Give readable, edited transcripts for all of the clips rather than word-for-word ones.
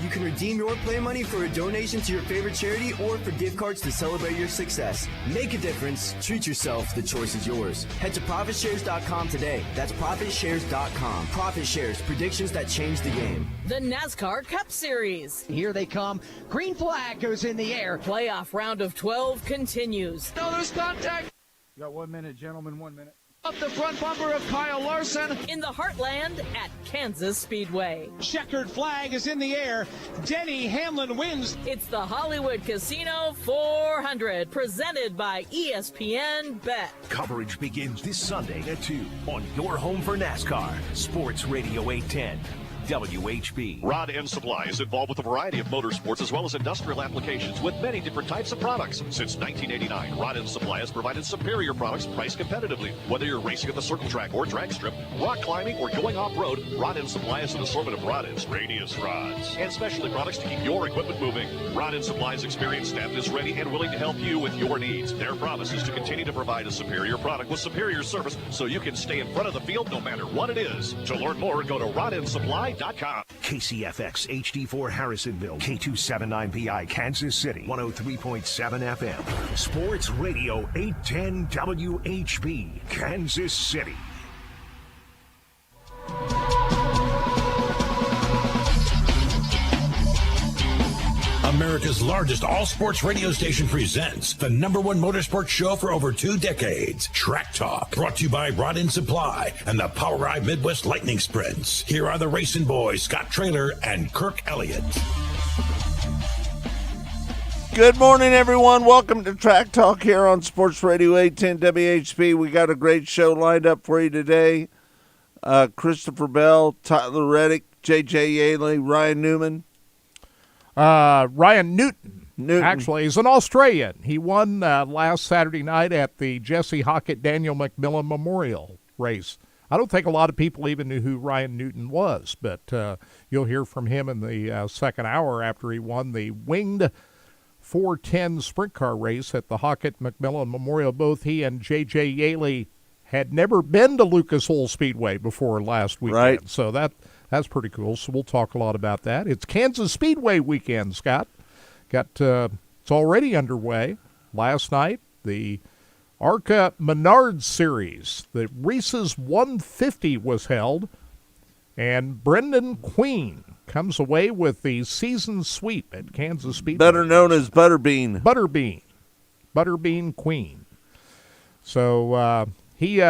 You can redeem your play money for a donation to your favorite charity or for gift cards to celebrate your success. Make a difference. Treat yourself. The choice is yours. Head to ProfitShares.com today. That's ProfitShares.com. Profit Shares. Predictions that change the game. The NASCAR Cup Series. Here they come. Green flag goes in the air. Playoff round of 12 continues. No, there's contact. You got 1 minute, gentlemen, 1 minute. Up the front bumper of Kyle Larson. In the heartland at Kansas Speedway. Checkered flag is in the air. Denny Hamlin wins. It's the Hollywood Casino 400, presented by ESPN Bet. Coverage begins this Sunday at 2 on your home for NASCAR, Sports Radio 810. WHB. Rod End Supply is involved with a variety of motorsports as well as industrial applications with many different types of products. Since 1989, Rod End Supply has provided superior products priced competitively. Whether you're racing at the circle track or drag strip, rock climbing, or going off-road, Rod End Supply has an assortment of rod ends, radius rods, and specialty products to keep your equipment moving. Rod End Supply's experienced staff is ready and willing to help you with your needs. Their promise is to continue to provide a superior product with superior service so you can stay in front of the field no matter what it is. To learn more, go to rodendsupply.com. KCFX HD4 Harrisonville, K279BI Kansas City, 103.7 FM. Sports Radio 810 WHB, Kansas City. America's largest all-sports radio station presents the number one motorsports show for over 2 decades, Track Talk, brought to you by Rod End Supply and the Power Ride Midwest Lightning Sprints. Here are the racing boys, Scott Traylor and Kirk Elliott. Good morning, everyone. Welcome to Track Talk here on Sports Radio 810 WHB. We got a great show lined up for you today. Christopher Bell, Tyler Reddick, J.J. Yaley, Ryan Newman. Ryan Newton, actually, is an Australian. He won last Saturday night at the Jesse Hockett Daniel McMillan Memorial race. I don't think a lot of people even knew who Ryan Newton was, but you'll hear from him in the second hour after he won the winged 410 sprint car race at the Hockett McMillan Memorial. Both he and J.J. Yaley had never been to Lucas Oil Speedway before last weekend, right. So that's pretty cool. So we'll talk a lot about that. It's Kansas Speedway weekend, Scott. It's already underway. Last night, the ARCA Menards Series, the Reese's 150 was held, and Brendan Queen comes away with the season sweep at Kansas Speedway. Better known as Butterbean. Butterbean Queen. So he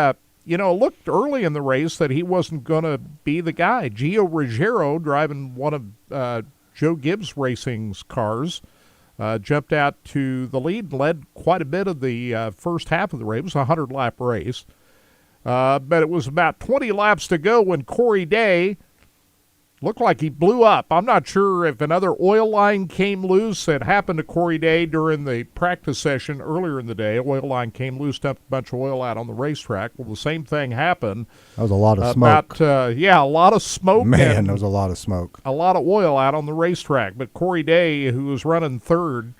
looked early in the race that he wasn't going to be the guy. Gio Ruggiero, driving one of Joe Gibbs Racing's cars, jumped out to the lead, led quite a bit of the first half of the race. It was a 100-lap race. But it was about 20 laps to go when Corey Day looked like he blew up. I'm not sure if another oil line came loose. It happened to Corey Day during the practice session earlier in the day. Oil line came loose, dumped a bunch of oil out on the racetrack. Well, the same thing happened. That was a lot of smoke. A lot of smoke. Man, there was a lot of smoke. A lot of oil out on the racetrack. But Corey Day, who was running third,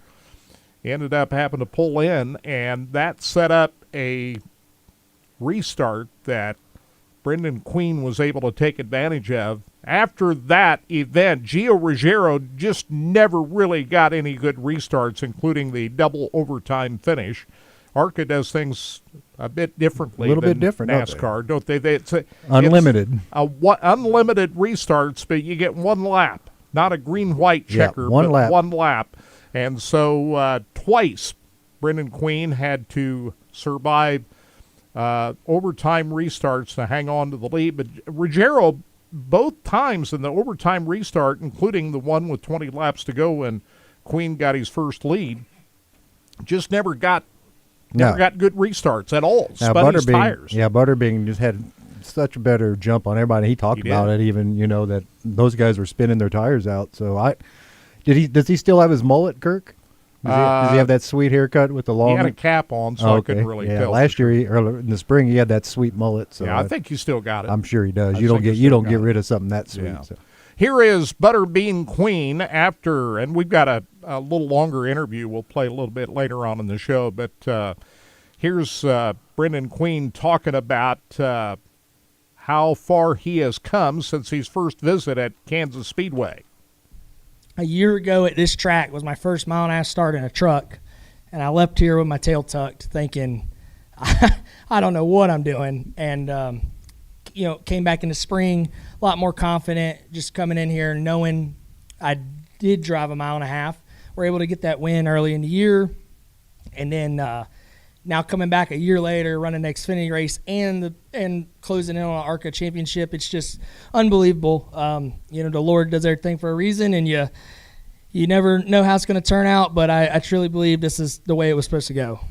ended up having to pull in, and that set up a restart that Brendan Queen was able to take advantage of. After that event, Gio Ruggiero just never really got any good restarts, including the double overtime finish. ARCA does things a bit differently than NASCAR, don't they? It's unlimited. Unlimited restarts, but you get one lap, not a green-white checker, one lap. And so twice Brendan Queen had to survive overtime restarts to hang on to the lead. But Ruggiero, both times in the overtime restart, including the one with 20 laps to go when Queen got his first lead, just never got good restarts at all. Spun his tires. Yeah, Butterbean just had such a better jump on everybody. He talked about it, even that those guys were spinning their tires out. So does he still have his mullet, Kirk? Does he have that sweet haircut with the long? He had a cap on, so I couldn't really tell. Last year, in the spring, he had that sweet mullet. So I think he still got it. I'm sure he does. You don't get rid of something that sweet. Yeah. So. Here is Butterbean Queen after, and we've got a little longer interview we'll play a little bit later on in the show, but here's Brendan Queen talking about how far he has come since his first visit at Kansas Speedway. a year ago at this track was my first mile and a half start in a truck, and I left here with my tail tucked thinking, I don't know what I'm doing. And, came back in the spring a lot more confident, just coming in here knowing I did drive a mile and a half. We're able to get that win early in the year. And then now coming back a year later, running the Xfinity race and closing in on an ARCA championship, it's just unbelievable. The Lord does everything for a reason, and you never know how it's going to turn out, but I truly believe this is the way it was supposed to go.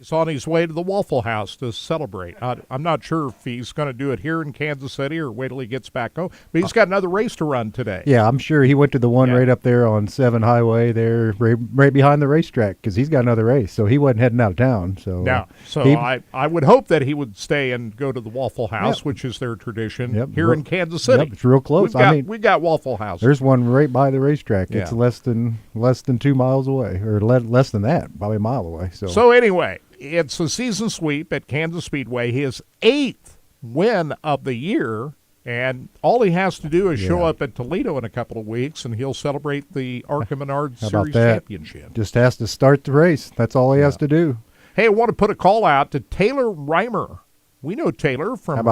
He's on his way to the Waffle House to celebrate. I'm not sure if he's going to do it here in Kansas City or wait till he gets back home. But he's got another race to run today. Yeah, I'm sure he went to the one right up there on 7 Highway there, right behind the racetrack, because he's got another race. So he wasn't heading out of town. So I would hope that he would stay and go to the Waffle House, which is their tradition here in Kansas City. Yep, it's real close. We've got Waffle House. There's one right by the racetrack. It's less than 2 miles away, or less than that, probably a mile away. So anyway. It's a season sweep at Kansas Speedway, his 8th win of the year, and all he has to do is show up at Toledo in a couple of weeks, and he'll celebrate the ARCA Menard Series championship. Just has to start the race. That's all he has to do. Hey, I want to put a call out to Taylor Reimer. We know Taylor from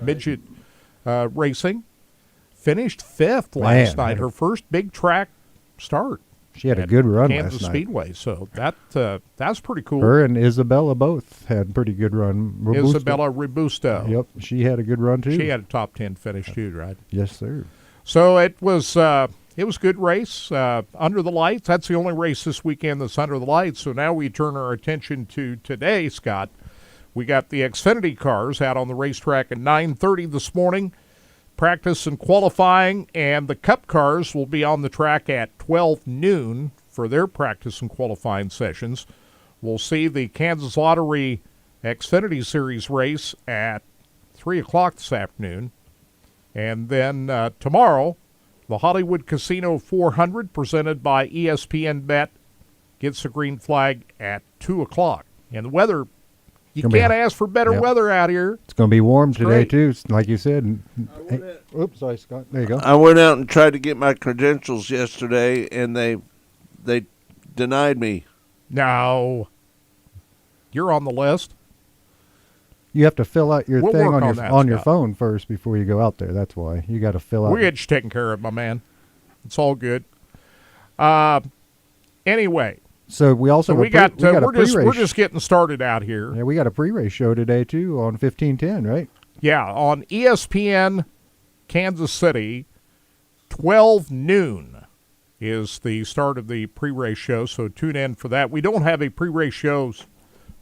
midget racing. Finished 5th last night, her first big track start. She had a good run Kansas last night. Speedway, so that's pretty cool. Her and Isabella both had a pretty good run. Isabella Robusto. Yep, she had a good run too. She had a top 10 finish too, right? Yes, sir. So it was a good race under the lights. That's the only race this weekend that's under the lights. So now we turn our attention to today, Scott. We got the Xfinity cars out on the racetrack at 9:30 this morning. Practice and qualifying, and the Cup cars will be on the track at 12 noon for their practice and qualifying sessions. We'll see the Kansas Lottery Xfinity Series race at 3 o'clock this afternoon. And then tomorrow, the Hollywood Casino 400 presented by ESPN Bet gets the green flag at 2 o'clock. And the weather, you can't ask for better weather out here. It's going to be warm today, too, like you said. Oops, sorry, Scott. There you go. I went out and tried to get my credentials yesterday, and they denied me. No. You're on the list. You have to fill out your thing on your phone first before you go out there. That's why. You got to fill out. We'll get you taken care of, my man. It's all good. Anyway. So we also we're just getting started out here. Yeah, we got a pre-race show today too on 1510, right? Yeah, on ESPN Kansas City, 12 noon is the start of the pre-race show. So tune in for that. We don't have a pre-race show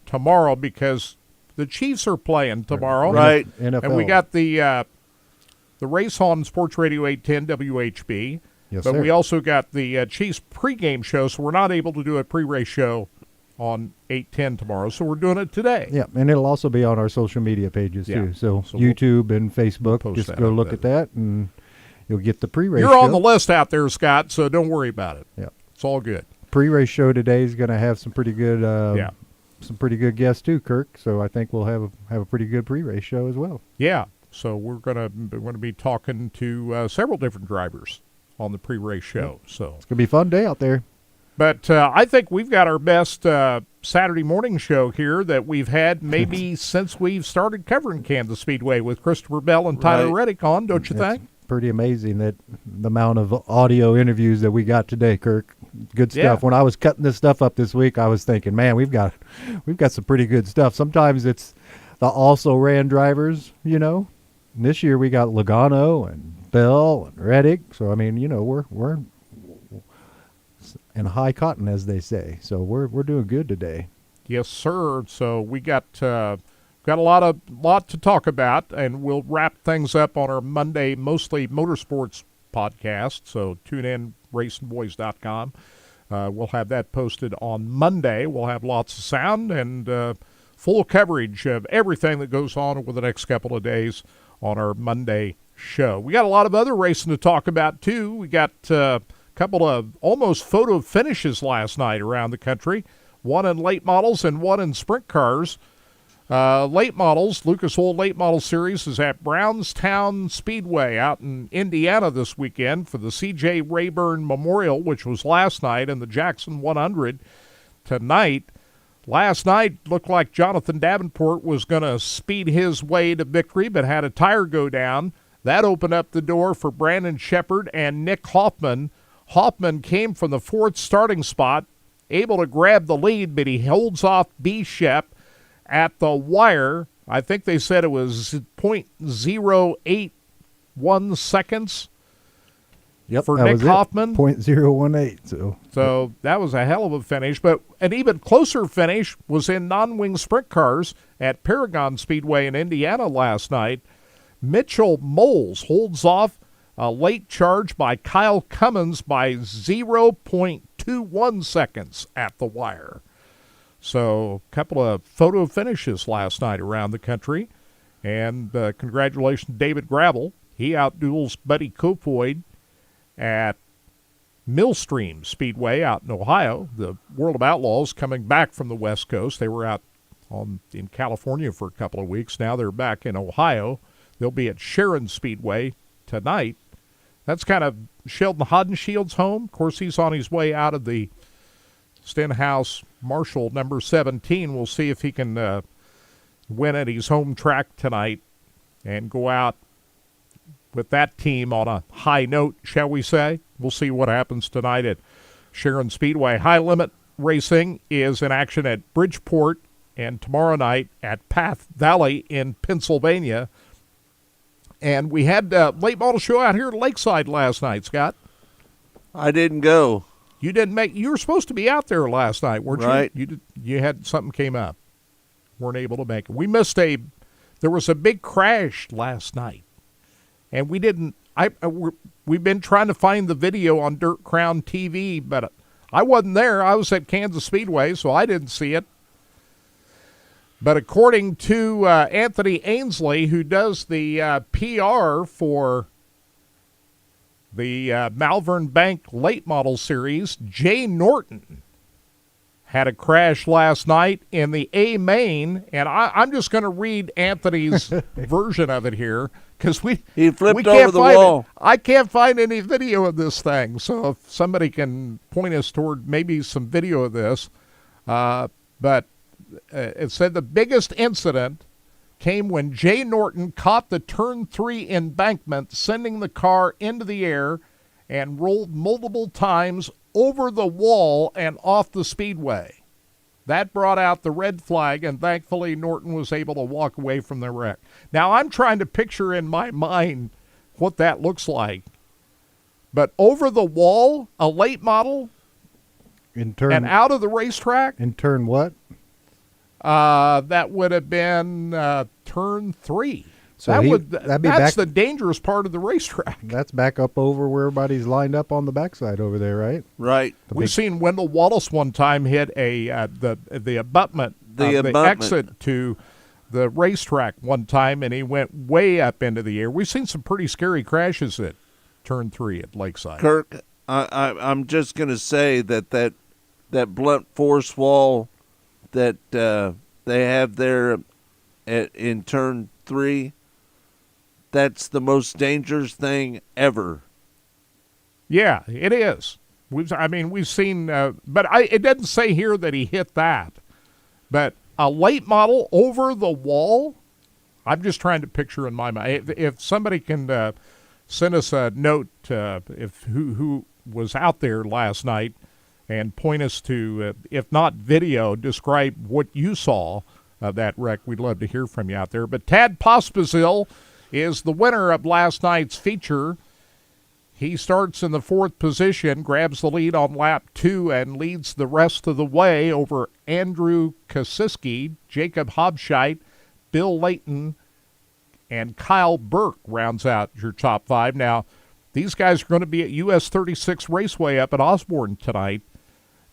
tomorrow because the Chiefs are playing tomorrow, right? NFL. And we got the race on Sports Radio 810 WHB. Yes, but sir. we also got the Chiefs pregame show, so we're not able to do a pre-race show on 8:10 tomorrow, so we're doing it today. Yeah, and it'll also be on our social media pages too. So YouTube and Facebook, just go look at that, and you'll get the pre-race show. You're on the list out there, Scott, so don't worry about it. Yeah, it's all good. Pre-race show today is going to have some pretty good, some pretty good guests too, Kirk. So I think we'll have a pretty good pre-race show as well. Yeah, so we're gonna be talking to several different drivers on the pre-race show. So it's going to be a fun day out there. But I think we've got our best Saturday morning show here that we've had maybe since we've started covering Kansas Speedway with Christopher Bell and Tyler Reddick on, don't you think? Pretty amazing that the amount of audio interviews that we got today, Kirk. Good stuff. Yeah. When I was cutting this stuff up this week, I was thinking, man, we've got some pretty good stuff. Sometimes it's the also ran drivers, And this year we got Logano and Bell and Reddick, so I mean, we're in high cotton, as they say. So we're doing good today. Yes, sir. So we got a lot to talk about, and we'll wrap things up on our Monday Mostly Motorsports podcast. So tune in, racingboys.com. We'll have that posted on Monday. We'll have lots of sound and full coverage of everything that goes on over the next couple of days on our Monday show. We got a lot of other racing to talk about too. We got a couple of almost photo finishes last night around the country, one in late models and one in sprint cars. Late models, Lucas Oil Late Model Series is at Brownstown Speedway out in Indiana this weekend for the C.J. Rayburn Memorial, which was last night, and the Jackson 100 tonight. Last night looked like Jonathan Davenport was going to speed his way to victory, but had a tire go down. That opened up the door for Brandon Shepard and Nick Hoffman. Hoffman came from the fourth starting spot, able to grab the lead, but he holds off B. Shep at the wire. I think they said it was 0.081 seconds for Nick Hoffman. 0.018. So that was a hell of a finish. But an even closer finish was in non-wing sprint cars at Paragon Speedway in Indiana last night. Mitchell Moles holds off a late charge by Kyle Cummins by 0.21 seconds at the wire. So a couple of photo finishes last night around the country. And congratulations to David Gravel. He outduels Buddy Kofoid at Millstream Speedway out in Ohio. The World of Outlaws coming back from the West Coast. They were out in California for a couple of weeks. Now they're back in Ohio. They'll be at Sharon Speedway tonight. That's kind of Sheldon Hodenshield's home. Of course, he's on his way out of the Stenhouse Marshall number 17. We'll see if he can win at his home track tonight and go out with that team on a high note, shall we say. We'll see what happens tonight at Sharon Speedway. High Limit Racing is in action at Bridgeport and tomorrow night at Path Valley in Pennsylvania. And we had a late model show out here at Lakeside last night, Scott. I didn't go. You didn't make. You were supposed to be out there last night, weren't you? Right. You had something came up. Weren't able to make it. We missed there was a big crash last night. And we didn't. We've been trying to find the video on Dirt Crown TV, but I wasn't there. I was at Kansas Speedway, so I didn't see it. But according to Anthony Ainsley, who does the PR for the Malvern Bank Late Model Series, Jay Norton had a crash last night in the A main, and I'm just going to read Anthony's version of it here because he flipped over the wall. I can't find any video of this thing, so if somebody can point us toward maybe some video of this, but. It said the biggest incident came when Jay Norton caught the turn 3 embankment, sending the car into the air and rolled multiple times over the wall and off the speedway. That brought out the red flag, and thankfully Norton was able to walk away from the wreck. Now I'm trying to picture in my mind what that looks like. But over the wall, a late model, and out of the racetrack. In turn what? That would have been turn 3. So that's the dangerous part of the racetrack. That's back up over where everybody's lined up on the backside over there, right? Right. We've seen Wendell Wallace one time hit the abutment, the exit to the racetrack one time, and he went way up into the air. We've seen some pretty scary crashes at turn 3 at Lakeside. Kirk, I'm just going to say that blunt force wall that they have there in turn 3, that's the most dangerous thing ever. Yeah, it is. We've seen, but it doesn't say here that he hit that. But a late model over the wall, I'm just trying to picture in my mind. If somebody can send us a note, if who was out there last night, and point us to, if not video, describe what you saw of that wreck. We'd love to hear from you out there. But Tad Pospisil is the winner of last night's feature. He starts in the 4th position, grabs the lead on lap 2, and leads the rest of the way over Andrew Kosiski, Jacob Hobscheit, Bill Layton, and Kyle Burke rounds out your top 5. Now, these guys are going to be at US 36 Raceway up at Osborne tonight.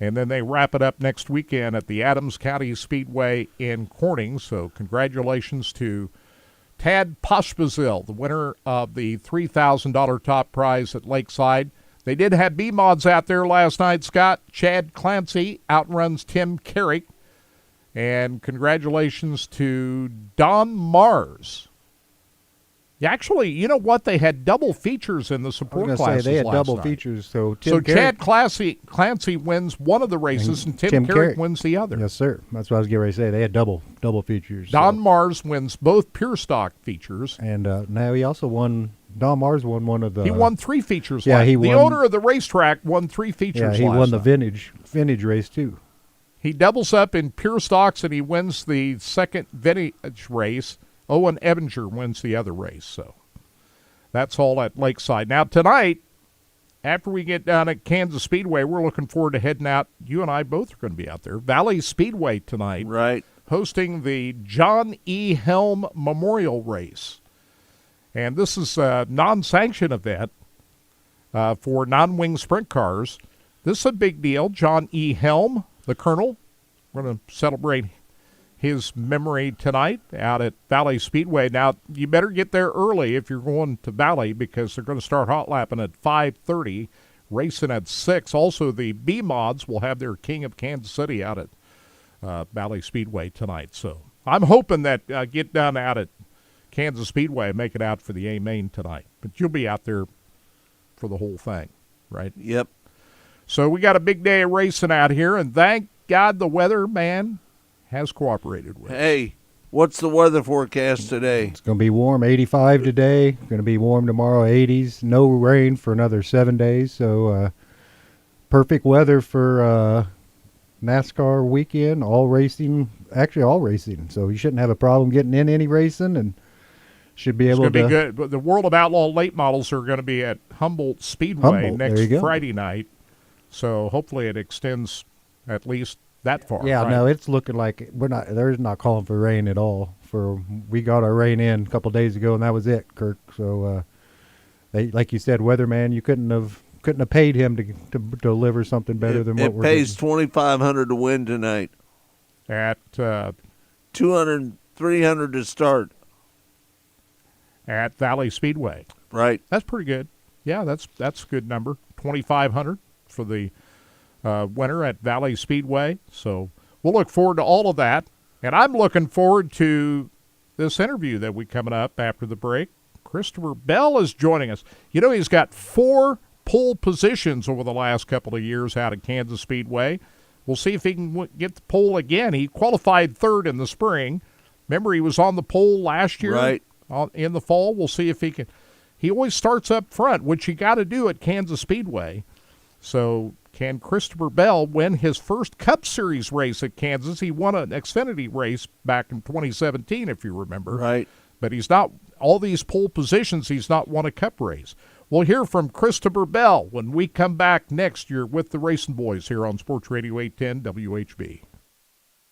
And then they wrap it up next weekend at the Adams County Speedway in Corning. So congratulations to Tad Pospisil, the winner of the $3,000 top prize at Lakeside. They did have B-Mods out there last night, Scott. Chad Clancy outruns Tim Carrick. And congratulations to Don Mars. Actually, you know what? They had double features in the support classes. They had last double night. features. So Chad Clancy wins one of the races, and Tim Carrick wins the other. Yes, sir. That's what I was getting ready to say. They had double features. Don Mars wins both pure stock features. And now he also won. Don Mars won one of the. He won 3 features. Yeah, he won. The owner of the racetrack won 3 features. Yeah, he won the vintage race too. He doubles up in pure stocks, and he wins the second vintage race. Owen Ebinger wins the other race. So that's all at Lakeside. Now tonight, after we get down at Kansas Speedway, we're looking forward to heading out. You and I both are going to be out there. Valley Speedway tonight. Right. Hosting the John E. Helm Memorial Race. And this is a non-sanctioned event for non-wing sprint cars. This is a big deal. John E. Helm, the Colonel, we're going to celebrate his memory tonight out at Valley Speedway. Now, you better get there early if you're going to Valley, because they're going to start hot lapping at 5:30, racing at 6. Also, the B-Mods will have their King of Kansas City out at Valley Speedway tonight. So I'm hoping that get down out at Kansas Speedway and make it out for the A-Main tonight. But you'll be out there for the whole thing, right? Yep. So we got a big day of racing out here, and thank God the weather, man, has cooperated with us. Hey, what's the weather forecast today? It's going to be warm, 85 today. Going to be warm tomorrow, 80s. No rain for another 7 days. So perfect weather for NASCAR weekend. All racing. So you shouldn't have a problem getting in any racing, and should be able to. It's going to be good. But the World of Outlaw late models are going to be at Humboldt Speedway next Friday night. So hopefully it extends at least that far. Yeah, right? no, it's looking like they're not calling for rain at all. We got our rain in a couple of days ago, and that was it, Kirk. So they, like you said, weatherman, you couldn't have paid him to deliver something better than what we're getting. It pays $2,500 to win tonight. At $200, $300 to start. At Valley Speedway. Right. That's pretty good. Yeah, that's a good number. $2,500 for the winner at Valley Speedway. So we'll look forward to all of that. And I'm looking forward to this interview that we coming up after the break. Christopher Bell is joining us. You know, he's got 4 pole positions over the last couple of years out at Kansas Speedway. We'll see if he can get the pole again. He qualified 3rd in the spring. Remember, he was on the pole last year. Right. In the fall. We'll see if he can. He always starts up front, which you got to do at Kansas Speedway. So can Christopher Bell win his first Cup Series race at Kansas? He won an Xfinity race back in 2017, if you remember. Right. But he's not, all these pole positions, he's not won a Cup race. We'll hear from Christopher Bell when we come back next year with the Racing Boys here on Sports Radio 810 WHB.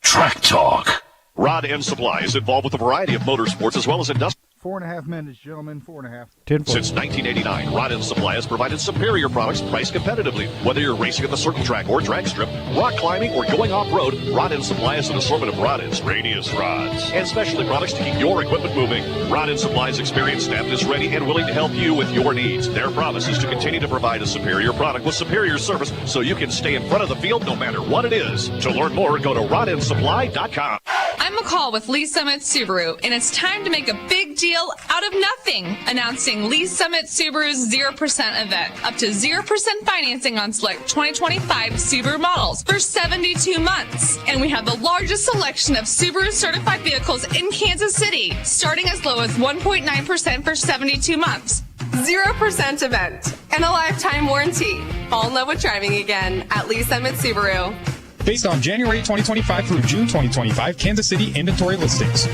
Track Talk. Rod End Supply is involved with a variety of motorsports as well as industrial. 4.5 minutes, gentlemen. 4.5. Since 1989, Rod End Supply has provided superior products priced competitively. Whether you're racing at the circle track or drag strip, rock climbing, or going off-road, Rod End Supply has an assortment of rod ends, radius rods, and specialty products to keep your equipment moving. Rod End Supply's experienced staff is ready and willing to help you with your needs. Their promise is to continue to provide a superior product with superior service so you can stay in front of the field no matter what it is. To learn more, go to rodendsupply.com. I'm McCall with Lee Summit Subaru, and it's time to make a big deal out of nothing. Announcing Lee Summit Subaru's 0% event. Up to 0% financing on select 2025 Subaru models for 72 months. And we have the largest selection of Subaru certified vehicles in Kansas City, starting as low as 1.9% for 72 months. 0% event and a lifetime warranty. Fall in love with driving again at Lee Summit Subaru. Based on January 2025 through June 2025 Kansas City inventory listings.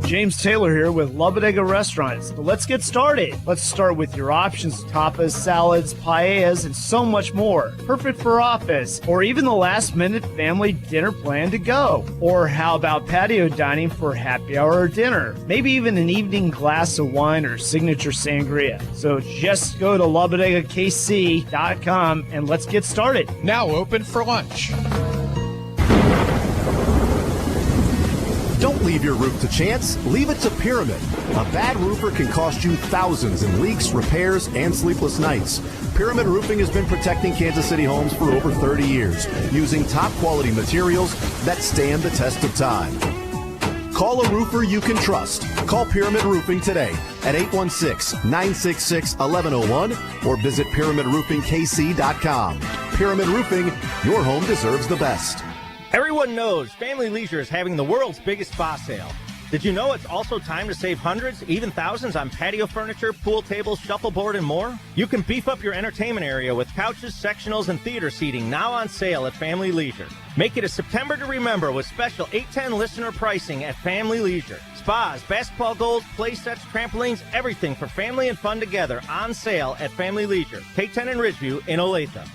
James Taylor here with La Bodega Restaurants. So let's get started. Let's start with your options: tapas, salads, paellas, and so much more. Perfect for office or even the last-minute family dinner plan to go. Or how about patio dining for happy hour or dinner? Maybe even an evening glass of wine or signature sangria. So just go to LaBodegaKC.com and let's get started. Now open for lunch. Don't leave your roof to chance. Leave it to Pyramid. A bad roofer can cost you thousands in leaks, repairs, and sleepless nights. Pyramid Roofing has been protecting Kansas City homes for over 30 years, using top quality materials that stand the test of time. Call a roofer you can trust. Call Pyramid Roofing today at 816-966-1101 or visit pyramidroofingkc.com. Pyramid Roofing, your home deserves the best. Everyone knows Family Leisure is having the world's biggest spa sale. Did you know it's also time to save hundreds, even thousands on patio furniture, pool tables, shuffleboard, and more? You can beef up your entertainment area with couches, sectionals, and theater seating now on sale at Family Leisure. Make it a September to remember with special 810 listener pricing at Family Leisure. Spas, basketball goals, play sets, trampolines, everything for family and fun together on sale at Family Leisure. K10 in Ridgeview in Olathe.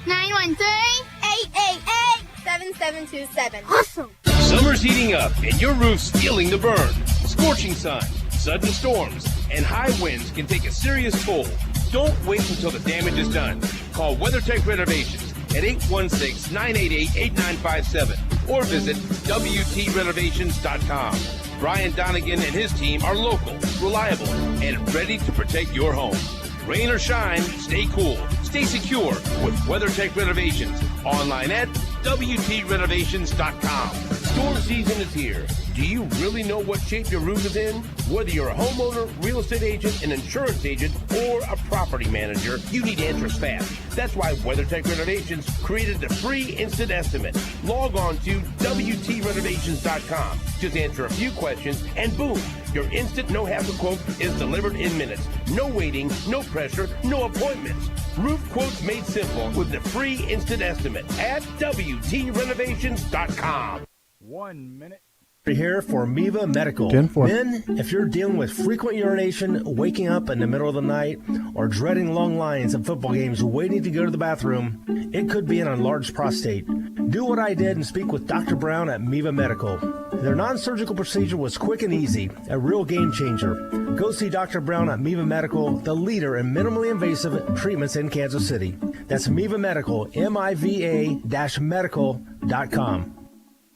913-888-7727. Awesome! Summer's heating up and your roof's feeling the burn. Scorching sun, sudden storms, and high winds can take a serious toll. Don't wait until the damage is done. Call WeatherTech Renovations at 816-988-8957 or visit WTRenovations.com. Brian Donegan and his team are local, reliable, and ready to protect your home. Rain or shine, stay cool, stay secure with WeatherTech Renovations. Online at WTRenovations.com. Storm season is here. Do you really know what shape your roof is in? Whether you're a homeowner, real estate agent, an insurance agent, or a property manager, you need answers fast. That's why WeatherTech Renovations created the free instant estimate. Log on to WTRenovations.com. Just answer a few questions, and boom, your instant no-hassle quote is delivered in minutes. No waiting, no pressure, no appointments. Roof quotes made simple with the free instant estimate at WTRenovations.com. 1 minute. Here for Miva Medical. 10-4. Men, if you're dealing with frequent urination, waking up in the middle of the night, or dreading long lines at football games waiting to go to the bathroom, it could be an enlarged prostate. Do what I did and speak with Dr. Brown at Miva Medical. Their non-surgical procedure was quick and easy, a real game changer. Go see Dr. Brown at Miva Medical, the leader in minimally invasive treatments in Kansas City. That's Miva Medical, MIVA-medical.com.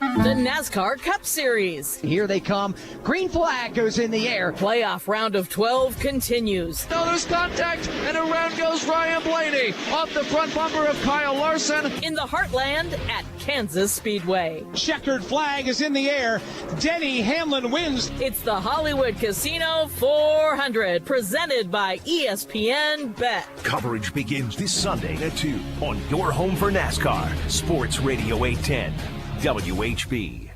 The NASCAR Cup Series. Here they come. Green flag goes in the air. Playoff round of 12 continues. Now there's contact, and around goes Ryan Blaney off the front bumper of Kyle Larson. In the Heartland at Kansas Speedway. Checkered flag is in the air. Denny Hamlin wins. It's the Hollywood Casino 400, presented by ESPN Bet. Coverage begins this Sunday at 2 on your home for NASCAR, Sports Radio 810. WHB.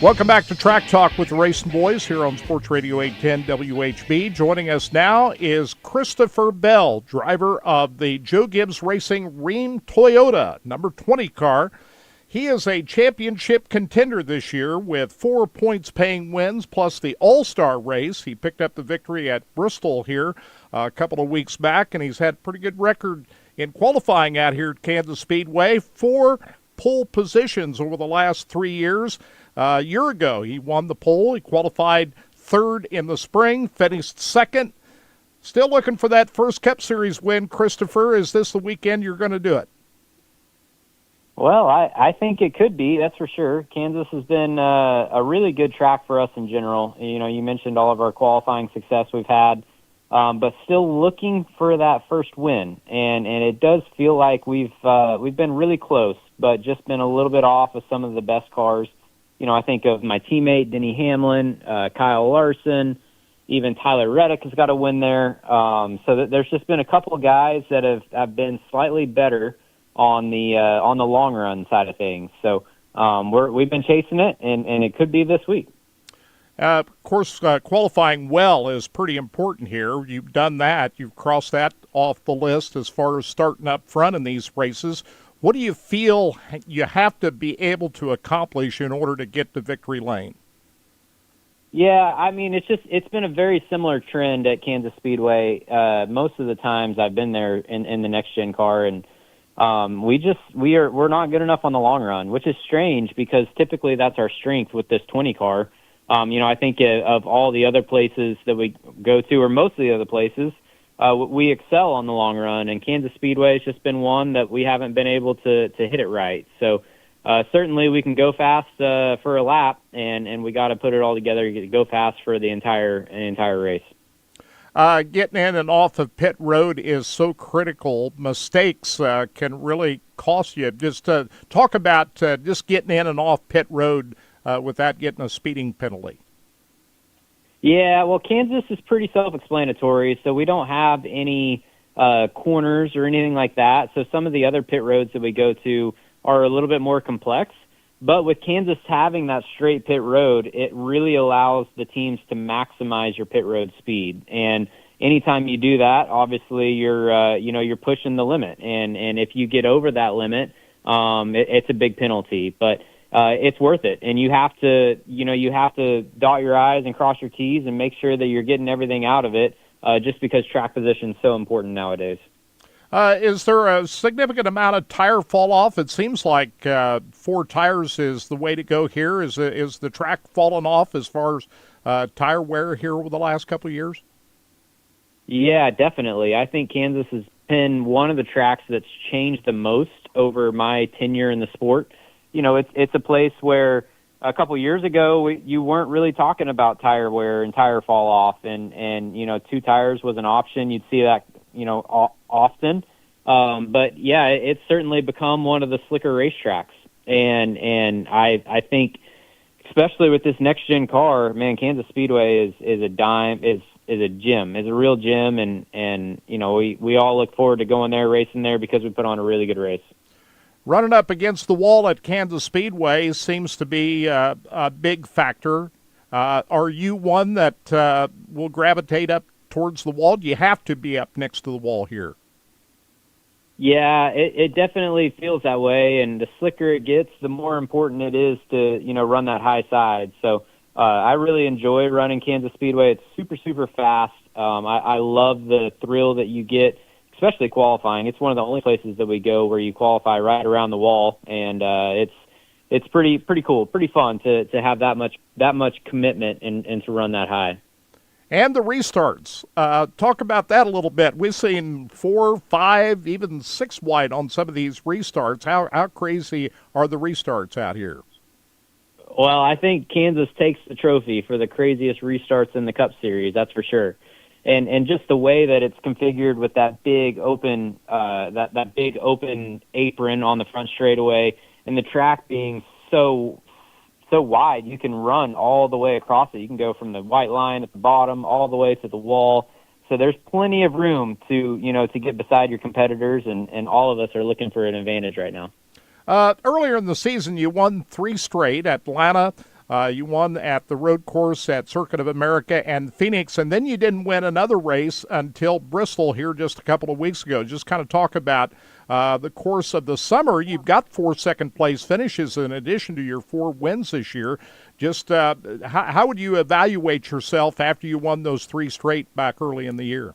Welcome back to Track Talk with the Racing Boys here on Sports Radio 810 WHB. Joining us now is Christopher Bell, driver of the Joe Gibbs Racing Rheem Toyota number 20 car. He is a championship contender this year with 4 points-paying wins plus the All-Star race. He picked up the victory at Bristol here a couple of weeks back, and he's had a pretty good record in qualifying out here at Kansas Speedway. 4 pole positions over the last 3 years. A year ago, he won the pole. He qualified third in the spring, finished second. Still looking for that first Cup Series win, Christopher. Is this the weekend you're going to do it? Well, I think it could be, that's for sure. Kansas has been a really good track for us in general. You know, you mentioned all of our qualifying success we've had, but still looking for that first win. And it does feel like we've been really close, but just been a little bit off of some of the best cars. You know, I think of my teammate, Denny Hamlin, Kyle Larson, even Tyler Reddick has got a win there. So there's just been a couple of guys that have been slightly better on the long run side of things. So we've been chasing it, and it could be this week. Of course, qualifying well is pretty important here. You've done that. You've crossed that off the list as far as starting up front in these races. What do you feel you have to be able to accomplish in order to get to victory lane? Yeah, I mean, it's been a very similar trend at Kansas Speedway. Most of the times I've been there in the next gen car, and we're not good enough on the long run, which is strange because typically that's our strength with this 20 car. You know, I think of all the other places that we go to, or most of the other places, we excel on the long run, and Kansas Speedway has just been one that we haven't been able to hit it right. So certainly we can go fast for a lap, and we got to put it all together to go fast for the entire race. Getting in and off of pit road is so critical. Mistakes can really cost you. Just talk about just getting in and off pit road without getting a speeding penalty. Yeah, well, Kansas is pretty self-explanatory, so we don't have any corners or anything like that. So some of the other pit roads that we go to are a little bit more complex. But with Kansas having that straight pit road, it really allows the teams to maximize your pit road speed. And anytime you do that, obviously you're pushing the limit. And if you get over that limit, it's a big penalty. But it's worth it. And you have to dot your I's and cross your T's and make sure that you're getting everything out of it, just because track position is so important nowadays. Is there a significant amount of tire fall off? It seems like 4 tires is the way to go here. Is the track falling off as far as tire wear here over the last couple of years? Yeah, definitely. I think Kansas has been one of the tracks that's changed the most over my tenure in the sport. You know, it's a place where a couple years ago you weren't really talking about tire wear and tire fall off, and 2 tires was an option. You'd see that often. But yeah, it's certainly become one of the slicker racetracks. And I think, especially with this next gen car, man, Kansas Speedway is a gym, is a real gym. And we all look forward to going there, racing there, because we put on a really good race. Running up against the wall at Kansas Speedway seems to be a big factor. Are you one that will gravitate up towards the wall? Do you have to be up next to the wall here? Yeah, it definitely feels that way, and the slicker it gets, the more important it is to run that high side. So I really enjoy running Kansas Speedway. It's super, super fast. I love the thrill that you get, especially qualifying. It's one of the only places that we go where you qualify right around the wall, and it's pretty cool, pretty fun to have that much commitment and to run that high. And the restarts. Talk about that a little bit. We've seen 4, 5, even 6 wide on some of these restarts. How crazy are the restarts out here? Well, I think Kansas takes the trophy for the craziest restarts in the Cup Series, that's for sure. And just the way that it's configured with that big open that big open apron on the front straightaway, and the track being so wide, you can run all the way across it. You can go from the white line at the bottom all the way to the wall. So there's plenty of room to get beside your competitors, and all of us are looking for an advantage right now. Earlier in the season, you won 3 straight at Atlanta. You won at the road course at Circuit of America and Phoenix, and then you didn't win another race until Bristol here just a couple of weeks ago. Just kind of talk about the course of the summer. You've got 4 second-place finishes in addition to your 4 wins this year. Just how would you evaluate yourself after you won those 3 straight back early in the year?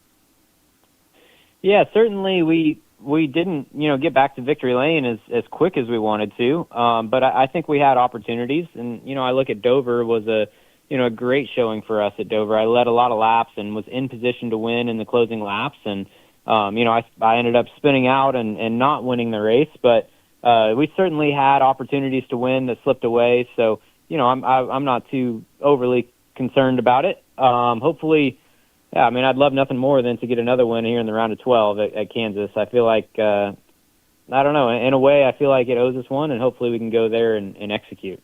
Yeah, certainly we didn't, get back to victory lane as quick as we wanted to. But I think we had opportunities, and, I look at Dover was a great showing for us at Dover. I led a lot of laps and was in position to win in the closing laps. And, I ended up spinning out and not winning the race, but we certainly had opportunities to win that slipped away. So, I'm not too overly concerned about it. Hopefully, yeah, I mean, I'd love nothing more than to get another win here in the round of 12 at Kansas. I feel like, I don't know, in a way I feel like it owes us one, and hopefully we can go there and execute.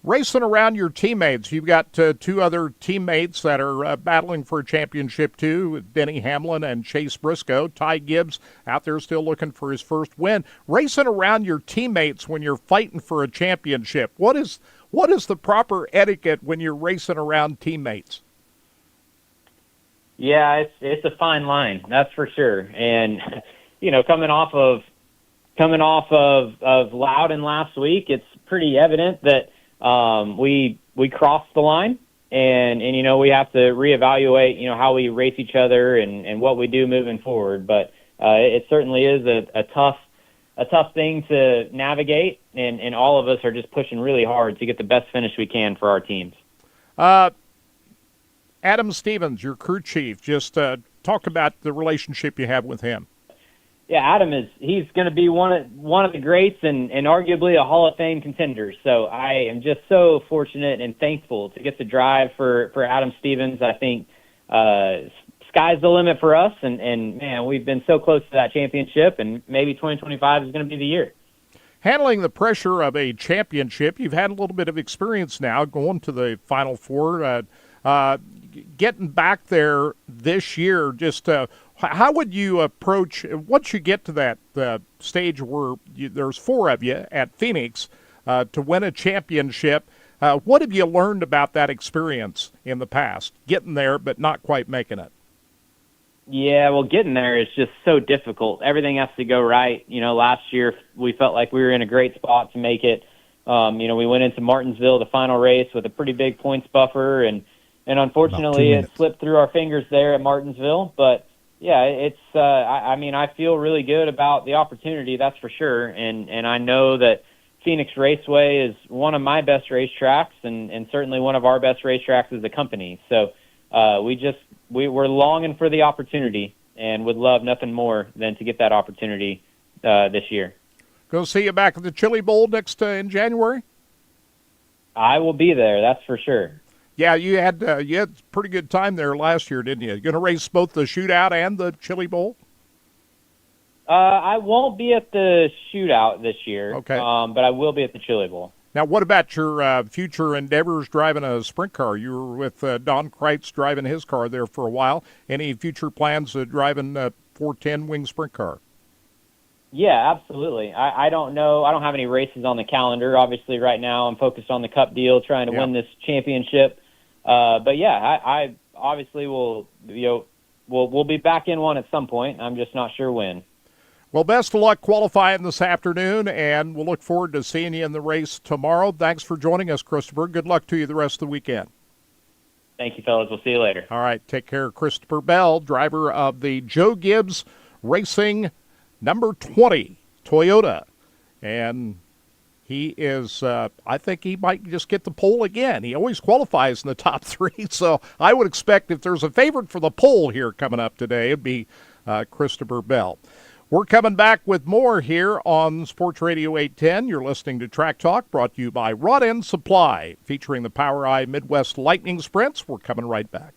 Racing around your teammates, you've got 2 other teammates that are battling for a championship too, Denny Hamlin and Chase Briscoe. Ty Gibbs out there still looking for his first win. Racing around your teammates when you're fighting for a championship, what is the proper etiquette when you're racing around teammates? Yeah, it's a fine line, that's for sure. And coming off of Loudon last week, it's pretty evident that we crossed the line, and we have to reevaluate how we race each other and what we do moving forward. But it certainly is a tough thing to navigate, and all of us are just pushing really hard to get the best finish we can for our teams. Adam Stevens, your crew chief, just talk about the relationship you have with him. he's going to be one of the greats and arguably a Hall of Fame contender. So I am just so fortunate and thankful to get to drive for Adam Stevens. I think sky's the limit for us, and man, we've been so close to that championship, and maybe 2025 is going to be the year. Handling the pressure of a championship, you've had a little bit of experience now going to the Final Four. Getting back there this year, just how would you approach, once you get to that stage where there's four of you at Phoenix to win a championship, what have you learned about that experience in the past, getting there but not quite making it? Yeah, well, getting there is just so difficult. Everything has to go right. Last year we felt like we were in a great spot to make it. We went into Martinsville, the final race, with a pretty big points buffer, and unfortunately it slipped through our fingers there at Martinsville. But yeah, it's I feel really good about the opportunity, that's for sure. And I know that Phoenix Raceway is one of my best racetracks and certainly one of our best racetracks as a company. So we're longing for the opportunity and would love nothing more than to get that opportunity this year. Go see you back at the Chili Bowl next in January? I will be there, that's for sure. Yeah, you had a pretty good time there last year, didn't you? You going to race both the shootout and the Chili Bowl? I won't be at the shootout this year, okay. But I will be at the Chili Bowl. Now, what about your future endeavors driving a sprint car? You were with Don Kreitz driving his car there for a while. Any future plans of driving a 410 wing sprint car? Yeah, absolutely. I don't know. I don't have any races on the calendar. Obviously, right now I'm focused on the Cup deal, trying to win this championship. But yeah, I obviously will. We'll be back in one at some point. I'm just not sure when. Well, best of luck qualifying this afternoon, and we'll look forward to seeing you in the race tomorrow. Thanks for joining us, Christopher. Good luck to you the rest of the weekend. Thank you, fellas. We'll see you later. All right, take care. Christopher Bell, driver of the Joe Gibbs Racing number 20 Toyota. And he is, I think he might just get the pole again. He always qualifies in the top three, so I would expect if there's a favorite for the pole here coming up today, it'd be Christopher Bell. We're coming back with more here on Sports Radio 810. You're listening to Track Talk, brought to you by Rod End Supply, featuring the POWRi Midwest Lightning Sprints. We're coming right back.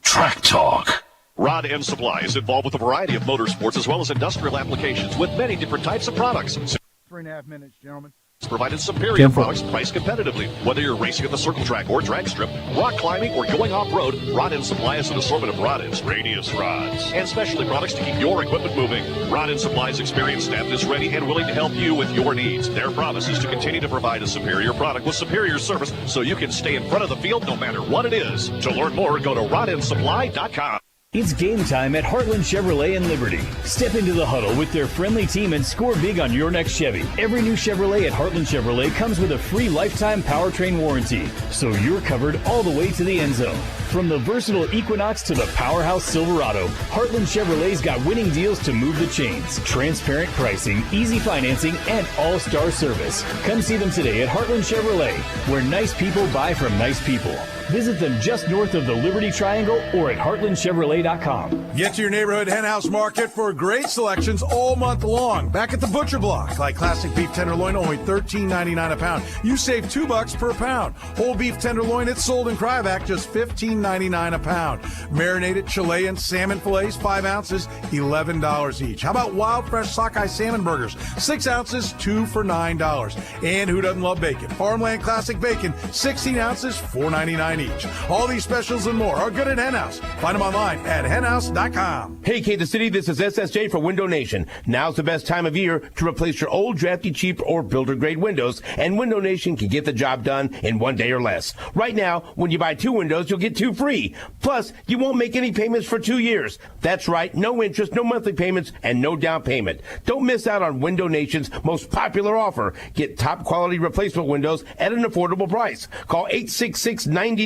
Track Talk. Rod End Supply is involved with a variety of motorsports as well as industrial applications with many different types of products. 3.5 minutes, gentlemen. It's provided superior products priced competitively. Whether you're racing at the circle track or drag strip, rock climbing, or going off-road, Rod End Supply is an assortment of rod ends, radius rods, and specialty products to keep your equipment moving. Rod End Supply's experienced staff is ready and willing to help you with your needs. Their promise is to continue to provide a superior product with superior service so you can stay in front of the field no matter what it is. To learn more, go to rodendsupply.com. It's game time at Heartland Chevrolet in Liberty. Step into the huddle with their friendly team and score big on your next Chevy. Every new Chevrolet at Heartland Chevrolet comes with a free lifetime powertrain warranty, so you're covered all the way to the end zone. From the versatile Equinox to the powerhouse Silverado, Heartland Chevrolet's got winning deals to move the chains. Transparent pricing, easy financing, and all-star service. Come see them today at Heartland Chevrolet, where nice people buy from nice people. Visit them just north of the Liberty Triangle or at heartlandchevrolet.com. Get to your neighborhood Henhouse Market for great selections all month long. Back at the Butcher Block, like classic beef tenderloin, only $13.99 a pound. You save $2 per pound. Whole beef tenderloin, it's sold in Cryovac, just $15.99 a pound. Marinated Chilean salmon fillets, 5 ounces, $11 each. How about wild fresh sockeye salmon burgers, 6 ounces, 2 for $9. And who doesn't love bacon? Farmland Classic Bacon, 16 ounces, $4.99 each. All these specials and more are good at Henhouse. Find them online at henhouse.com. Hey, Kansas City, this is SSJ for Window Nation. Now's the best time of year to replace your old, drafty, cheap, or builder-grade windows, and Window Nation can get the job done in 1 day or less. Right now, when you buy 2 windows, you'll get 2 free. Plus, you won't make any payments for 2 years. That's right, no interest, no monthly payments, and no down payment. Don't miss out on Window Nation's most popular offer. Get top-quality replacement windows at an affordable price. Call 866-90-NATION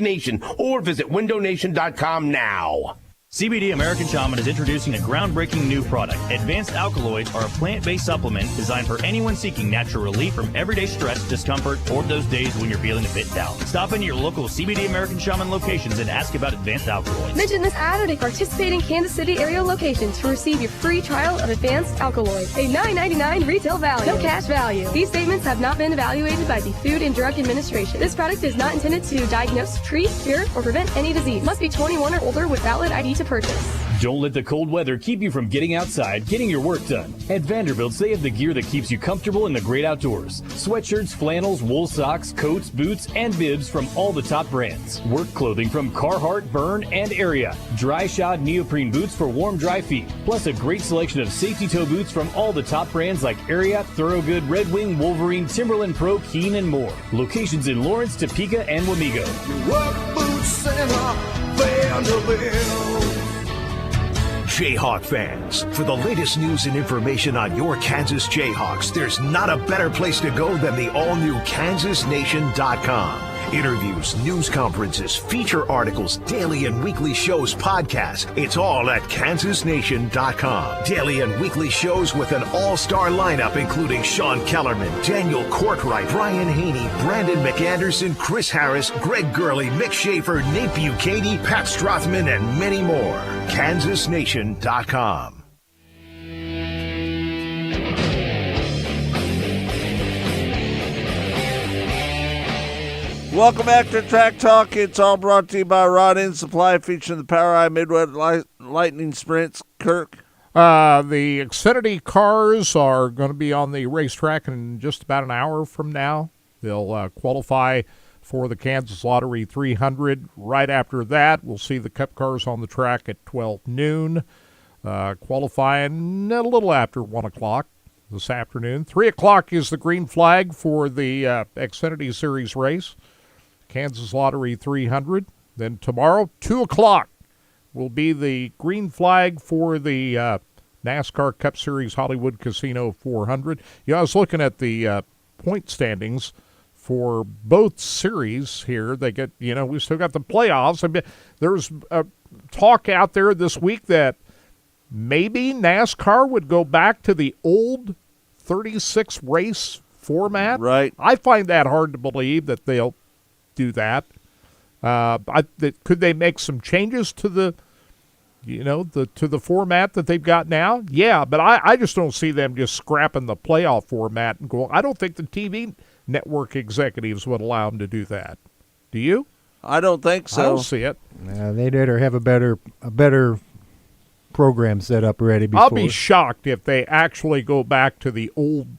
or visit windownation.com now. CBD American Shaman is introducing a groundbreaking new product. Advanced Alkaloids are a plant-based supplement designed for anyone seeking natural relief from everyday stress, discomfort, or those days when you're feeling a bit down. Stop into your local CBD American Shaman locations and ask about Advanced Alkaloids. Mention this ad at a participating Kansas City area location to receive your free trial of Advanced Alkaloids. A $9.99 retail value. No cash value. These statements have not been evaluated by the Food and Drug Administration. This product is not intended to diagnose, treat, cure, or prevent any disease. Must be 21 or older with valid ID to purchase. Don't let the cold weather keep you from getting outside, getting your work done. At Vanderbilt's, they have the gear that keeps you comfortable in the great outdoors. Sweatshirts, flannels, wool socks, coats, boots, and bibs from all the top brands. Work clothing from Carhartt, Byrne, and Area. Dry shod neoprene boots for warm, dry feet. Plus a great selection of safety toe boots from all the top brands like Area, Thorogood, Red Wing, Wolverine, Timberland Pro, Keen, and more. Locations in Lawrence, Topeka, and Wamego. Work boots and Vanderbilt. Jayhawk fans, for the latest news and information on your Kansas Jayhawks, there's not a better place to go than the all-new KansasNation.com. Interviews, news conferences, feature articles, daily and weekly shows, podcasts. It's all at KansasNation.com. Daily and weekly shows with an all-star lineup including Sean Kellerman, Daniel Courtwright, Brian Haney, Brandon McAnderson, Chris Harris, Greg Gurley, Mick Schaefer, Nate Bukaty, Pat Strothman, and many more. KansasNation.com. Welcome back to Track Talk. It's all brought to you by Rod End Supply, featuring the POWRi Midwest Lightning Sprints. Kirk? The Xfinity cars are going to be on the racetrack in just about an hour from now. They'll qualify for the Kansas Lottery 300. Right after that, we'll see the Cup cars on the track at 12 noon, qualifying a little after 1 o'clock this afternoon. 3 o'clock is the green flag for the Xfinity Series race, Kansas Lottery 300. Then tomorrow, 2 o'clock, will be the green flag for the NASCAR Cup Series Hollywood Casino 400. Yeah, I was looking at the point standings for both series here. They get, we still got the playoffs. I mean, there's a talk out there this week that maybe NASCAR would go back to the old 36 race format. Right. I find that hard to believe that they'll do that. Could they make some changes to the format that they've got now? Yeah, but I just don't see them just scrapping the playoff format and going. I don't think the TV network executives would allow them to do that. Do you? I don't think so. I don't see it. They did, or have a better program set up ready before. I'll be shocked if they actually go back to the old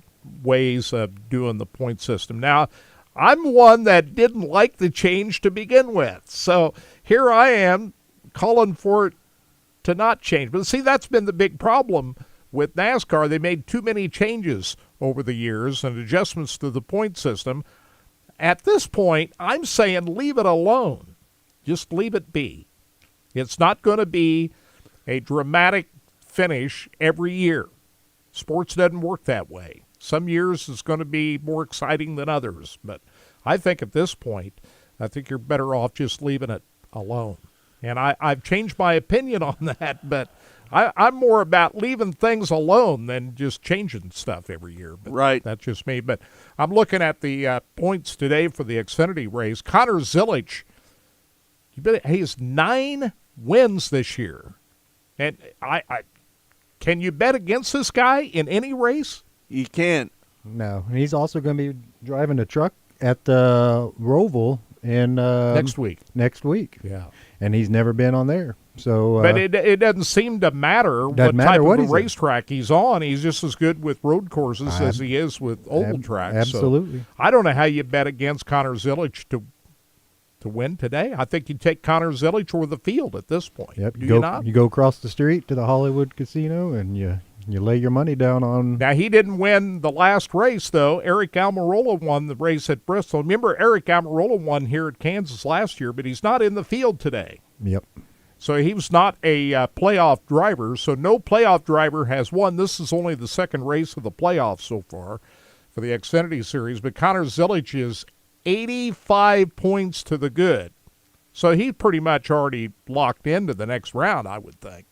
ways of doing the point system. Now, I'm one that didn't like the change to begin with, so here I am calling for it to not change. But see, that's been the big problem with NASCAR. They made too many changes over the years and adjustments to the point system. At this point, I'm saying leave it alone. Just leave it be. It's not going to be a dramatic finish every year. Sports doesn't work that way. Some years it's going to be more exciting than others. But I think at this point, I think you're better off just leaving it alone. And I've changed my opinion on that, but I'm more about leaving things alone than just changing stuff every year. But right. That's just me. But I'm looking at the points today for the Xfinity race. Connor Zilisch, he has 9 wins this year. And I can you bet against this guy in any race? You can't. No. And he's also going to be driving a truck at the Roval in next week. Yeah. And he's never been on there. So, but it doesn't seem to matter what type of a racetrack he's on. He's just as good with road courses as he is with oval tracks. Absolutely. So I don't know how you bet against Connor Zilisch to win today. I think you take Connor Zilisch or the field at this point. Yep. Do you not? You go across the street to the Hollywood Casino and you lay your money down on. Now, he didn't win the last race, though. Eric Almirola won the race at Bristol. Remember, Eric Almirola won here at Kansas last year, but he's not in the field today. Yep. So he was not a playoff driver. So no playoff driver has won. This is only the second race of the playoffs so far for the Xfinity Series. But Connor Zilisch is 85 points to the good So he's pretty much already locked into the next round, I would think.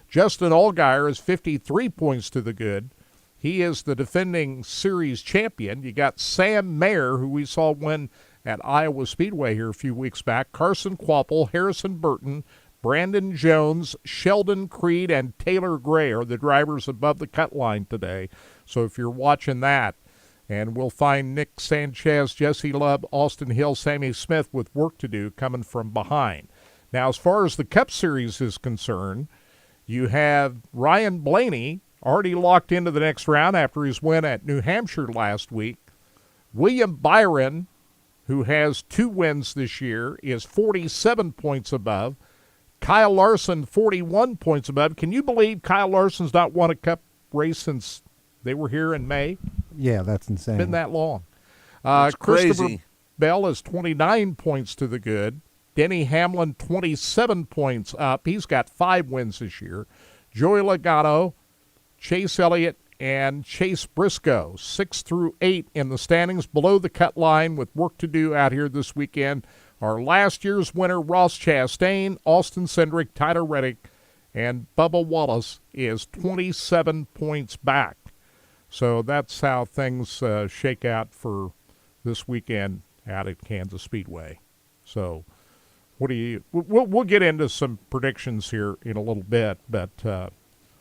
Justin Allgaier is 53 points to the good. He is the defending series champion. You got Sam Mayer, who we saw win at Iowa Speedway here a few weeks back. Carson Kvapil, Harrison Burton, Brandon Jones, Sheldon Creed, and Taylor Gray are the drivers above the cut line today. So if you're watching that, and we'll find Nick Sanchez, Jesse Love, Austin Hill, Sammy Smith with work to do coming from behind. Now, as far as the Cup Series is concerned, you have Ryan Blaney already locked into the next round after his win at New Hampshire last week. William Byron, who has 2 wins this year, is 47 points above. Kyle Larson, 41 points above. Can you believe Kyle Larson's not won a Cup race since they were here in May? Yeah, that's insane. Been that long. That's Christopher crazy. Bell is 29 points to the good. Denny Hamlin, 27 points up. He's got 5 wins this year. Joey Logano, Chase Elliott, and Chase Briscoe, 6 through 8 in the standings below the cut line with work to do out here this weekend. Our last year's winner, Ross Chastain, Austin Cindric, Tyler Reddick, and Bubba Wallace is 27 points back. So that's how things shake out for this weekend out at Kansas Speedway. So we'll get into some predictions here in a little bit, but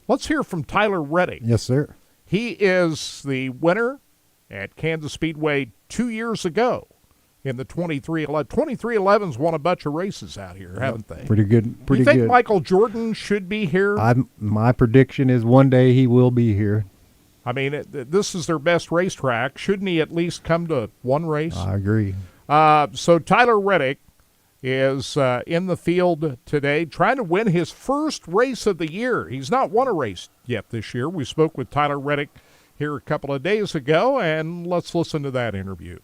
let's hear from Tyler Reddick. Yes, sir. He is the winner at Kansas Speedway 2 years ago in the 2311. 2311's won a bunch of races out here, haven't they? Pretty good. Pretty you think good. Michael Jordan should be here? My prediction is one day he will be here. I mean, this is their best racetrack. Shouldn't he at least come to one race? I agree. So Tyler Reddick is in the field today trying to win his first race of the year. He's not won a race yet this year. We spoke with Tyler Reddick here a couple of days ago, and let's listen to that interview.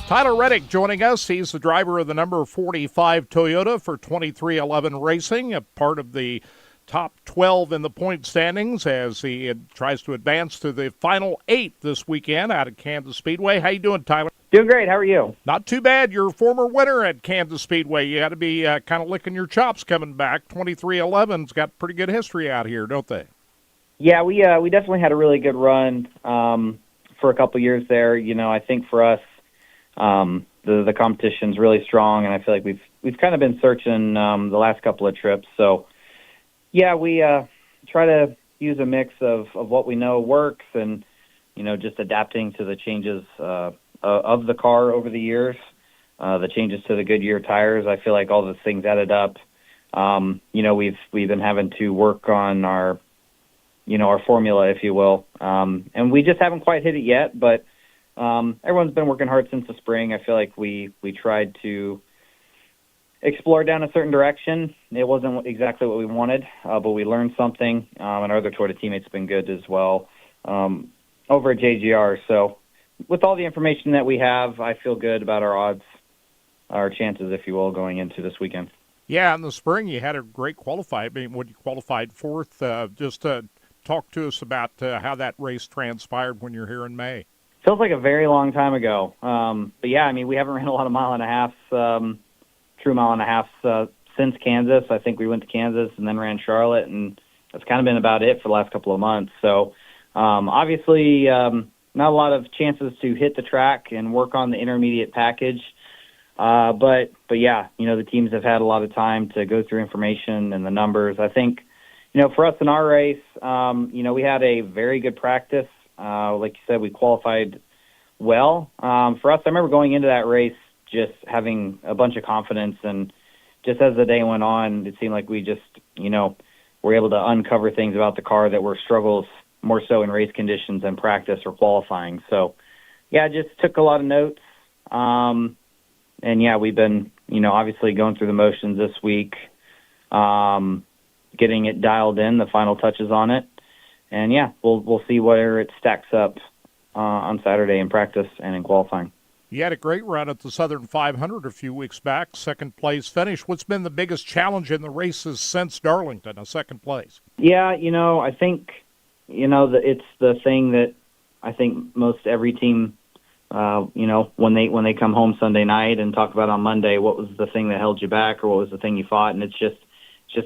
Tyler Reddick joining us. He's the driver of the number 45 Toyota for 2311 Racing, a part of the top 12 in the point standings as he tries to advance to the final 8 this weekend out at Kansas Speedway. How you doing, Tyler? Doing great. How are you? Not too bad. You're a former winner at Kansas Speedway. You got to be kind of licking your chops coming back. 2311's got pretty good history out here, don't they? Yeah, we definitely had a really good run for a couple years there. You know, I think for us, the competition's really strong, and I feel like we've kind of been searching the last couple of trips. So, yeah, we try to use a mix of what we know works and, you know, just adapting to the changes of the car over the years, the changes to the Goodyear tires. I feel like all the things added up. You know, we've been having to work on our formula, if you will, and we just haven't quite hit it yet, but everyone's been working hard since the spring. I feel like we tried to explore down a certain direction. It wasn't exactly what we wanted, but we learned something, and our other Toyota teammates have been good as well over at JGR. So with all the information that we have, I feel good about our odds, our chances, if you will, going into this weekend. Yeah, in the spring you had a great qualify. I mean, when you qualified fourth, just talk to us about how that race transpired when you're here in May. Feels like a very long time ago. But, yeah, I mean, we haven't ran a lot of true mile and a half since Kansas. I think we went to Kansas and then ran Charlotte, and that's kind of been about it for the last couple of months. So, obviously, not a lot of chances to hit the track and work on the intermediate package. But yeah, you know, the teams have had a lot of time to go through information and the numbers. I think, you know, for us in our race, you know, we had a very good practice. Like you said, we qualified well. For us, I remember going into that race just having a bunch of confidence, and just as the day went on, it seemed like we just, you know, were able to uncover things about the car that were struggles more so in race conditions than practice or qualifying. So, yeah, just took a lot of notes. And, yeah, we've been, you know, obviously going through the motions this week, getting it dialed in, the final touches on it. And, yeah, we'll see where it stacks up on Saturday in practice and in qualifying. You had a great run at the Southern 500 a few weeks back, second place finish. What's been the biggest challenge in the races since Darlington, a second place? Yeah, you know, I think, you know, it's the thing that I think most every team when they come home Sunday night and talk about on Monday, what was the thing that held you back or what was the thing you fought? And it's just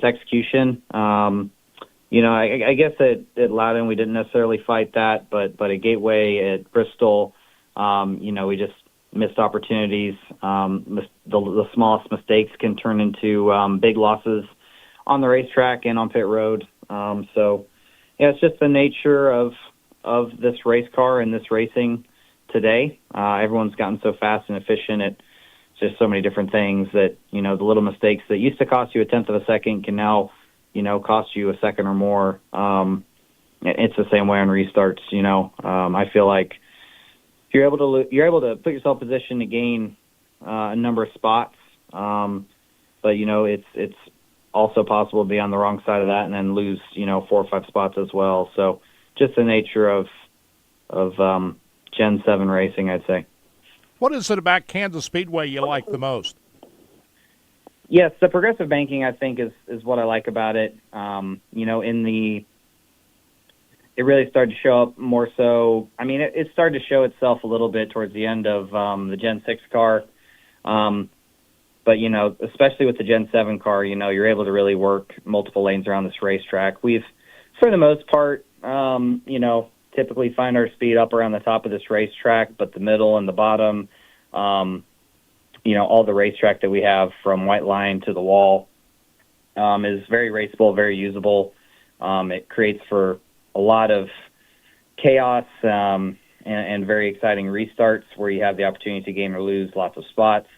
execution. I guess at Loudon we didn't necessarily fight that, but at Gateway, at Bristol, we just missed opportunities. The smallest mistakes can turn into big losses on the racetrack and on pit road. It's just the nature of this race car and this racing today. Everyone's gotten so fast and efficient at just so many different things that, the little mistakes that used to cost you 1/10 of a second can now, cost you a second or more. It's the same way on restarts. I feel like you're able to put yourself in position to gain a number of spots. But it's also possible to be on the wrong side of that and then lose, 4 or 5 spots as well. So just the nature of Gen 7 racing, I'd say. What is it about Kansas Speedway you like the most? Yes, the progressive banking, I think, is what I like about it. It really started to show up more so. I mean, it started to show itself a little bit towards the end of the Gen 6 car. But, especially with the Gen 7 car, you're able to really work multiple lanes around this racetrack. We've, for the most part, typically find our speed up around the top of this racetrack, but the middle and the bottom, all the racetrack that we have from white line to the wall is very raceable, very usable. It creates for a lot of chaos and very exciting restarts where you have the opportunity to gain or lose lots of spots.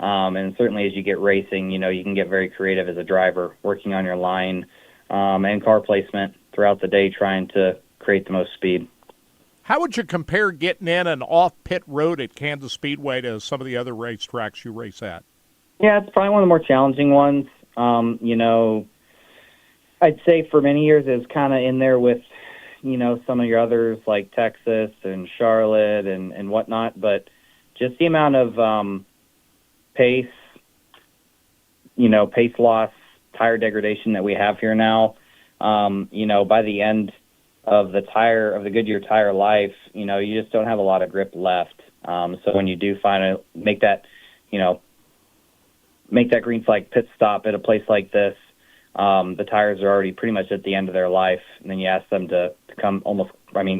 And certainly as you get racing, you can get very creative as a driver, working on your line and car placement throughout the day, trying to create the most speed. How would you compare getting in and off pit road at Kansas Speedway to some of the other racetracks you race at? Yeah, it's probably one of the more challenging ones. I'd say for many years it was kind of in there with, some of your others like Texas and Charlotte and whatnot. But just the amount of pace loss, tire degradation that we have here now, by the end of the Goodyear tire life, you just don't have a lot of grip left. So when you do make that green flag pit stop at a place like this, the tires are already pretty much at the end of their life, and then you ask them to come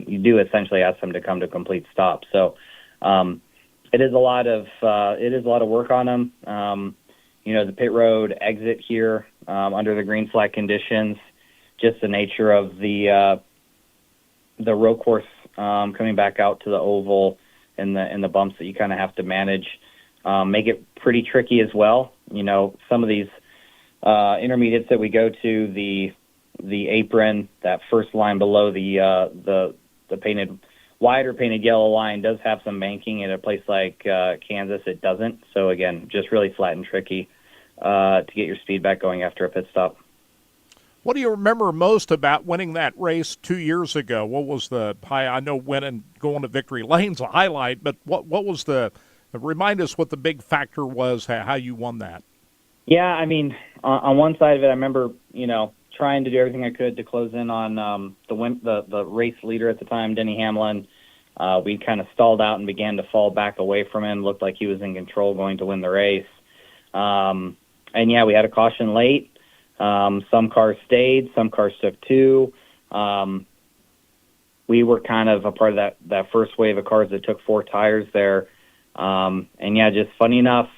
you do essentially ask them to come to a complete stop. So it is a lot of work on them. The pit road exit here under the green flag conditions, just the nature of the road course coming back out to the oval and the bumps that you kind of have to manage make it pretty tricky as well. Some of these intermediates that we go to, the apron, that first line below the painted white or painted yellow line does have some banking. At a place like Kansas, it doesn't. So again, just really flat and tricky to get your speed back going after a pit stop. What do you remember most about winning that race 2 years ago? What was the high? I know winning, going to victory lane's a highlight, but what was remind us what the big factor was, how you won that? Yeah, I mean, on one side of it, I remember, trying to do everything I could to close in on the race leader at the time, Denny Hamlin. We kind of stalled out and began to fall back away from him. Looked like he was in control, going to win the race. And yeah, we had a caution late. Some cars stayed, some cars took 2. We were kind of a part of that first wave of cars that took 4 tires there. And yeah, just funny enough,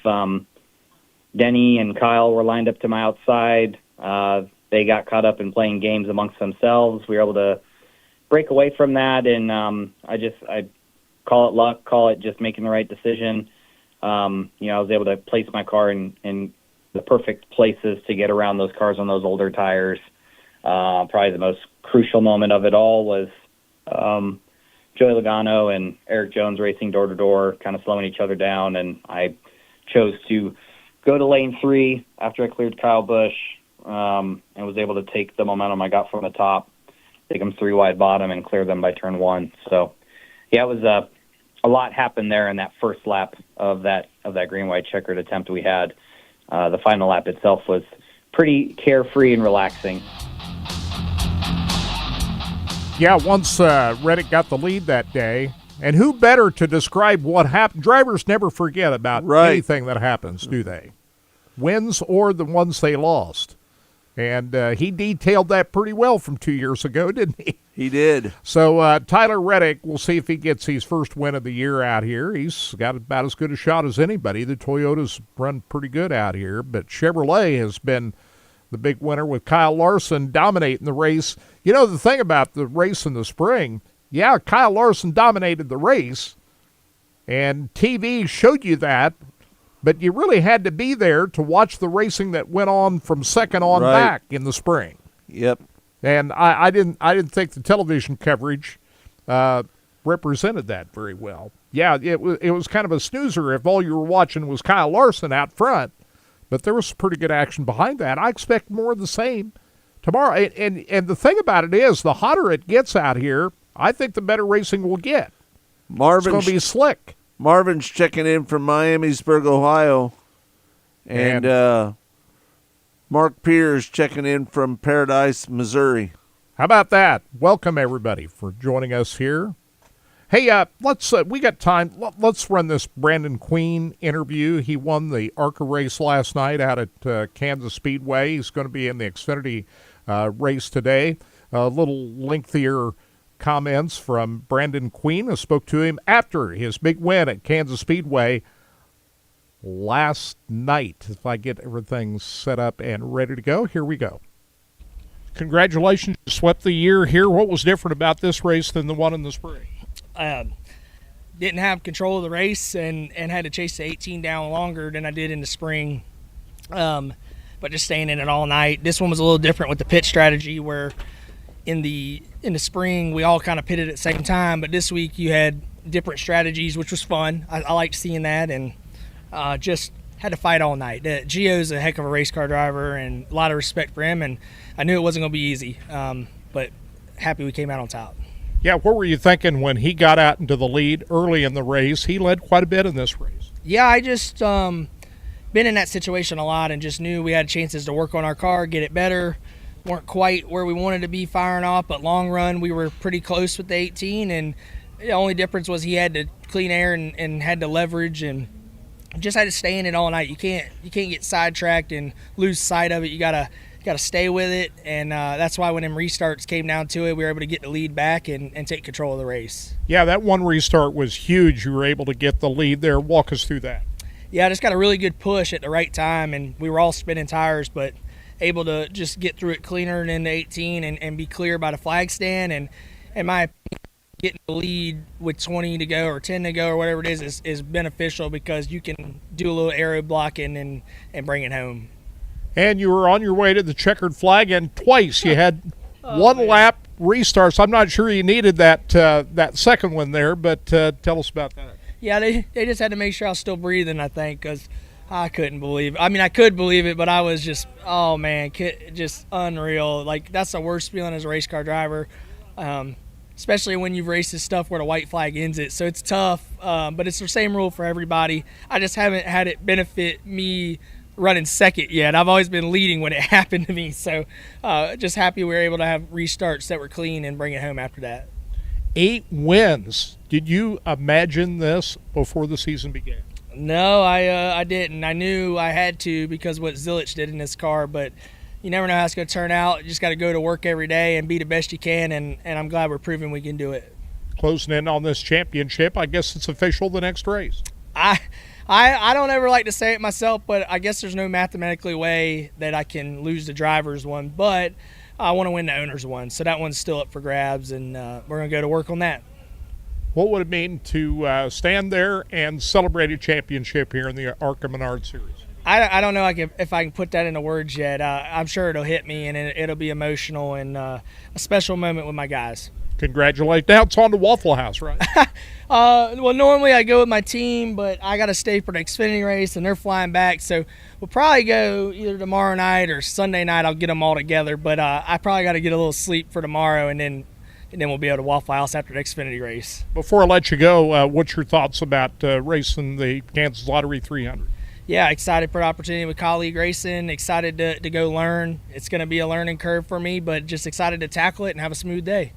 Denny and Kyle were lined up to my outside. They got caught up in playing games amongst themselves. We were able to break away from that, and I call it luck, call it just making the right decision. I was able to place my car in the perfect places to get around those cars on those older tires. Probably the most crucial moment of it all was Joey Logano and Eric Jones racing door-to-door, kind of slowing each other down, and I chose to go to lane 3 after I cleared Kyle Busch and was able to take the momentum I got from the top, take them 3 wide bottom, and clear them by turn 1. So, yeah, it was a lot happened there in that first lap of that green-white checkered attempt we had. The final lap itself was pretty carefree and relaxing. Yeah, once Reddick got the lead that day, And who better to describe what happened? Drivers never forget about anything that happens, do they? Wins or the ones they lost. And he detailed that pretty well from 2 years ago, didn't he? He did. So Tyler Reddick, we'll see if he gets his first win of the year out here. He's got about as good a shot as anybody. The Toyotas run pretty good out here. But Chevrolet has been the big winner with Kyle Larson dominating the race. You know, the thing about the race in the spring, yeah, Kyle Larson dominated the race, and TV showed you that, but you really had to be there to watch the racing that went on from second on back in the spring. Yep. And I didn't think the television coverage represented that very well. Yeah, it was kind of a snoozer if all you were watching was Kyle Larson out front, but there was pretty good action behind that. I expect more of the same tomorrow. And the thing about it is, the hotter it gets out here, I think the better racing we'll get. It's going to be slick. Marvin's checking in from Miamisburg, Ohio. And Mark Pierce checking in from Paradise, Missouri. How about that? Welcome, everybody, for joining us here. Hey, we got time. Let's run this Brandon Queen interview. He won the ARCA race last night out at Kansas Speedway. He's going to be in the Xfinity race today. A little lengthier comments from Brandon Queen. I spoke to him after his big win at Kansas Speedway last night. If I get everything set up and ready to go, here we go. Congratulations. You swept the year here. What was different about this race than the one in the spring? Didn't have control of the race and had to chase the 18 down longer than I did in the spring. But just staying in it all night. This one was a little different with the pit strategy, where in the spring we all kind of pitted at the same time, but this week you had different strategies, which was fun. I liked seeing that, and just had to fight all night. Gio's a heck of a race car driver, and a lot of respect for him, and I knew it wasn't going to be easy, but happy we came out on top. Yeah, what were you thinking when he got out into the lead early in the race? He led quite a bit in this race. Yeah, I just been in that situation a lot and just knew we had chances to work on our car, get it better. Weren't quite where we wanted to be firing off, but long run we were pretty close with the 18, and the only difference was he had to clean air and had to leverage and just had to stay in it all night. You can't get sidetracked and lose sight of it. You gotta stay with it, and that's why when them restarts came down to it, we were able to get the lead back and take control of the race. Yeah, that one restart was huge. You were able to get the lead there. Walk us through that. Yeah, I just got a really good push at the right time, and we were all spinning tires, but able to just get through it cleaner than the 18 and be clear by the flag stand. And in my opinion, getting the lead with 20 to go or 10 to go or whatever it is beneficial, because you can do a little aero blocking and bring it home. And you were on your way to the checkered flag, and twice you had lap restarts. I'm not sure you needed that second one there, but tell us about that. Yeah, they just had to make sure I was still breathing, I think, because I couldn't believe it. I mean, I could believe it, but I was just, oh, man, just unreal. Like, that's the worst feeling as a race car driver, especially when you've raced this stuff where the white flag ends it. So it's tough, but it's the same rule for everybody. I just haven't had it benefit me running second yet. I've always been leading when it happened to me. So just happy we were able to have restarts that were clean and bring it home after that. 8 wins. Did you imagine this before the season began? No, I didn't. I knew I had to because what Zilich did in this car, but you never know how it's going to turn out. You just got to go to work every day and be the best you can, and I'm glad we're proving we can do it. Closing in on this championship, I guess it's official the next race. I don't ever like to say it myself, but I guess there's no mathematically way that I can lose the driver's one, but I want to win the owner's one, so that one's still up for grabs, and we're going to go to work on that. What would it mean to stand there and celebrate a championship here in the ARCA Menard Series? I don't know if I can put that into words yet. I'm sure it'll hit me, and it'll be emotional and a special moment with my guys. Congratulations. Now it's on to Waffle House, right? Well, normally I go with my team, but I got to stay for the Xfinity race, and they're flying back. So we'll probably go either tomorrow night or Sunday night. I'll get them all together, but I probably got to get a little sleep for tomorrow, and then we'll be able to Waffle House after the Xfinity race. Before I let you go, what's your thoughts about racing the Kansas Lottery 300? Yeah, excited for the opportunity with colleague racing, excited to go learn. It's going to be a learning curve for me, but just excited to tackle it and have a smooth day.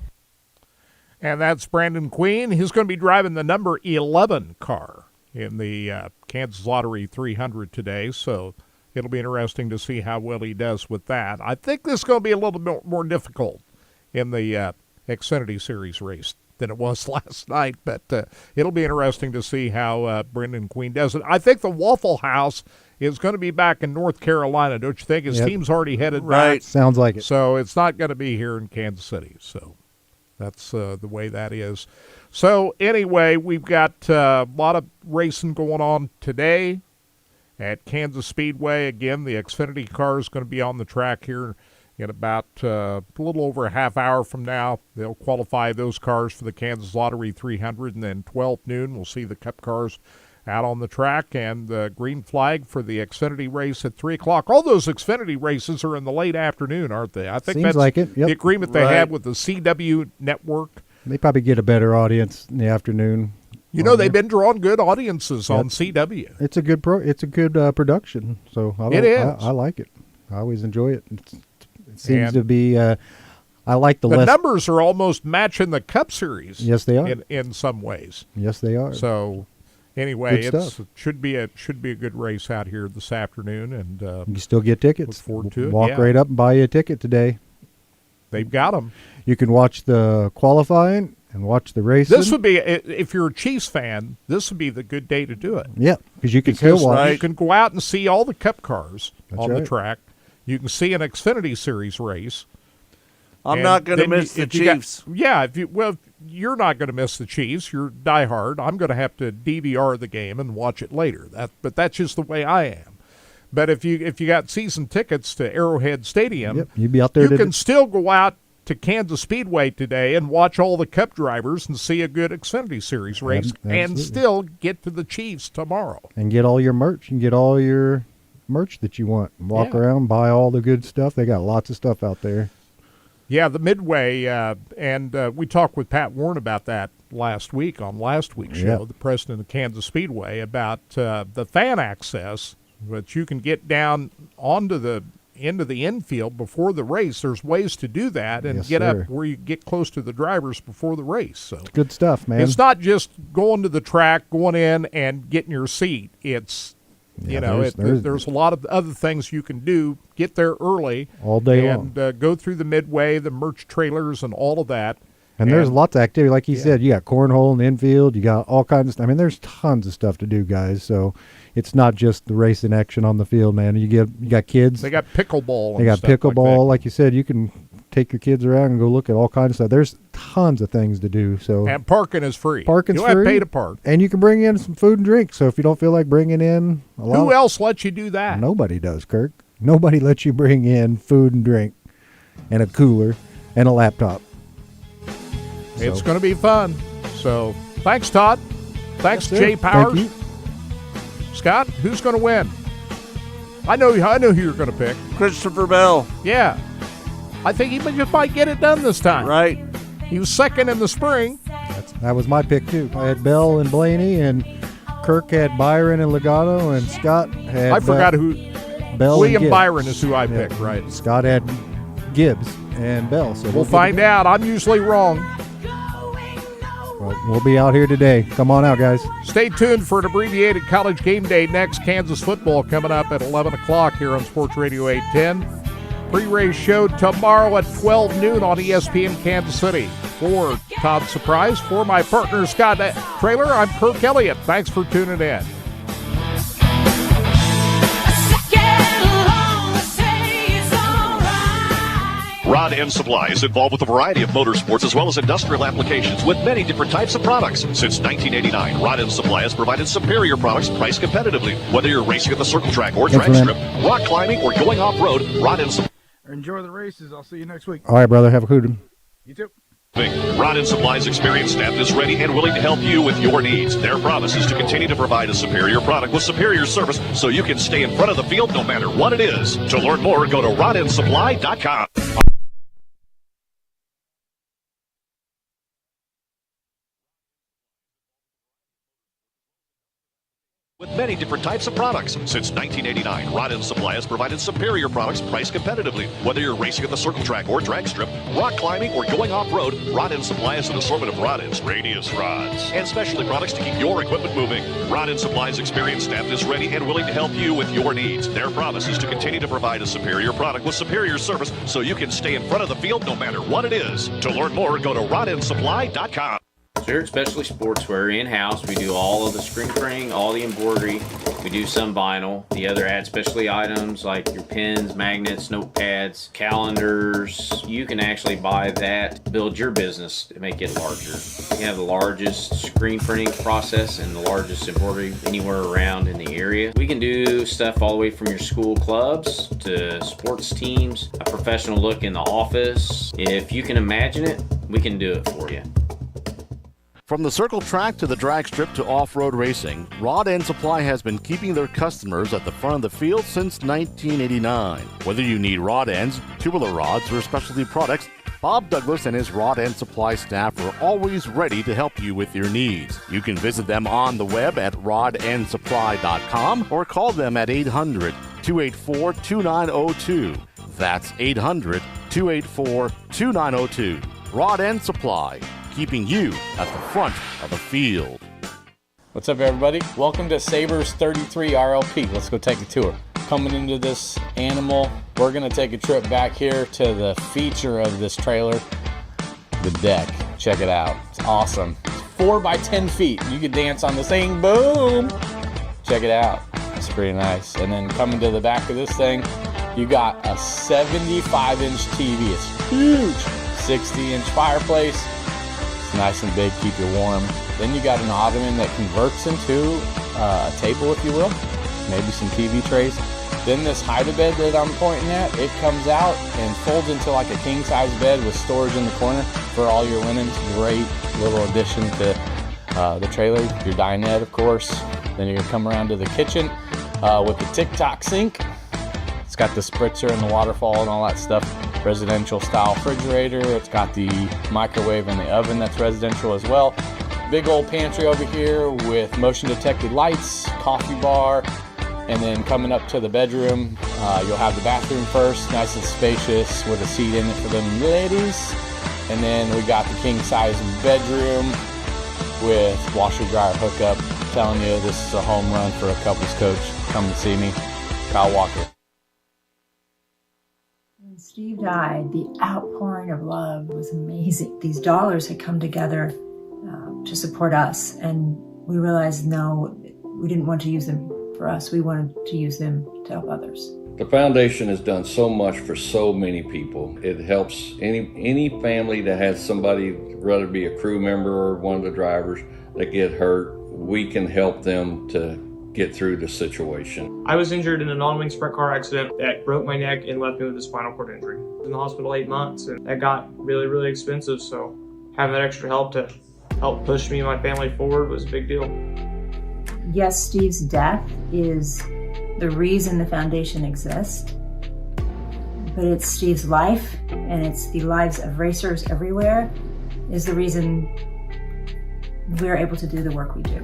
And that's Brandon Queen. He's going to be driving the number 11 car in the Kansas Lottery 300 today, so it'll be interesting to see how well he does with that. I think this is going to be a little bit more difficult in the Xfinity Series race than it was last night, but it'll be interesting to see how Brendan Queen does it. I think the Waffle House is going to be back in North Carolina, don't you think? His team's already headed back. Sounds like it. So it's not going to be here in Kansas City, so that's the way that is. So anyway, we've got a lot of racing going on today at Kansas Speedway. Again, the Xfinity car is going to be on the track here in about a little over a half hour from now. They'll qualify those cars for the Kansas Lottery 300, and then 12 noon we'll see the Cup cars out on the track, and the green flag for the Xfinity race at 3 o'clock. All those Xfinity races are in the late afternoon, aren't they? I think Seems that's like it. Yep. the agreement they had with the CW network. They probably get a better audience in the afternoon. You know, they've been drawing good audiences on CW. It's a good production, so I like it. I always enjoy it. It seems to be. I like the numbers are almost matching the Cup Series. Yes, they are in some ways. Yes, they are. So anyway, it should be a good race out here this afternoon, and you still get tickets. Look forward to it. Walk right up and buy you a ticket today. They've got them. You can watch the qualifying and watch the racing. This would be, if you're a Chiefs fan, this would be the good day to do it. Yeah, because you can still watch. You can go out and see all the Cup cars on right. the track. You can see an Xfinity Series race. I'm not going to miss the Chiefs. You're not going to miss the Chiefs. You're diehard. I'm going to have to DVR the game and watch it later. But that's just the way I am. But if you got season tickets to Arrowhead Stadium, you'd be out there. You can still go out to Kansas Speedway today and watch all the Cup drivers and see a good Xfinity Series race, and still get to the Chiefs tomorrow. And get all your merch and get all your merch that you want. Walk around, buy all the good stuff. They got lots of stuff out there. Yeah, the Midway, and we talked with Pat Warren about that last week on last week's show, the president of Kansas Speedway, about the fan access, but you can get down onto the into the infield before the race. There's ways to do that and get up where you get close to the drivers before the race. So it's good stuff, man. It's not just going to the track, going in and getting your seat. It's there's a lot of other things you can do. Get there early all day and go through the Midway, the merch trailers, and all of that. And there's lots of activity, like you said. You got cornhole in the infield. You got all kinds of stuff. I mean, there's tons of stuff to do, guys. So it's not just the racing action on the field, man. You got kids. They got pickleball. They got pickleball, like you said. You can take your kids around and go look at all kinds of stuff. There's tons of things to do. So and parking is free. Parking's free. You don't have to pay to park. And you can bring in some food and drink. So if you don't feel like bringing in who else lets you do that? Nobody does, Kirk. Nobody lets you bring in food and drink and a cooler and a laptop. It's going to be fun. So thanks, Todd. Thanks, Jay Powers. Thank you. Scott, who's going to win? I know who you're going to pick. Christopher Bell. Yeah. I think he just might get it done this time. Right. He was second in the spring. That was my pick, too. I had Bell and Blaney, and Kirk had Byron and Legato, and Scott had... I forgot who... Bell William and Byron is who I picked, right? Scott had Gibbs and Bell. So we'll find out. I'm usually wrong. Well, we'll be out here today. Come on out, guys. Stay tuned for an abbreviated college game day next. Kansas football coming up at 11 o'clock here on Sports Radio 810. Pre-race show tomorrow at 12 noon on ESPN Kansas City. For Todd Surprise, for my partner Scott Traylor, I'm Kirk Elliott. Thanks for tuning in. Rod End Supply is involved with a variety of motorsports as well as industrial applications with many different types of products. Since 1989, Rod End Supply has provided superior products priced competitively. Whether you're racing at the circle track or drag strip, rock climbing, or going off-road, Rod End Supply. Enjoy the races. I'll see you next week. All right, brother. Have a good one. You too. Rod End Supply's experienced staff is ready and willing to help you with your needs. Their promise is to continue to provide a superior product with superior service so you can stay in front of the field no matter what it is. To learn more, go to rodendsupply.com. With many many different types of products. Since 1989, Rod End Supply has provided superior products priced competitively. Whether you're racing at the circle track or drag strip, rock climbing, or going off-road, Rod End Supply has an assortment of rod ends, radius rods, and specialty products to keep your equipment moving. Rod End Supply's experienced staff is ready and willing to help you with your needs. Their promise is to continue to provide a superior product with superior service so you can stay in front of the field no matter what it is. To learn more, go to rodendsupply.com. Here at Specialty Sportswear in-house, we do all of the screen printing, all the embroidery. We do some vinyl. The other add specialty items like your pens, magnets, notepads, calendars. You can actually buy that, build your business to make it larger. We have the largest screen printing process and the largest embroidery anywhere around in the area. We can do stuff all the way from your school clubs to sports teams, a professional look in the office. If you can imagine it, we can do it for you. From the circle track to the drag strip to off-road racing, Rod End Supply has been keeping their customers at the front of the field since 1989. Whether you need rod ends, tubular rods, or specialty products, Bob Douglas and his Rod End Supply staff are always ready to help you with your needs. You can visit them on the web at rodendsupply.com or call them at 800-284-2902. That's 800-284-2902. Rod End Supply, keeping you at the front of the field. What's up, everybody? Welcome to Sabres 33 RLP. Let's go take a tour. Coming into this animal, we're going to take a trip back here to the feature of this trailer, the deck. Check it out. It's awesome. It's 4 by 10 feet. You can dance on this thing. Boom! Check it out. It's pretty nice. And then coming to the back of this thing, you got a 75-inch TV. It's huge. 60-inch fireplace. It's nice and big, keep you warm. Then you got an ottoman that converts into a table, if you will. Maybe some TV trays. Then this hide-a-bed that I'm pointing at, it comes out and folds into like a king-size bed with storage in the corner for all your linens. Great little addition to the trailer. Your dinette, of course. Then you're gonna come around to the kitchen with the tic-toc sink. It's got the spritzer and the waterfall and all that stuff. Residential style refrigerator. It's got the microwave and the oven that's residential as well. Big old pantry over here with motion detected lights, coffee bar, and then coming up to the bedroom, you'll have the bathroom first, nice and spacious with a seat in it for them ladies. And then we got the king size bedroom with washer dryer hookup. I'm telling you, this is a home run for a couples coach. Come to see me, Kyle Walker. When Steve died, the outpouring of love was amazing. These dollars had come together to support us, and we realized, no, we didn't want to use them for us. We wanted to use them to help others. The foundation has done so much for so many people. It helps any family that has somebody, whether it be a crew member or one of the drivers, that get hurt. We can help them to get through the situation. I was injured in a non-wing sprint car accident that broke my neck and left me with a spinal cord injury. I was in the hospital 8 months, and that got really, really expensive. So having that extra help to help push me and my family forward was a big deal. Yes, Steve's death is the reason the foundation exists, but it's Steve's life, and it's the lives of racers everywhere, is the reason we're able to do the work we do.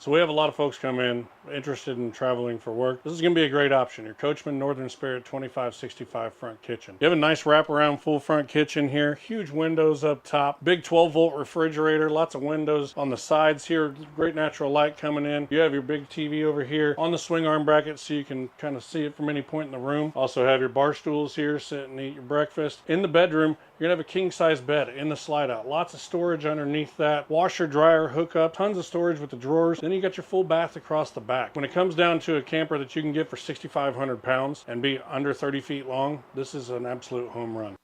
So we have a lot of folks come in interested in traveling for work. This is going to be a great option. Your Coachman Northern Spirit 2565 front kitchen. You have a nice wraparound full front kitchen here. Huge windows up top. Big 12-volt refrigerator. Lots of windows on the sides here. Great natural light coming in. You have your big TV over here on the swing arm bracket so you can kind of see it from any point in the room. Also have your bar stools here. Sit and eat your breakfast. In the bedroom, you're going to have a king-size bed in the slide-out. Lots of storage underneath that. Washer, dryer, hookup. Tons of storage with the drawers. Then you got your full bath across the back. When it comes down to a camper that you can get for 6,500 pounds and be under 30 feet long, this is an absolute home run.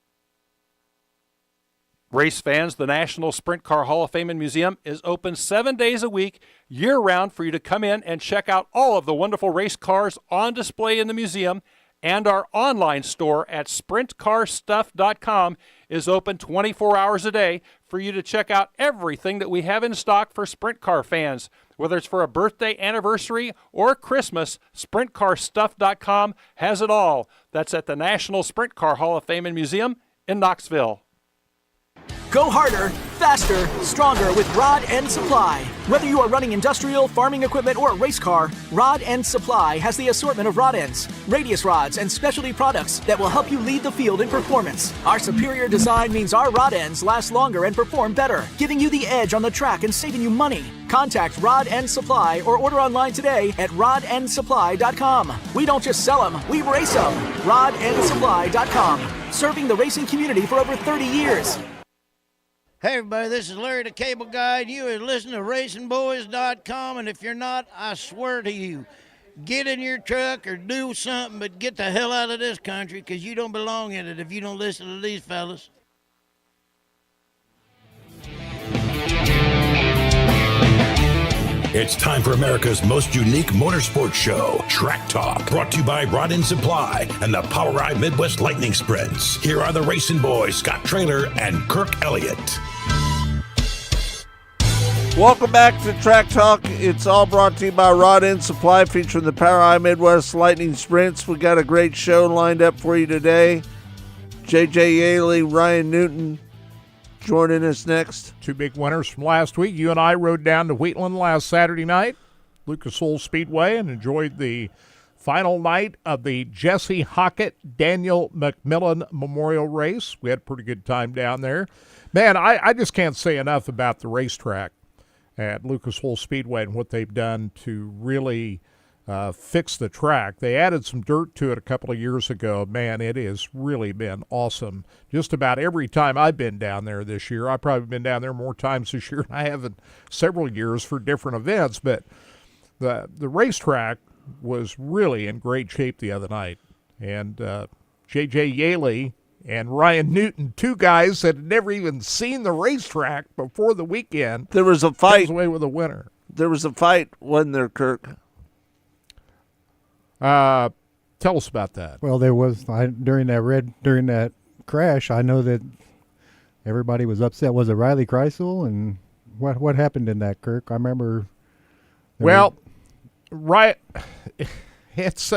Race fans, the National Sprint Car Hall of Fame and Museum is open 7 days a week, year-round, for you to come in and check out all of the wonderful race cars on display in the museum. And our online store at sprintcarstuff.com is open 24 hours a day for you to check out everything that we have in stock for sprint car fans. Whether it's for a birthday, anniversary, or Christmas, sprintcarstuff.com has it all. That's at the National Sprint Car Hall of Fame and Museum in Knoxville. Go harder, faster, stronger with Rod End Supply. Whether you are running industrial, farming equipment, or a race car, Rod End Supply has the assortment of rod ends, radius rods, and specialty products that will help you lead the field in performance. Our superior design means our rod ends last longer and perform better, giving you the edge on the track and saving you money. Contact Rod End Supply or order online today at rodendsupply.com. We don't just sell them, we race them. rodendsupply.com. Serving the racing community for over 30 years. Hey everybody, this is Larry the Cable Guy, and you are listening to RacingBoys.com, and if you're not, I swear to you, get in your truck or do something, but get the hell out of this country, because you don't belong in it if you don't listen to these fellas. It's time for America's most unique motorsports show, Track Talk, brought to you by Rod End Supply and the Power Ride Midwest Lightning Sprints. Here are the Racing Boys, Scott Traylor and Kirk Elliott. Welcome back to Track Talk. It's all brought to you by Rod End Supply, featuring the Power Ride Midwest Lightning Sprints. We got a great show lined up for you today. J.J. Yaley, Ryan Newton joining us next. Two big winners from last week. You and I rode down to Wheatland last Saturday night, Lucas Oil Speedway, and enjoyed the final night of the Jesse Hockett Daniel McMillan Memorial Race. We had a pretty good time down there. Man, I just can't say enough about the racetrack at Lucas Oil Speedway and what they've done to really fix the track. They added some dirt to it a couple of years ago. Man, it has really been awesome. Just about every time I've been down there this year, I've probably been down there more times this year than I have in several years for different events, but the racetrack was really in great shape the other night. And J.J. Yaley and Ryan Newton, two guys that had never even seen the racetrack before the weekend. There was a fight. Comes away with a winner. There was a fight, wasn't there, Kirk? Tell us about that. Well, there was during that crash. I know that everybody was upset. Was it Riley Kreisel? And what happened in that, Kirk? I remember. Right. It's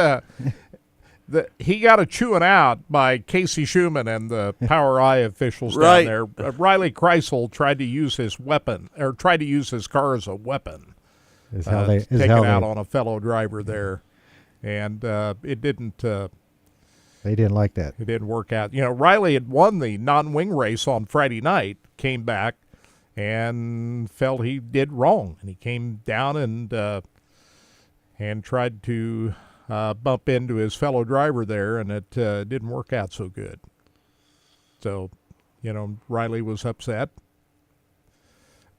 he got a chewing out by Casey Schumann and the Power I officials down there. Riley Kreisel tried to use his weapon, or tried to use his car as a weapon. Take it out on a fellow driver there. And it didn't. They didn't like that. It didn't work out. You know, Riley had won the non-wing race on Friday night, came back, and felt he did wrong, and he came down and tried to bump into his fellow driver there, and it didn't work out so good. So, you know, Riley was upset.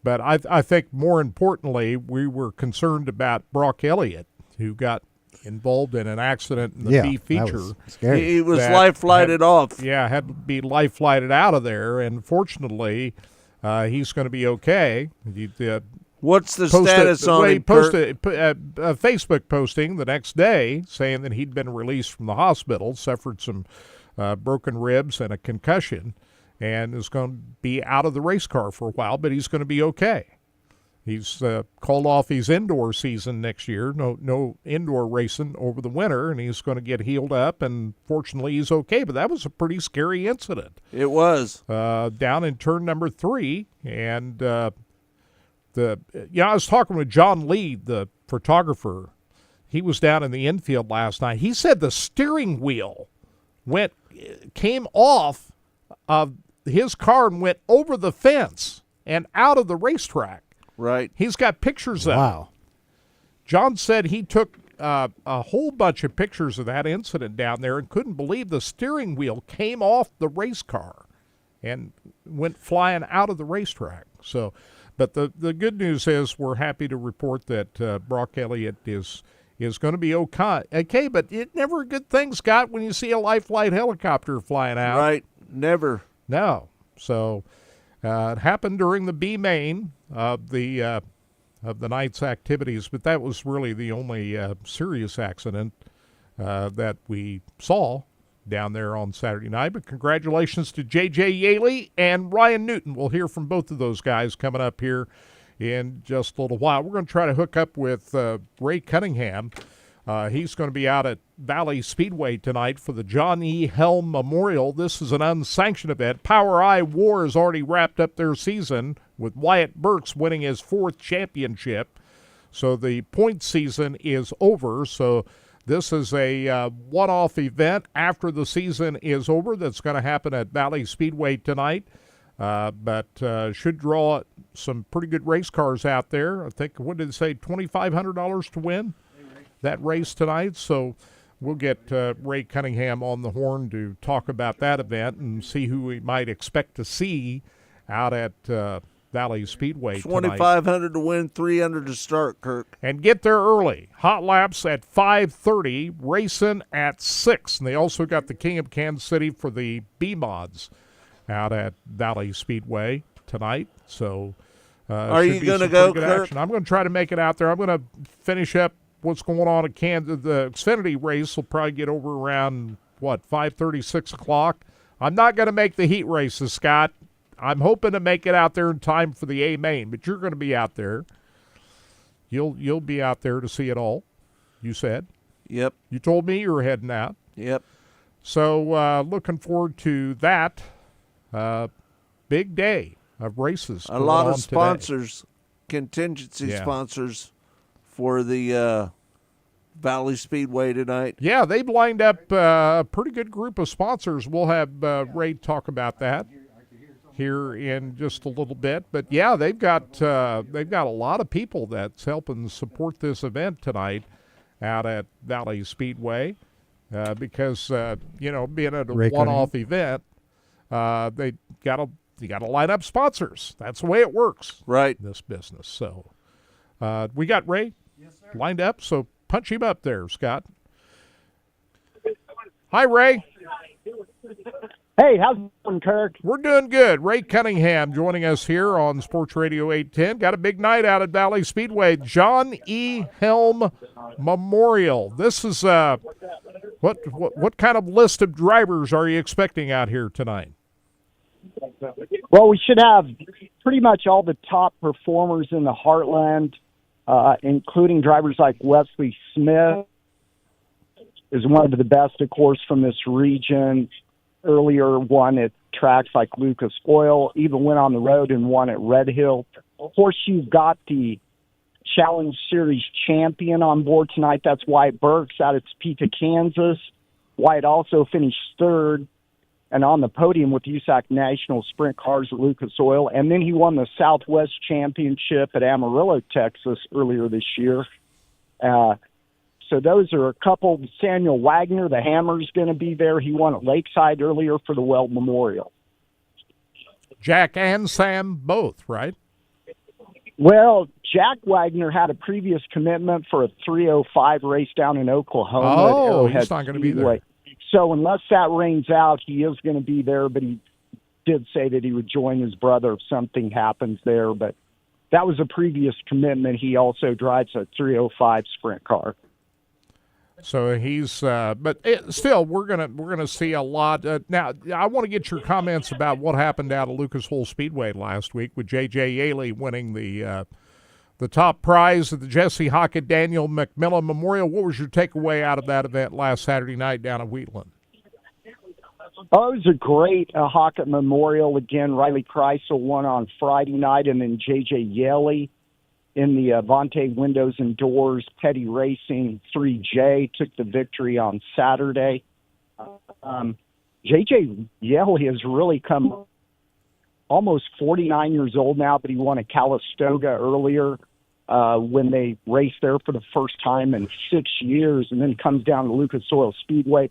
But I think more importantly, we were concerned about Brock Elliott, who got involved in an accident in the B feature. He was life-flighted off. Yeah, had to be life-flighted out of there, and fortunately, he's going to be okay. What's the status on him? He posted a Facebook posting the next day saying that he'd been released from the hospital, suffered some broken ribs and a concussion, and is going to be out of the race car for a while, but he's going to be okay. He's called off his indoor season next year, no indoor racing over the winter, and he's going to get healed up, and fortunately he's okay. But that was a pretty scary incident. It was. Down in turn number 3, and I was talking with John Lee, the photographer. He was down in the infield last night. He said the steering wheel came off of his car and went over the fence and out of the racetrack. Right. He's got pictures of it. Wow. John said he took a whole bunch of pictures of that incident down there and couldn't believe the steering wheel came off the race car and went flying out of the racetrack. So, but the good news is we're happy to report that Brock Elliott is going to be okay. But it never a good thing, Scott, when you see a life flight helicopter flying out. Right. Never. No. So it happened during the B main of the night's activities, but that was really the only serious accident that we saw down there on Saturday night. But congratulations to J.J. Yaley and Ryan Newton. We'll hear from both of those guys coming up here in just a little while. We're going to try to hook up with Ray Cunningham He's going to be out at Valley Speedway tonight for the John E. Helm Memorial. This is an unsanctioned event. POWRi War has already wrapped up their season with Wyatt Burks winning his 4th championship. So the point season is over. So this is a one-off event after the season is over that's going to happen at Valley Speedway tonight. But should draw some pretty good race cars out there. I think, what did it say, $2,500 to win that race tonight? So we'll get Ray Cunningham on the horn to talk about that event and see who we might expect to see out at Valley Speedway tonight. $2,500 to win, $300 to start, Kirk. And get there early. Hot laps at 5:30, racing at 6. And they also got the King of Kansas City for the B-Mods out at Valley Speedway tonight. So are you going to go, Kirk? Action. I'm going to try to make it out there. I'm going to finish up what's going on at Kansas. The Xfinity race will probably get over around, 5:30, 6 o'clock. I'm not going to make the heat races, Scott. I'm hoping to make it out there in time for the A-Main, but you're going to be out there. You'll be out there to see it all, you said. Yep. You told me you were heading out. Yep. So looking forward to that big day of races. A lot of today. sponsors, contingency sponsors for the Valley Speedway tonight. Yeah, they've lined up a pretty good group of sponsors. We'll have Ray talk about that here in just a little bit. But yeah, they've got a lot of people that's helping support this event tonight out at Valley Speedway because being at a one-off event, you got to line up sponsors. That's the way it works, right? In this business. So we got Ray lined up. So punch him up there, Scott. Hi, Ray. Hey, how's it going, Kirk? We're doing good. Ray Cunningham joining us here on Sports Radio 810. Got a big night out at Valley Speedway. John E. Helm Memorial. This is what kind of list of drivers are you expecting out here tonight? Well, we should have pretty much all the top performers in the Heartland, including drivers like Wesley Smith, is one of the best, of course, from this region. Earlier won at tracks like Lucas Oil, even went on the road and won at Red Hill. Of course, you've got the Challenge Series champion on board tonight. That's Wyatt Burks out at Topeka, Kansas. Wyatt also finished third and on the podium with USAC National Sprint Cars at Lucas Oil. And then he won the Southwest Championship at Amarillo, Texas earlier this year. So those are a couple. Samuel Wagner, the Hammer's going to be there. He won at Lakeside earlier for the Weld Memorial. Jack and Sam both, right? Well, Jack Wagner had a previous commitment for a 3:05 race down in Oklahoma. Oh, at Arrowhead he's not going to be there. So unless that rains out, he is going to be there, but he did say that he would join his brother if something happens there. But that was a previous commitment. He also drives a 3:05 sprint car. So he's, still, we're gonna see a lot. Now, I want to get your comments about what happened out of Lucas Oil Speedway last week with J.J. Yaley winning the top prize at the Jesse Hockett Daniel McMillan Memorial. What was your takeaway out of that event last Saturday night down at Wheatland? Oh, it was a great Hockett Memorial. Again, Riley Kreisel won on Friday night, and then J.J. Yaley in the Vontae Windows and Doors Petty Racing 3J took the victory on Saturday. J.J. Yaley has really come almost 49 years old now, but he won at Calistoga earlier when they raced there for the first time in 6 years, and then comes down to Lucas Oil Speedway.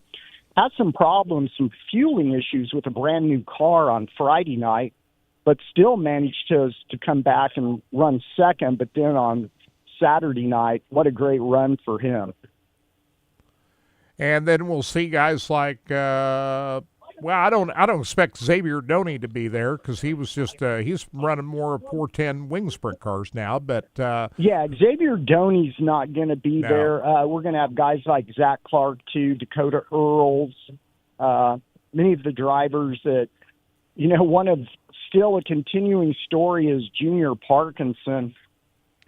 Had some problems, some fueling issues with a brand new car on Friday night, but still managed to come back and run second. But then on Saturday night, what a great run for him. And then we'll see guys like, I don't expect Xavier Doney to be there because he was just he's running more 410 wing sprint cars now. But yeah, Xavier Doney's not going to be there. We're going to have guys like Zach Clark too, Dakota Earls, many of the drivers that one of still a continuing story is Junior Parkinson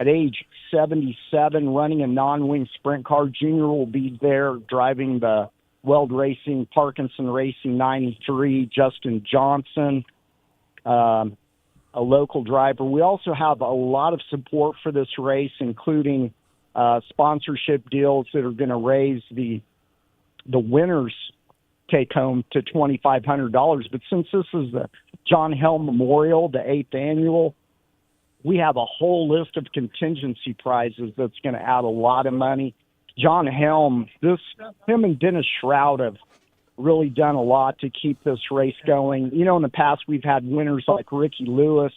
at age 77, running a non-wing sprint car. Junior will be there driving the Weld Racing, Parkinson Racing 93, Justin Johnson, a local driver. We also have a lot of support for this race, including sponsorship deals that are going to raise the winners take home to $2,500. But since this is the John Helm Memorial, the 8th annual, we have a whole list of contingency prizes that's going to add a lot of money. John Helm, him and Dennis Shroud have really done a lot to keep this race going. You know, in the past, we've had winners like Ricky Lewis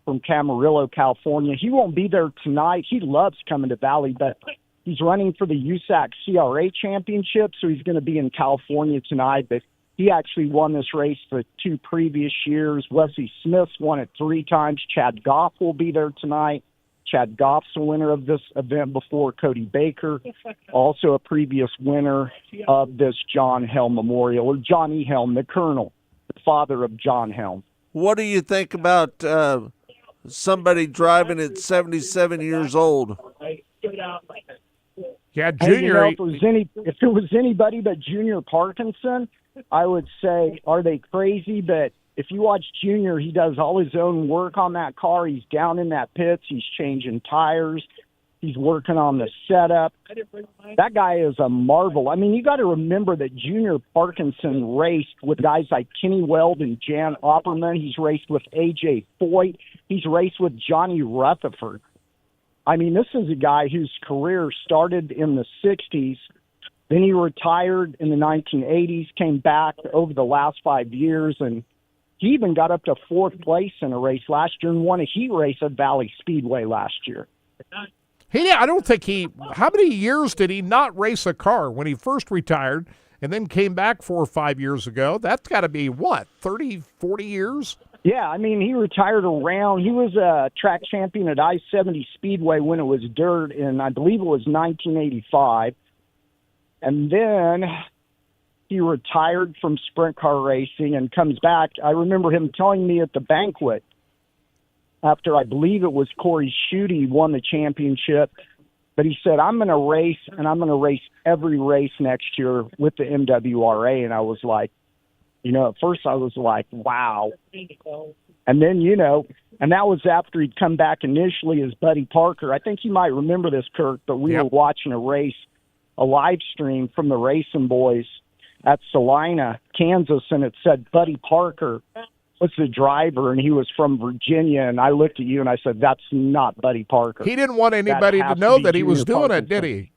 from Camarillo, California. He won't be there tonight. He loves coming to Valley, but he's running for the USAC CRA Championship, so he's going to be in California tonight. But he actually won this race the 2 previous years. Wesley Smith's won it 3 times. Chad Goff will be there tonight. Chad Goff's a winner of this event before. Cody Baker, also a previous winner of this John Helm Memorial, or Johnny Helm, the Colonel, the father of John Helm. What do you think about somebody driving at 77 years old? Yeah, Junior. Hey, you know, if it was anybody but Junior Parkinson, I would say, are they crazy? But if you watch Junior, he does all his own work on that car. He's down in that pits. He's changing tires. He's working on the setup. That guy is a marvel. I mean, you got to remember that Junior Parkinson raced with guys like Kenny Weld and Jan Opperman. He's raced with A.J. Foyt. He's raced with Johnny Rutherford. I mean, this is a guy whose career started in the 60s. Then he retired in the 1980s, came back over the last 5 years, and he even got up to 4th place in a race last year and won a heat race at Valley Speedway last year. I don't think how many years did he not race a car when he first retired and then came back 4 or 5 years ago? That's got to be, 30, 40 years? Yeah, I mean, he retired around, he was a track champion at I-70 Speedway when it was dirt in, I believe it was 1985. And then he retired from sprint car racing and comes back. I remember him telling me at the banquet after, I believe it was Corey Schutte won the championship, but he said, I'm going to race, and I'm going to race every race next year with the MWRA. And I was like, at first I was like, wow. And then, and that was after he'd come back initially as Buddy Parker. I think you might remember this, Kirk, but we were watching a live stream from the Racing Boys at Salina, Kansas, and it said Buddy Parker was the driver, and he was from Virginia. And I looked at you and I said, that's not Buddy Parker. He didn't want anybody to know that he was doing it, did he?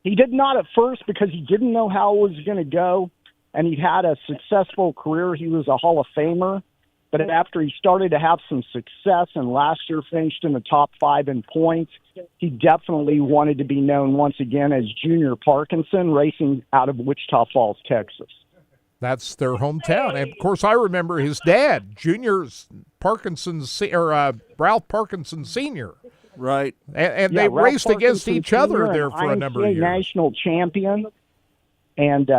He did not at first because he didn't know how it was going to go, and he had a successful career. He was a Hall of Famer. But after he started to have some success and last year finished in the top 5 in points, he definitely wanted to be known once again as Junior Parkinson, racing out of Wichita Falls, Texas. That's their hometown. And, of course, I remember his dad, Ralph Parkinson Sr. Right. And they raced against each other there for a number of years. National champion and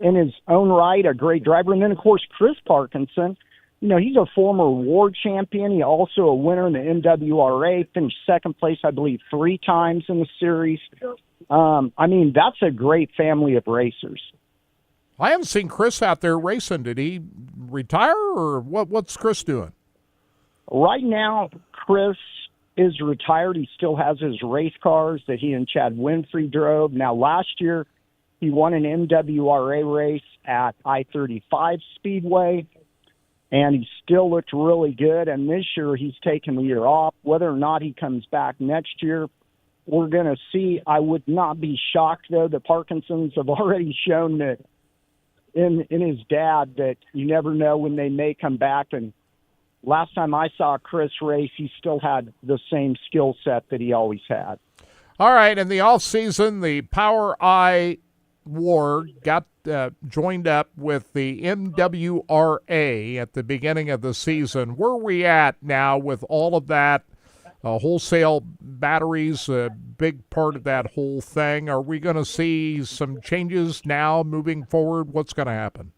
in his own right, a great driver. And then, of course, Chris Parkinson, he's a former award champion. He also a winner in the NWRA, finished 2nd place, I believe, 3 times in the series. I mean, that's a great family of racers. I haven't seen Chris out there racing. Did he retire, or what's Chris doing? Right now, Chris is retired. He still has his race cars that he and Chad Winfrey drove. Now, last year, he won an MWRA race at I-35 Speedway, and he still looked really good. And this year, he's taken the year off. Whether or not he comes back next year, we're going to see. I would not be shocked, though. The Parkinsons have already shown that in his dad that you never know when they may come back. And last time I saw Chris race, he still had the same skill set that he always had. All right, in the offseason, the Power Eye War got joined up with the MWRA at the beginning of the season. Where are we at now with all of that? Wholesale batteries, a big part of that whole thing. Are we going to see some changes now moving forward? What's going to happen?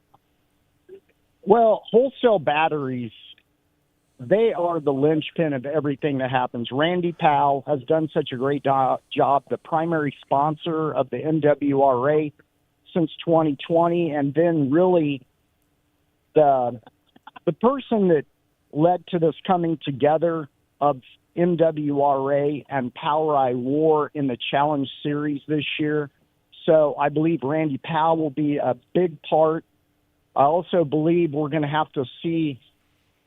Well, wholesale batteries they are the linchpin of everything that happens. Randy Powell has done such a great job, the primary sponsor of the MWRA since 2020, and then really the person that led to this coming together of MWRA and POWRi War in the Challenge Series this year. So I believe Randy Powell will be a big part. I also believe we're going to have to see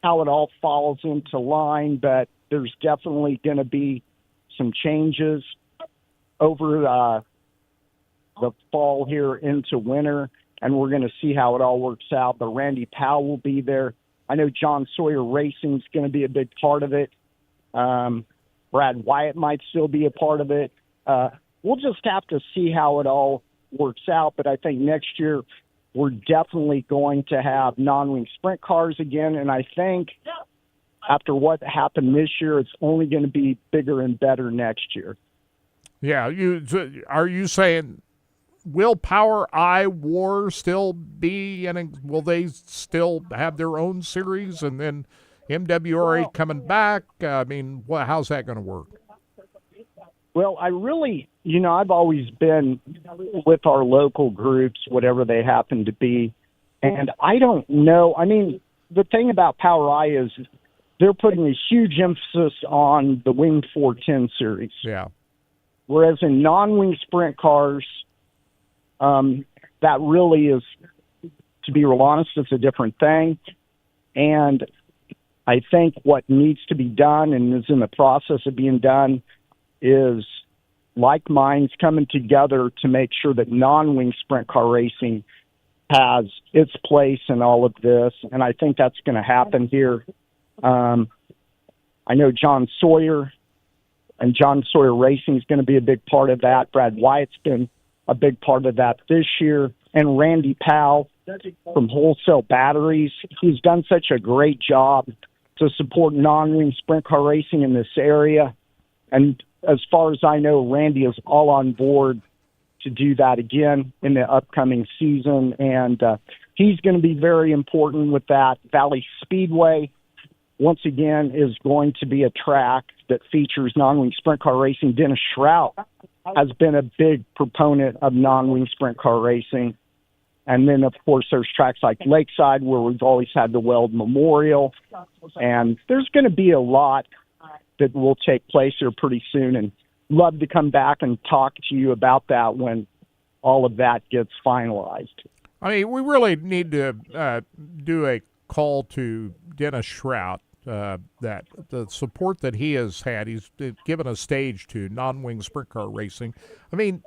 how it all falls into line, but there's definitely going to be some changes over the fall here into winter, and we're going to see how it all works out. But Randy Powell will be there. I know John Sawyer Racing is going to be a big part of it. Brad Wyatt might still be a part of it. We'll just have to see how it all works out, but I think next year we're definitely going to have non-wing sprint cars again, and I think after what happened this year, it's only going to be bigger and better next year. Yeah, are you saying will POWRi War still be, and will they still have their own series, and then MWRA coming back? I mean, how's that going to work? Well, I really, I've always been with our local groups, whatever they happen to be, and I don't know. I mean, the thing about POWRi is they're putting a huge emphasis on the Wing 410 series. Yeah. Whereas in non-wing sprint cars, that really is, to be real honest, it's a different thing. And I think what needs to be done and is in the process of being done is like minds coming together to make sure that non-wing sprint car racing has its place in all of this. And I think that's going to happen here. I know John Sawyer and John Sawyer Racing is going to be a big part of that. Brad Wyatt's been a big part of that this year. And Randy Powell from Wholesale Batteries, he's done such a great job to support non-wing sprint car racing in this area. And as far as I know, Randy is all on board to do that again in the upcoming season. And he's going to be very important with that. Valley Speedway, once again, is going to be a track that features non-wing sprint car racing. Dennis Shrout has been a big proponent of non-wing sprint car racing. And then, of course, there's tracks like Lakeside, where we've always had the Weld Memorial. And there's going to be a lot that will take place here pretty soon, and love to come back and talk to you about that when all of that gets finalized. I mean, we really need to do a call to Dennis Shrout, that the support that he has had. He's given a stage to non-wing sprint car racing. I mean,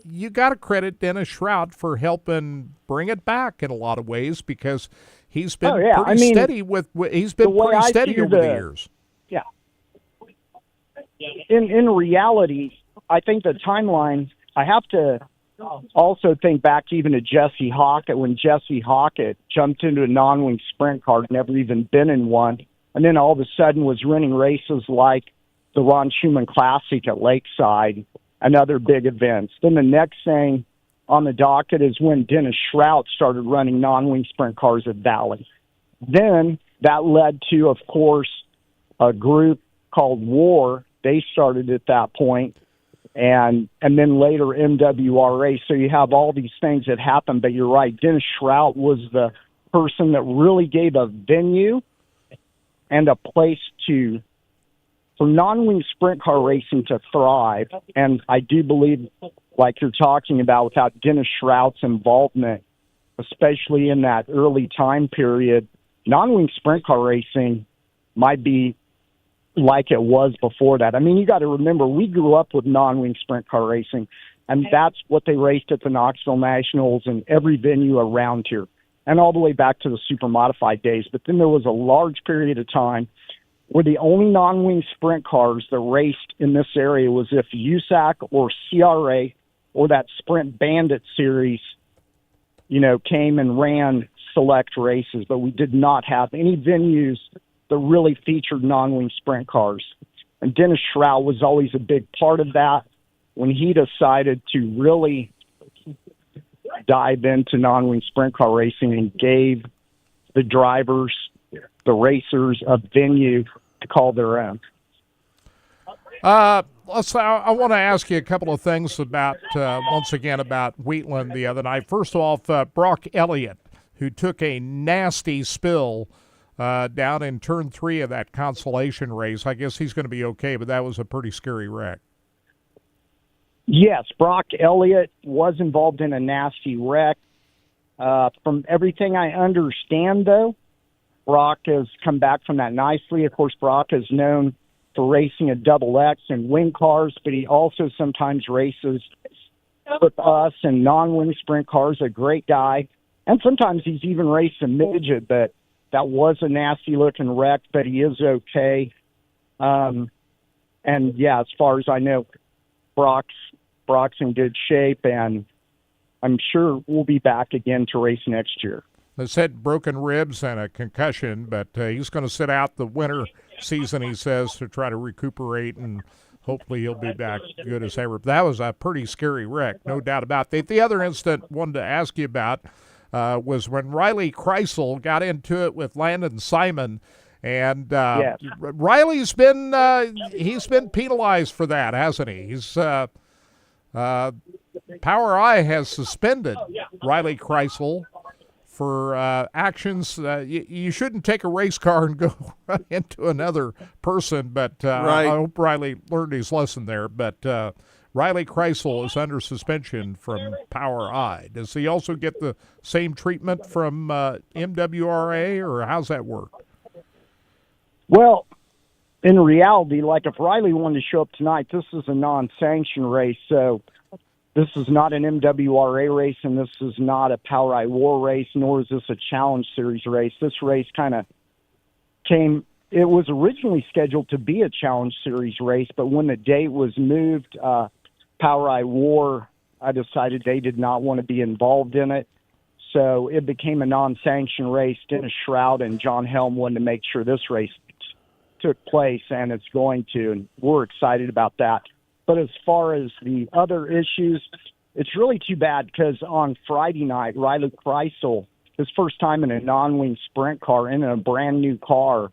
you got to credit Dennis Shrout for helping bring it back in a lot of ways, because he's been pretty steady over the years. Yeah. In reality, I think the timeline, I have to also think back even to Jesse Hockett, when Jesse Hockett jumped into a non-wing sprint car, never even been in one, and then all of a sudden was running races like the Ron Schumann Classic at Lakeside and other big events. Then the next thing on the docket is when Dennis Shrout started running non-wing sprint cars at Valley. Then that led to, of course, a group called War. They started at that point, and then later MWRA. So you have all these things that happen, but you're right. Dennis Shrout was the person that really gave a venue and a place for non-wing sprint car racing to thrive. And I do believe, like you're talking about, without Dennis Shrout's involvement, especially in that early time period, non-wing sprint car racing might be like it was before that. I mean, you got to remember, we grew up with non-wing sprint car racing, and that's what they raced at the Knoxville Nationals and every venue around here, and all the way back to the super modified days. But then there was a large period of time where the only non-wing sprint cars that raced in this area was if USAC or CRA or that Sprint Bandit series, came and ran select races. But we did not have any venues that really featured non-wing sprint cars. And Dennis Shrout was always a big part of that. When he decided to really dive into non-wing sprint car racing and gave the drivers the racers a venue to call their own. I want to ask you a couple of things about, once again, about Wheatland the other night. First off, Brock Elliott, who took a nasty spill down in turn 3 of that consolation race. I guess he's going to be okay, but that was a pretty scary wreck. Yes, Brock Elliott was involved in a nasty wreck. From everything I understand, though, Brock has come back from that nicely. Of course, Brock is known for racing a double X and wing cars, but he also sometimes races with us and non-wing sprint cars, a great guy. And sometimes he's even raced a midget, but that was a nasty-looking wreck, but he is okay. And, yeah, as far as I know, Brock's in good shape, and I'm sure we'll be back again to race next year. They said broken ribs and a concussion, but he's going to sit out the winter season, he says, to try to recuperate, and hopefully he'll be back good as ever. That was a pretty scary wreck, no doubt about that. The other incident I wanted to ask you about was when Riley Kreisel got into it with Landon Simon, and yes. Riley's been he's been penalized for that, hasn't he? He's Power I has suspended Riley Kreisel for actions. You shouldn't take a race car and go into another person, but Right. I hope Riley learned his lesson there. But Riley Kreisel is under suspension from Power I. Does he also get the same treatment from MWRA, or how's that work? Well, in reality, like if Riley wanted to show up tonight, this is a non-sanctioned race, so this is not an MWRA race, and this is not a Power I War race, nor is this a Challenge Series race. This race kind of it was originally scheduled to be a Challenge Series race, but when the date was moved, Power I War, I decided they did not want to be involved in it. So it became a non-sanctioned race. Dennis Shroud and John Helm wanted to make sure this race took place, and it's going to, and we're excited about that. But as far as the other issues, it's really too bad because on Friday night, Riley Kreisel, his first time in a non-wing sprint car, in a brand-new car,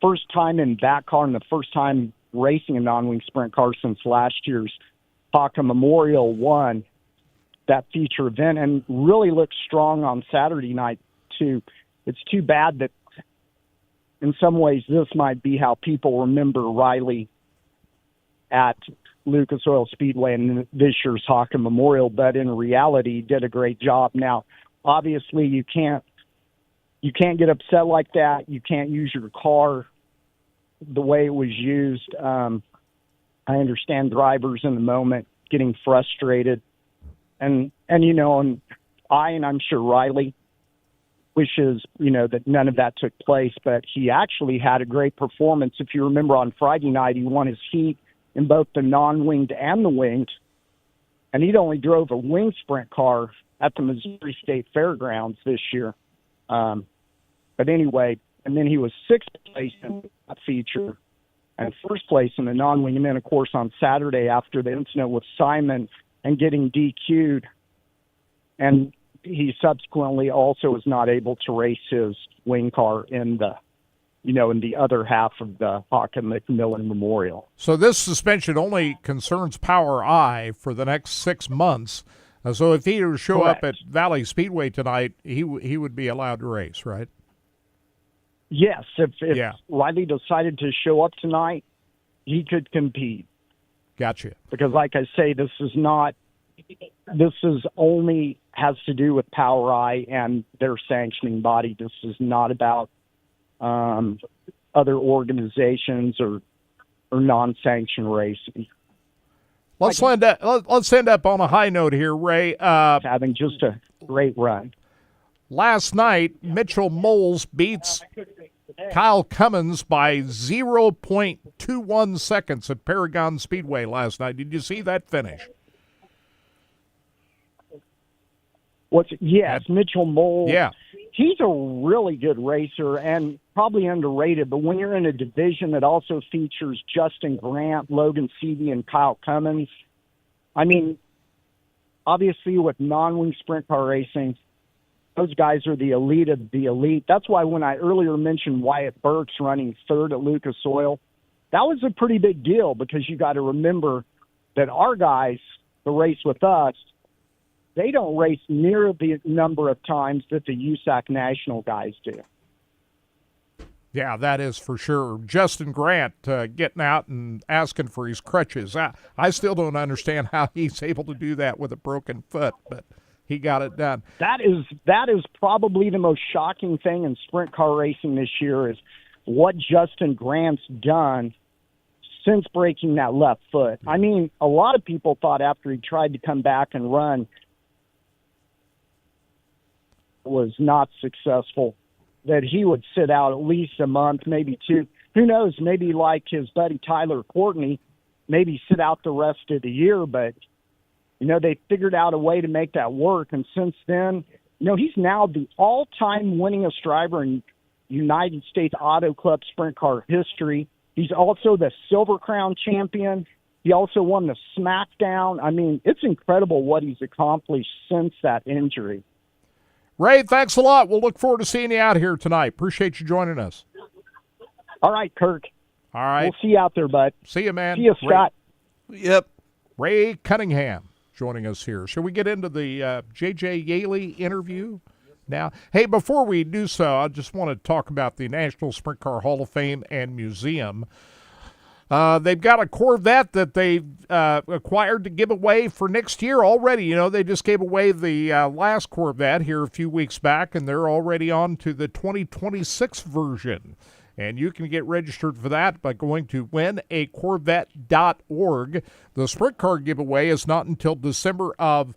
first time in that car and the first time racing a non-wing sprint car since last year's Haka Memorial, won that feature event and really looked strong on Saturday night, too. It's too bad that in some ways this might be how people remember Riley at Lucas Oil Speedway and this year's Haka Memorial, but in reality, he did a great job. Now, obviously, you can't get upset like that. You can't use your car the way it was used. I understand drivers in the moment getting frustrated, and I'm sure Riley wishes, that none of that took place, but he actually had a great performance. If you remember on Friday night, he won his heat in both the non-winged and the winged, and he'd only drove a wing sprint car at the Missouri State Fairgrounds this year. But anyway, and then he was sixth place in that feature and first place in the non-wing. And then, of course, on Saturday after the incident with Simon and getting DQ'd, and he subsequently also was not able to race his wing car in the other half of the Haka McMillan Memorial. So this suspension only concerns Power I for the next 6 months. So if he were to show Correct. up at Valley Speedway tonight, he would be allowed to race, right? Yes, if Riley decided to show up tonight, he could compete. Gotcha. Because like I say, this is only has to do with Power I and their sanctioning body. This is not about other organizations or non-sanctioned racing. Let's end up on a high note here, Ray. Having just a great run. Last night, Mitchell Moles beats Kyle Cummins by 0.21 seconds at Paragon Speedway last night. Did you see that finish? Yes, Mitchell Moles. Yeah. He's a really good racer and probably underrated, but when you're in a division that also features Justin Grant, Logan Seavey, and Kyle Cummins, I mean, obviously with non-wing sprint car racing, those guys are the elite of the elite. That's why when I earlier mentioned Wyatt Burks running third at Lucas Oil, that was a pretty big deal because you got to remember that our guys, the race with us, they don't race near the number of times that the USAC National guys do. Yeah, that is for sure. Justin Grant getting out and asking for his crutches. I still don't understand how he's able to do that with a broken foot, but he got it done. That is probably the most shocking thing in sprint car racing this year is what Justin Grant's done since breaking that left foot. I mean, a lot of people thought after he tried to come back and run was not successful, that he would sit out at least a month, maybe two. Who knows, maybe like his buddy Tyler Courtney, maybe sit out the rest of the year. But, they figured out a way to make that work. And since then, he's now the all-time winningest driver in United States Auto Club sprint car history. He's also the Silver Crown champion. He also won the SmackDown. I mean, it's incredible what he's accomplished since that injury. Ray, thanks a lot. We'll look forward to seeing you out here tonight. Appreciate you joining us. All right, Kirk. All right. We'll see you out there, bud. See you, man. See you, Scott. Yep. Ray Cunningham joining us here. Shall we get into the J.J. Yaley interview now? Hey, before we do so, I just want to talk about the National Sprint Car Hall of Fame and Museum. They've got a Corvette that they've acquired to give away for next year already. They just gave away the last Corvette here a few weeks back, and they're already on to the 2026 version. And you can get registered for that by going to winacorvette.org. The sprint car giveaway is not until December of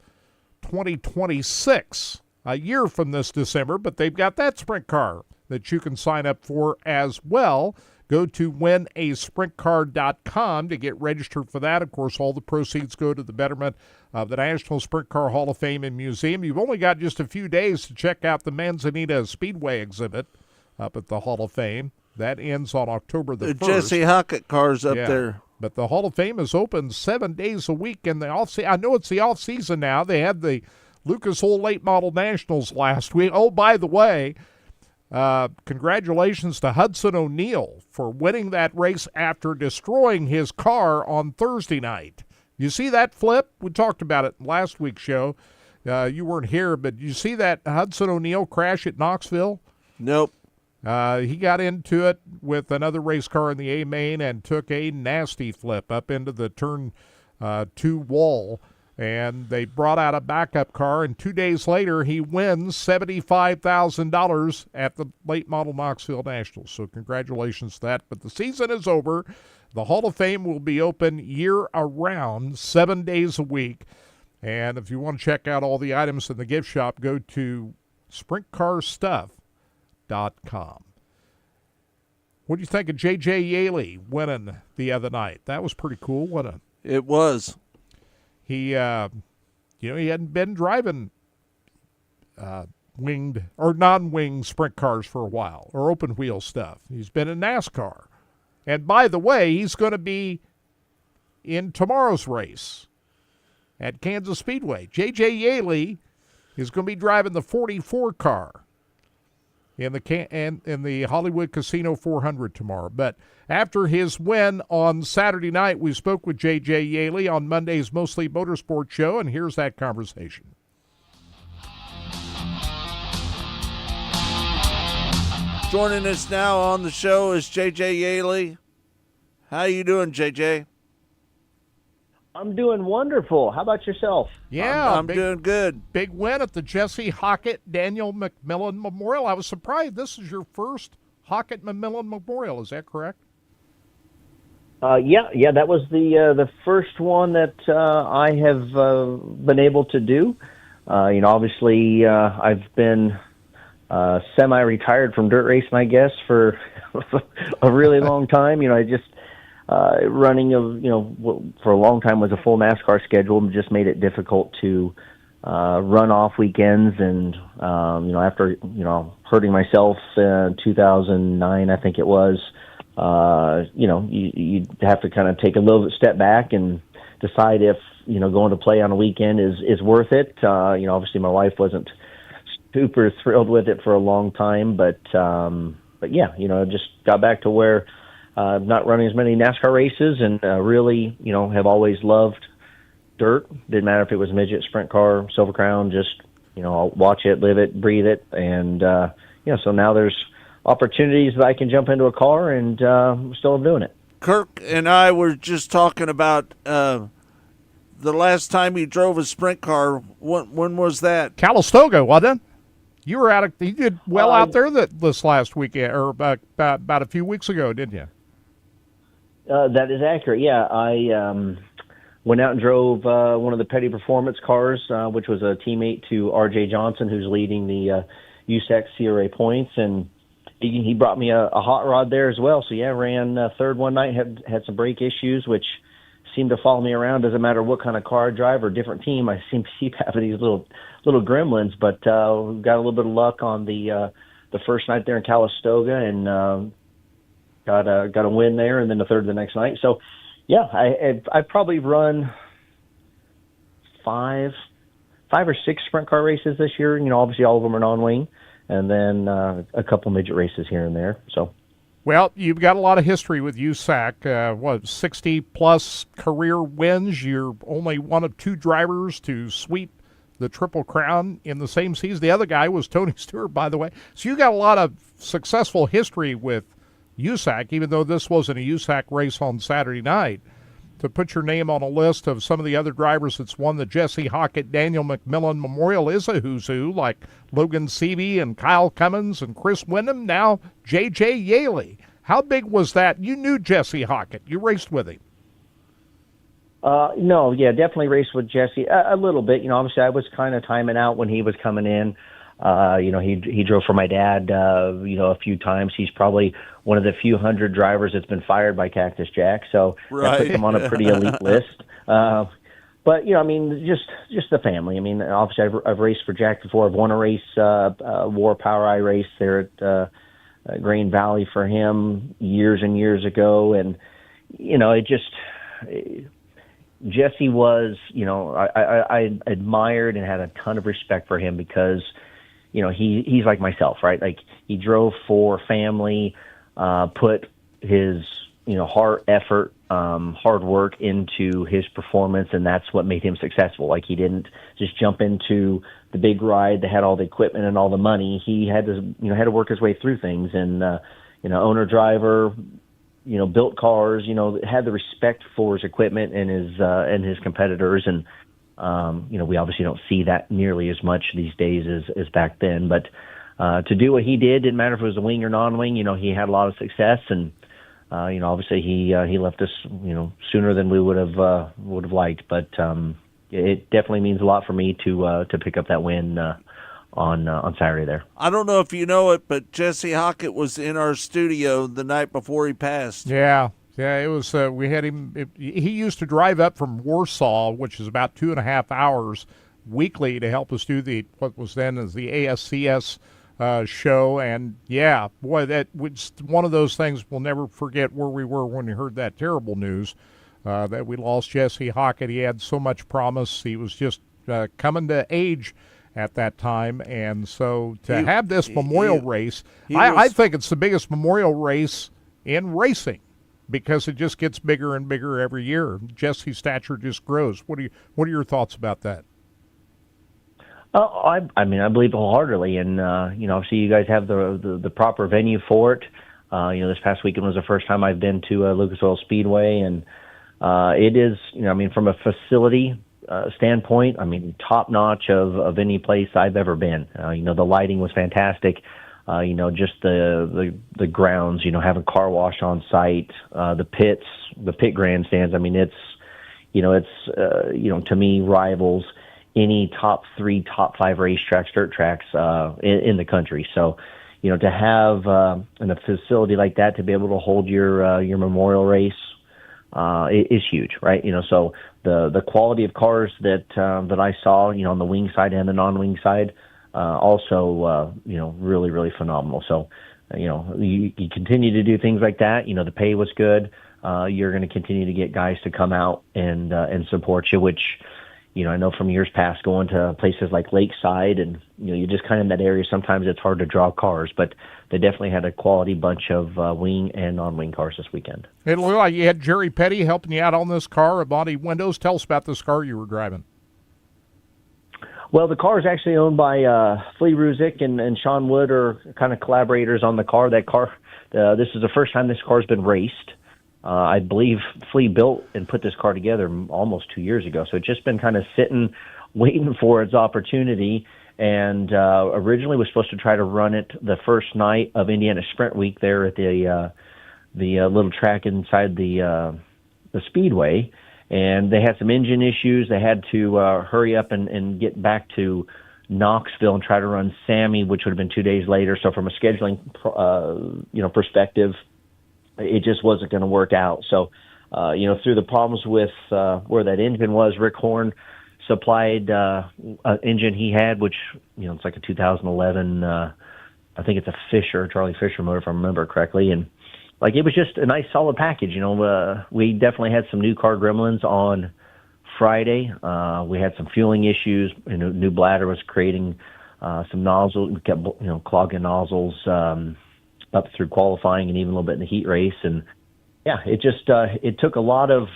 2026, a year from this December, but they've got that sprint car that you can sign up for as well. Go to winasprintcar.com to get registered for that. Of course, all the proceeds go to the betterment of the National Sprint Car Hall of Fame and Museum. You've only got just a few days to check out the Manzanita Speedway exhibit up at the Hall of Fame. That ends on October the 1st. The Jesse Hockett car's up there. But the Hall of Fame is open 7 days a week in the off-season. I know it's the off-season now. They had the Lucas Oil Late Model Nationals last week. Oh, by the way, congratulations to Hudson O'Neal for winning that race after destroying his car on Thursday night. You see that flip? We talked about it in last week's show. You weren't here, but you see that Hudson O'Neal crash at Knoxville? Nope. He got into it with another race car in the A-main and took a nasty flip up into the turn 2 wall. And they brought out a backup car, and 2 days later, he wins $75,000 at the late model Knoxville Nationals. So congratulations to that. But the season is over. The Hall of Fame will be open year-around, 7 days a week. And if you want to check out all the items in the gift shop, go to sprintcarstuff.com. What do you think of J.J. Yaley winning the other night? That was pretty cool, wasn't it? It was. He, he hadn't been driving winged or non-winged sprint cars for a while, or open wheel stuff. He's been in NASCAR. And by the way, he's going to be in tomorrow's race at Kansas Speedway. J.J. Yaley is going to be driving the 44 car in the Hollywood Casino 400 tomorrow. But after his win on Saturday night, we spoke with J.J. Yaley on Monday's Mostly Motorsports show, and here's that conversation. Joining us now on the show is J.J. Yaley. How you doing, J.J.? I'm doing wonderful. How about yourself? Yeah, I'm doing good. Big win at the Jesse Hockett Daniel McMillan Memorial. I was surprised this is your first Hockett McMillan Memorial. Is that correct? Yeah, that was the first one that I have been able to do. Obviously, I've been semi-retired from dirt racing, I guess, for a really long time. I just running for a long time was a full NASCAR schedule and just made it difficult to run off weekends. And after hurting myself in 2009, I think it was, you have to kind of take a little step back and decide if going to play on a weekend is worth it. Obviously my wife wasn't super thrilled with it for a long time, but yeah, just got back to where not running as many NASCAR races, and really, have always loved dirt. Didn't matter if it was midget, sprint car, Silver Crown, just, I'll watch it, live it, breathe it. And, so now there's opportunities that I can jump into a car, and still am doing it. Kirk and I were just talking about the last time you drove a sprint car. When was that? Calistoga, wasn't it? You did well out there this last weekend, or about a few weeks ago, didn't you? That is accurate. Yeah, I went out and drove one of the Petty Performance cars, which was a teammate to R.J. Johnson, who's leading the USAC CRA points, and he brought me a hot rod there as well. So yeah, ran third one night, had some brake issues, which seemed to follow me around. Doesn't matter what kind of car I drive or different team, I seem to keep having these little gremlins. But got a little bit of luck on the first night there in Calistoga, and got a win there, and then the third the next night. So yeah, I probably run five or six sprint car races this year. Obviously all of them are non-wing, and then a couple midget races here and there. So. Well, you've got a lot of history with USAC. 60-plus career wins. You're only one of two drivers to sweep the Triple Crown in the same season. The other guy was Tony Stewart, by the way. So you got a lot of successful history with USAC, even though this wasn't a USAC race on Saturday night. To put your name on a list of some of the other drivers that's won the Jesse Hockett Daniel McMillan Memorial is a who's who, like Logan Seavey and Kyle Cummins and Chris Wyndham, now J.J. Yaley. How big was that? You knew Jesse Hockett. You raced with him. No, yeah, definitely raced with Jesse a little bit. Obviously I was kind of timing out when he was coming in. He drove for my dad, a few times. He's probably one of the few hundred drivers that's been fired by Cactus Jack. So that puts him on a pretty elite list. But, just the family. Obviously I've raced for Jack before. I've won a race, War Power Eye race there at Green Valley for him years and years ago. And, Jesse was, I admired and had a ton of respect for him because, he's like myself, right? Like he drove for family, put his, heart, effort, hard work into his performance, and that's what made him successful. Like he didn't just jump into the big ride that had all the equipment and all the money. He had to, work his way through things, and, owner driver, built cars, had the respect for his equipment and his competitors. And, we obviously don't see that nearly as much these days as back then, but, to do what he did, didn't matter if it was a wing or non-wing, he had a lot of success, and, obviously he left us, sooner than we would have liked, but, it definitely means a lot for me to pick up that win, on Saturday there. I don't know if you know it, but Jesse Hockett was in our studio the night before he passed. Yeah, it was. We had him. He used to drive up from Warsaw, which is about 2.5 hours weekly, to help us do what was then as the ASCS show. And yeah, boy, that was one of those things we'll never forget where we were when we heard that terrible news that we lost Jesse Hockett. He had so much promise. He was just coming to age at that time, and so to have this memorial race, I think it's the biggest memorial race in racing because it just gets bigger and bigger every year. Jesse's stature just grows. What are your thoughts about that? I believe wholeheartedly, and obviously you guys have the proper venue for it. This past weekend was the first time I've been to Lucas Oil Speedway, and it is, from a facility standpoint, top notch of any place I've ever been. The lighting was fantastic. Just the grounds, having car wash on site, the pits, the pit grandstands. It's to me rivals any top 3, top 5 racetracks, dirt tracks in the country. So, to have in a facility like that to be able to hold your memorial race is huge, right? So the quality of cars that I saw, on the wing side and the non-wing side, also really, really phenomenal. So you continue to do things like that. The pay was good. You're going to continue to get guys to come out and support you, which I know from years past going to places like Lakeside, and you just kind of in that area. Sometimes it's hard to draw cars, but they definitely had a quality bunch of wing and non-wing cars this weekend. It looked like you had Jerry Petty helping you out on this car, Amati Windows. Tell us about this car you were driving. Well, the car is actually owned by Flea Ruzick and Sean Wood are kind of collaborators on the car. That car, this is the first time this car's been raced. I believe Flea built and put this car together almost 2 years ago. So it's just been kind of sitting, waiting for its opportunity. And originally was supposed to try to run it the first night of Indiana Sprint Week there at the little track inside the Speedway. And they had some engine issues. They had to hurry up and get back to Knoxville and try to run Sammy, which would have been 2 days later. So from a scheduling perspective, it just wasn't going to work out. So, through the problems with where that engine was, Rick Horn supplied an engine he had, which, it's like a 2011, I think it's a Charlie Fisher motor, if I remember correctly. And, it was just a nice, solid package. We definitely had some new car gremlins on Friday. We had some fueling issues. New bladder was creating some nozzles. We kept, clogging nozzles up through qualifying and even a little bit in the heat race. And yeah, it just, it took a lot of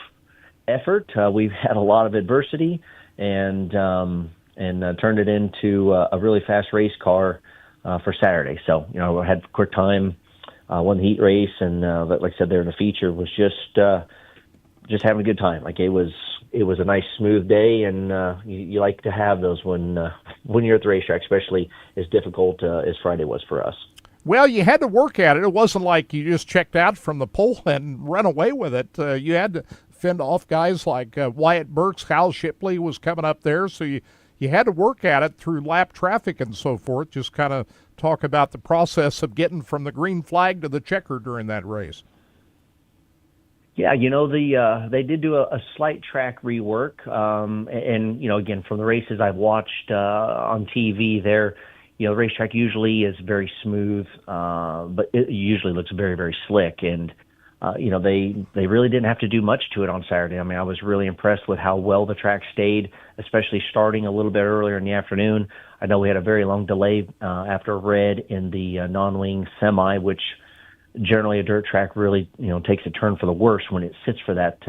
effort. We've had a lot of adversity and turned it into a really fast race car for Saturday. So, I had a quick time, won the heat race, and like I said there in the feature, was just having a good time. It was a nice smooth day, and you like to have those when you're at the racetrack, especially as difficult as Friday was for us. Well, you had to work at it. It wasn't like you just checked out from the pole and ran away with it. You had to fend off guys like Wyatt Burks. Kyle Shipley was coming up there, so you had to work at it through lap traffic and so forth. Just kind of talk about the process of getting from the green flag to the checker during that race. Yeah, they did do a slight track rework, and again, from the races I've watched on TV there, the racetrack usually is very smooth, but it usually looks very, very slick. And, they really didn't have to do much to it on Saturday. I mean, I was really impressed with how well the track stayed, especially starting a little bit earlier in the afternoon. I know we had a very long delay after red in the non-wing semi, which generally a dirt track really, takes a turn for the worse when it sits for that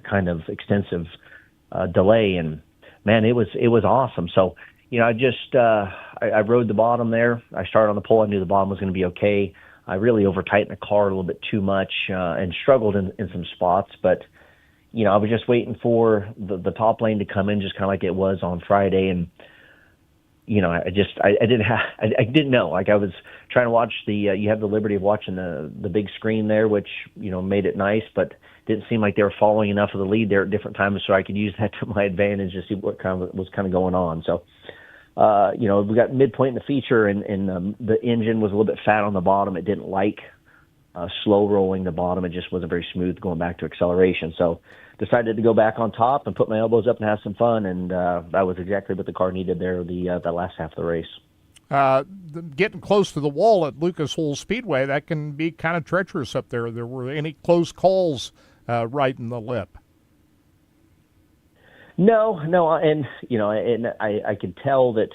kind of extensive delay. And man, it was awesome. So, I rode the bottom there. I started on the pole. I knew the bottom was going to be okay. I really over-tightened the car a little bit too much and struggled in some spots. But, I was just waiting for the top lane to come in just kind of like it was on Friday. And, I didn't know. I was trying to watch you have the liberty of watching the big screen there, which, made it nice, but didn't seem like they were following enough of the lead there at different times so I could use that to my advantage to see what was going on. So, we got midpoint in the feature and the engine was a little bit fat on the bottom. It didn't like slow rolling the bottom. It just wasn't very smooth going back to acceleration. So decided to go back on top and put my elbows up and have some fun. And that was exactly what the car needed there the last half of the race. Getting close to the wall at Lucas Oil Speedway, that can be kind of treacherous up there. There were any close calls right in the lip? No, and I could tell that,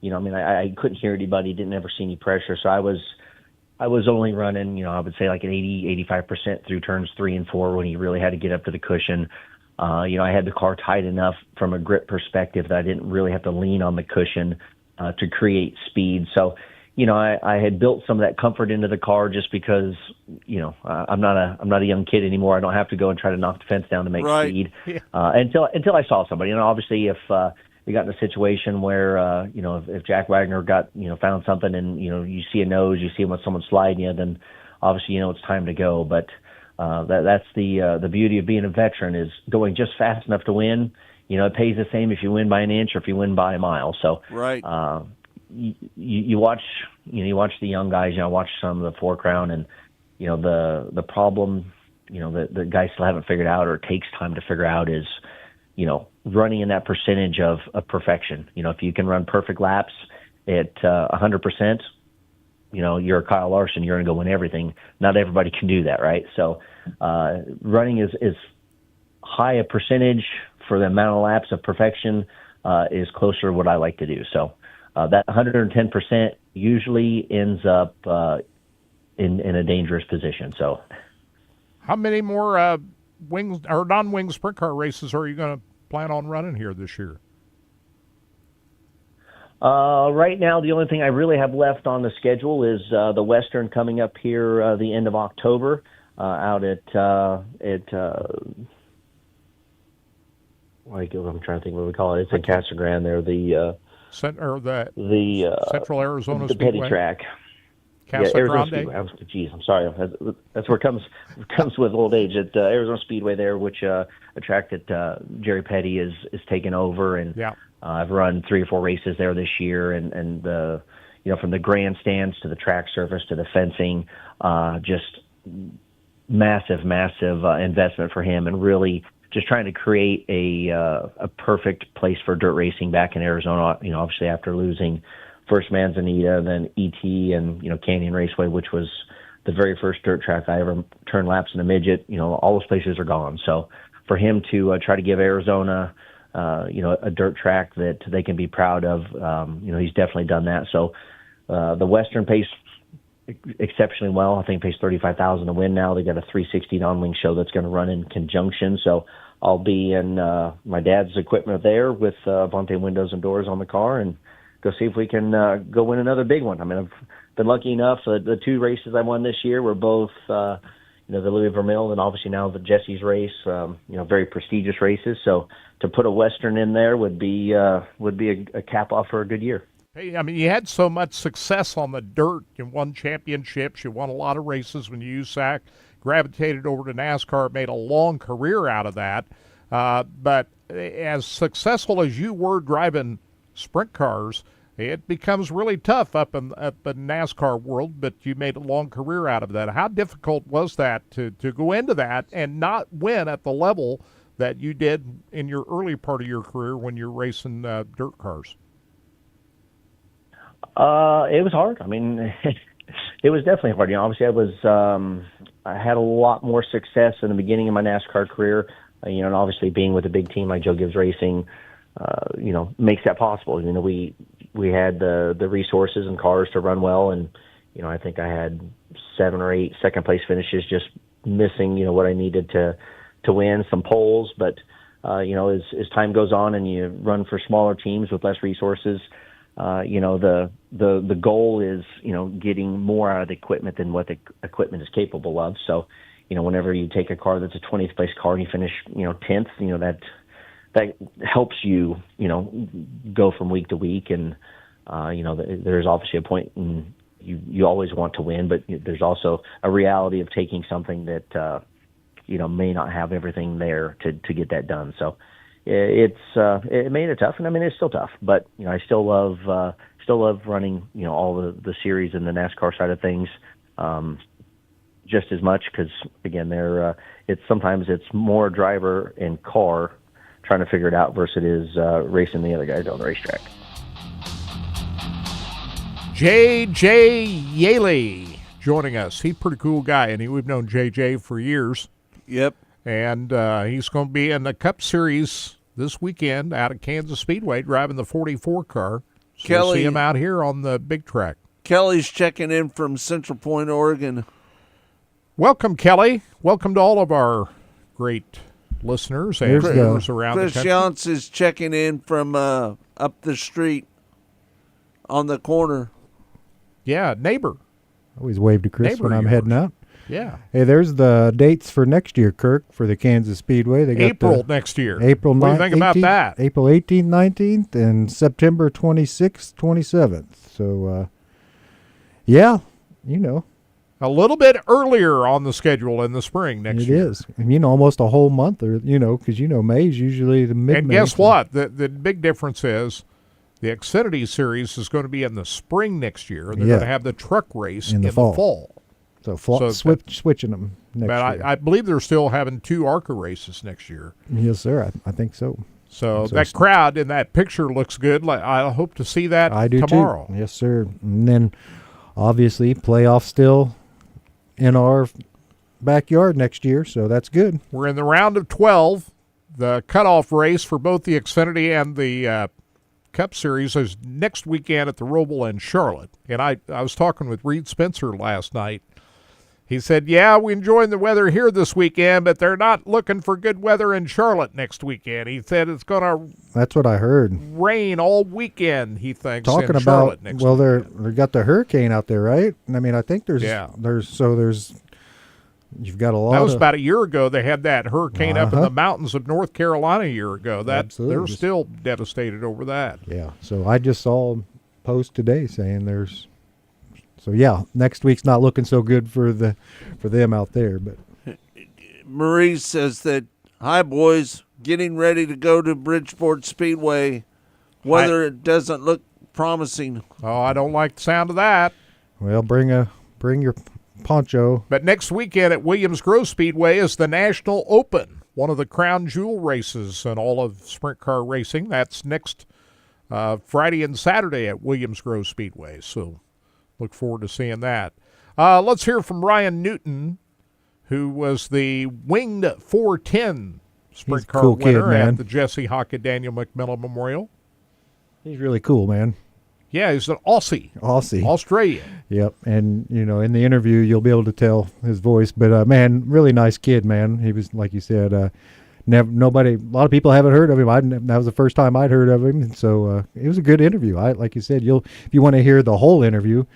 I couldn't hear anybody, didn't ever see any pressure, so I was only running, I would say like an 80-85% through turns 3 and 4 when he really had to get up to the cushion. I had the car tight enough from a grip perspective that I didn't really have to lean on the cushion to create speed. So, I had built some of that comfort into the car just because, I'm not a young kid anymore. I don't have to go and try to knock the fence down to make speed until I saw somebody. Obviously, if we got in a situation where, if Jack Wagner got, found something and, you see a nose, you see someone sliding you, then obviously, it's time to go. But that's the beauty of being a veteran is going just fast enough to win. It pays the same if you win by an inch or if you win by a mile. So, you watch the young guys, watch some of the 4 Crown and, the problem, the guys still haven't figured out or it takes time to figure out is, running in that percentage of perfection. If you can run perfect laps at 100%, you're a Kyle Larson, you're going to go win everything. Not everybody can do that, right? So running is high a percentage for the amount of laps of perfection is closer to what I like to do. So that 110% usually ends up in a dangerous position. So, how many more wings or non-wing sprint car races are you going to plan on running here this year? Right now, the only thing I really have left on the schedule is the Western coming up here the end of October out at I'm trying to think what we call it. It's in Casa Grande there. The Central Arizona the Speedway. petty track. Casa Arizona Grande. Speedway. Geez, I'm sorry. That's where it comes with old age. At Arizona Speedway there, which a track that Jerry Petty is taking over, and I've run 3 or 4 races there this year, and from the grandstands to the track surface to the fencing, just massive investment for him, and really just trying to create a perfect place for dirt racing back in Arizona. Obviously after losing first Manzanita, then ET, and Canyon Raceway, which was the very first dirt track I ever turned laps in a midget. All those places are gone. So for him to try to give Arizona, a dirt track that they can be proud of, he's definitely done that. So the Western pays exceptionally well. I think pays $35,000 to win now. They got a 360 non-wing show that's going to run in conjunction. So I'll be in my dad's equipment there with Avante windows and doors on the car, and go see if we can go win another big one. I mean, I've been lucky enough. The 2 races I won this year were both, the Louis Vermeil and obviously now the Jesse's race. Very prestigious races. So to put a Western in there would be a cap off for a good year. Hey, I mean, you had so much success on the dirt. You won championships. You won a lot of races when you USAC, gravitated over to NASCAR, made a long career out of that. But as successful as you were driving sprint cars, it becomes really tough up in NASCAR world, but you made a long career out of that. How difficult was that to go into that and not win at the level that you did in your early part of your career when you're racing dirt cars? It was hard. I mean, it was definitely hard. Obviously I had a lot more success in the beginning of my NASCAR career, and obviously being with a big team like Joe Gibbs Racing, makes that possible. We had the resources and cars to run well, and I think I had 7 or 8 second place finishes, just missing what I needed to win, some poles. But as time goes on and you run for smaller teams with less resources, the goal is getting more out of the equipment than what the equipment is capable of. So whenever you take a car that's a 20th place car and you finish 10th, that helps you, go from week to week. And, there's obviously a point in you always want to win, but there's also a reality of taking something that, may not have everything there to get that done. So it made it tough. And I mean, it's still tough, but, I still love running, all the series and the NASCAR side of things, just as much. 'Cause again, sometimes it's more driver and car trying to figure it out versus it is racing the other guys on the racetrack. J.J. Yaley joining us. He's a pretty cool guy, and we've known J.J. for years. Yep. And he's going to be in the Cup Series this weekend out of Kansas Speedway driving the 44 car. So Kelly, we'll see him out here on the big track. Kelly's checking in from Central Point, Oregon. Welcome, Kelly. Welcome to all of our great listeners and viewers around the country. Chris Yance is checking in from up the street on the corner. Yeah, neighbor. I always wave to Chris when I'm heading out. Yeah. Hey, there's the dates for next year, Kirk, for the Kansas Speedway. They got April next year. April 9th. What do you think about that? April 18th, 19th, and September 26th, 27th. So, a little bit earlier on the schedule in the spring next year. It is. And, almost a whole month, or, because, May's usually the mid-May. And guess what? The big difference is the Xfinity Series is going to be in the spring next year. They're going to have the truck race in the fall. So switching them next year. But I believe they're still having 2 ARCA races next year. Yes, sir. I think so. So that crowd in that picture looks good. I hope to see that tomorrow. Too. Yes, sir. And then, obviously, playoffs still in our backyard next year, so that's good. We're in the round of 12. The cutoff race for both the Xfinity and the Cup Series is next weekend at the Roval in Charlotte. And I was talking with Reed Spencer last night. He said, yeah, we're enjoying the weather here this weekend, but they're not looking for good weather in Charlotte next weekend. He said it's going to That's what I heard. rain all weekend, he thinks, Talking in Charlotte about, next well, weekend. they got the hurricane out there, right? I mean, I think there's, Yeah. you've got a lot That was of, about a year ago. They had that hurricane up in Uh-huh. the mountains of North Carolina a year ago. Absolutely. They're still devastated over that. yeah. So I just saw a post today saying there's, so yeah, next week's not looking so good for them out there, but Marie says that, hi, boys, getting ready to go to Bridgeport Speedway. Weather it doesn't look promising. Oh, I don't like the sound of that. well, bring your poncho. But next weekend at Williams Grove Speedway is the National Open, one of the crown jewel races in all of sprint car racing. That's next Friday and Saturday at Williams Grove Speedway. So look forward to seeing that. Let's hear from Ryan Newton, who was the winged 410 sprint He's a car cool kid, winner man. at the Jesse Hockett Daniel McMillan Memorial. He's really cool, man. Yeah, he's an Aussie. Australian. Yep, and in the interview you'll be able to tell his voice, but man, really nice kid, man. He was, like you said, a lot of people haven't heard of him. That was the first time I'd heard of him, so it was a good interview. Like you said, if you want to hear the whole interview,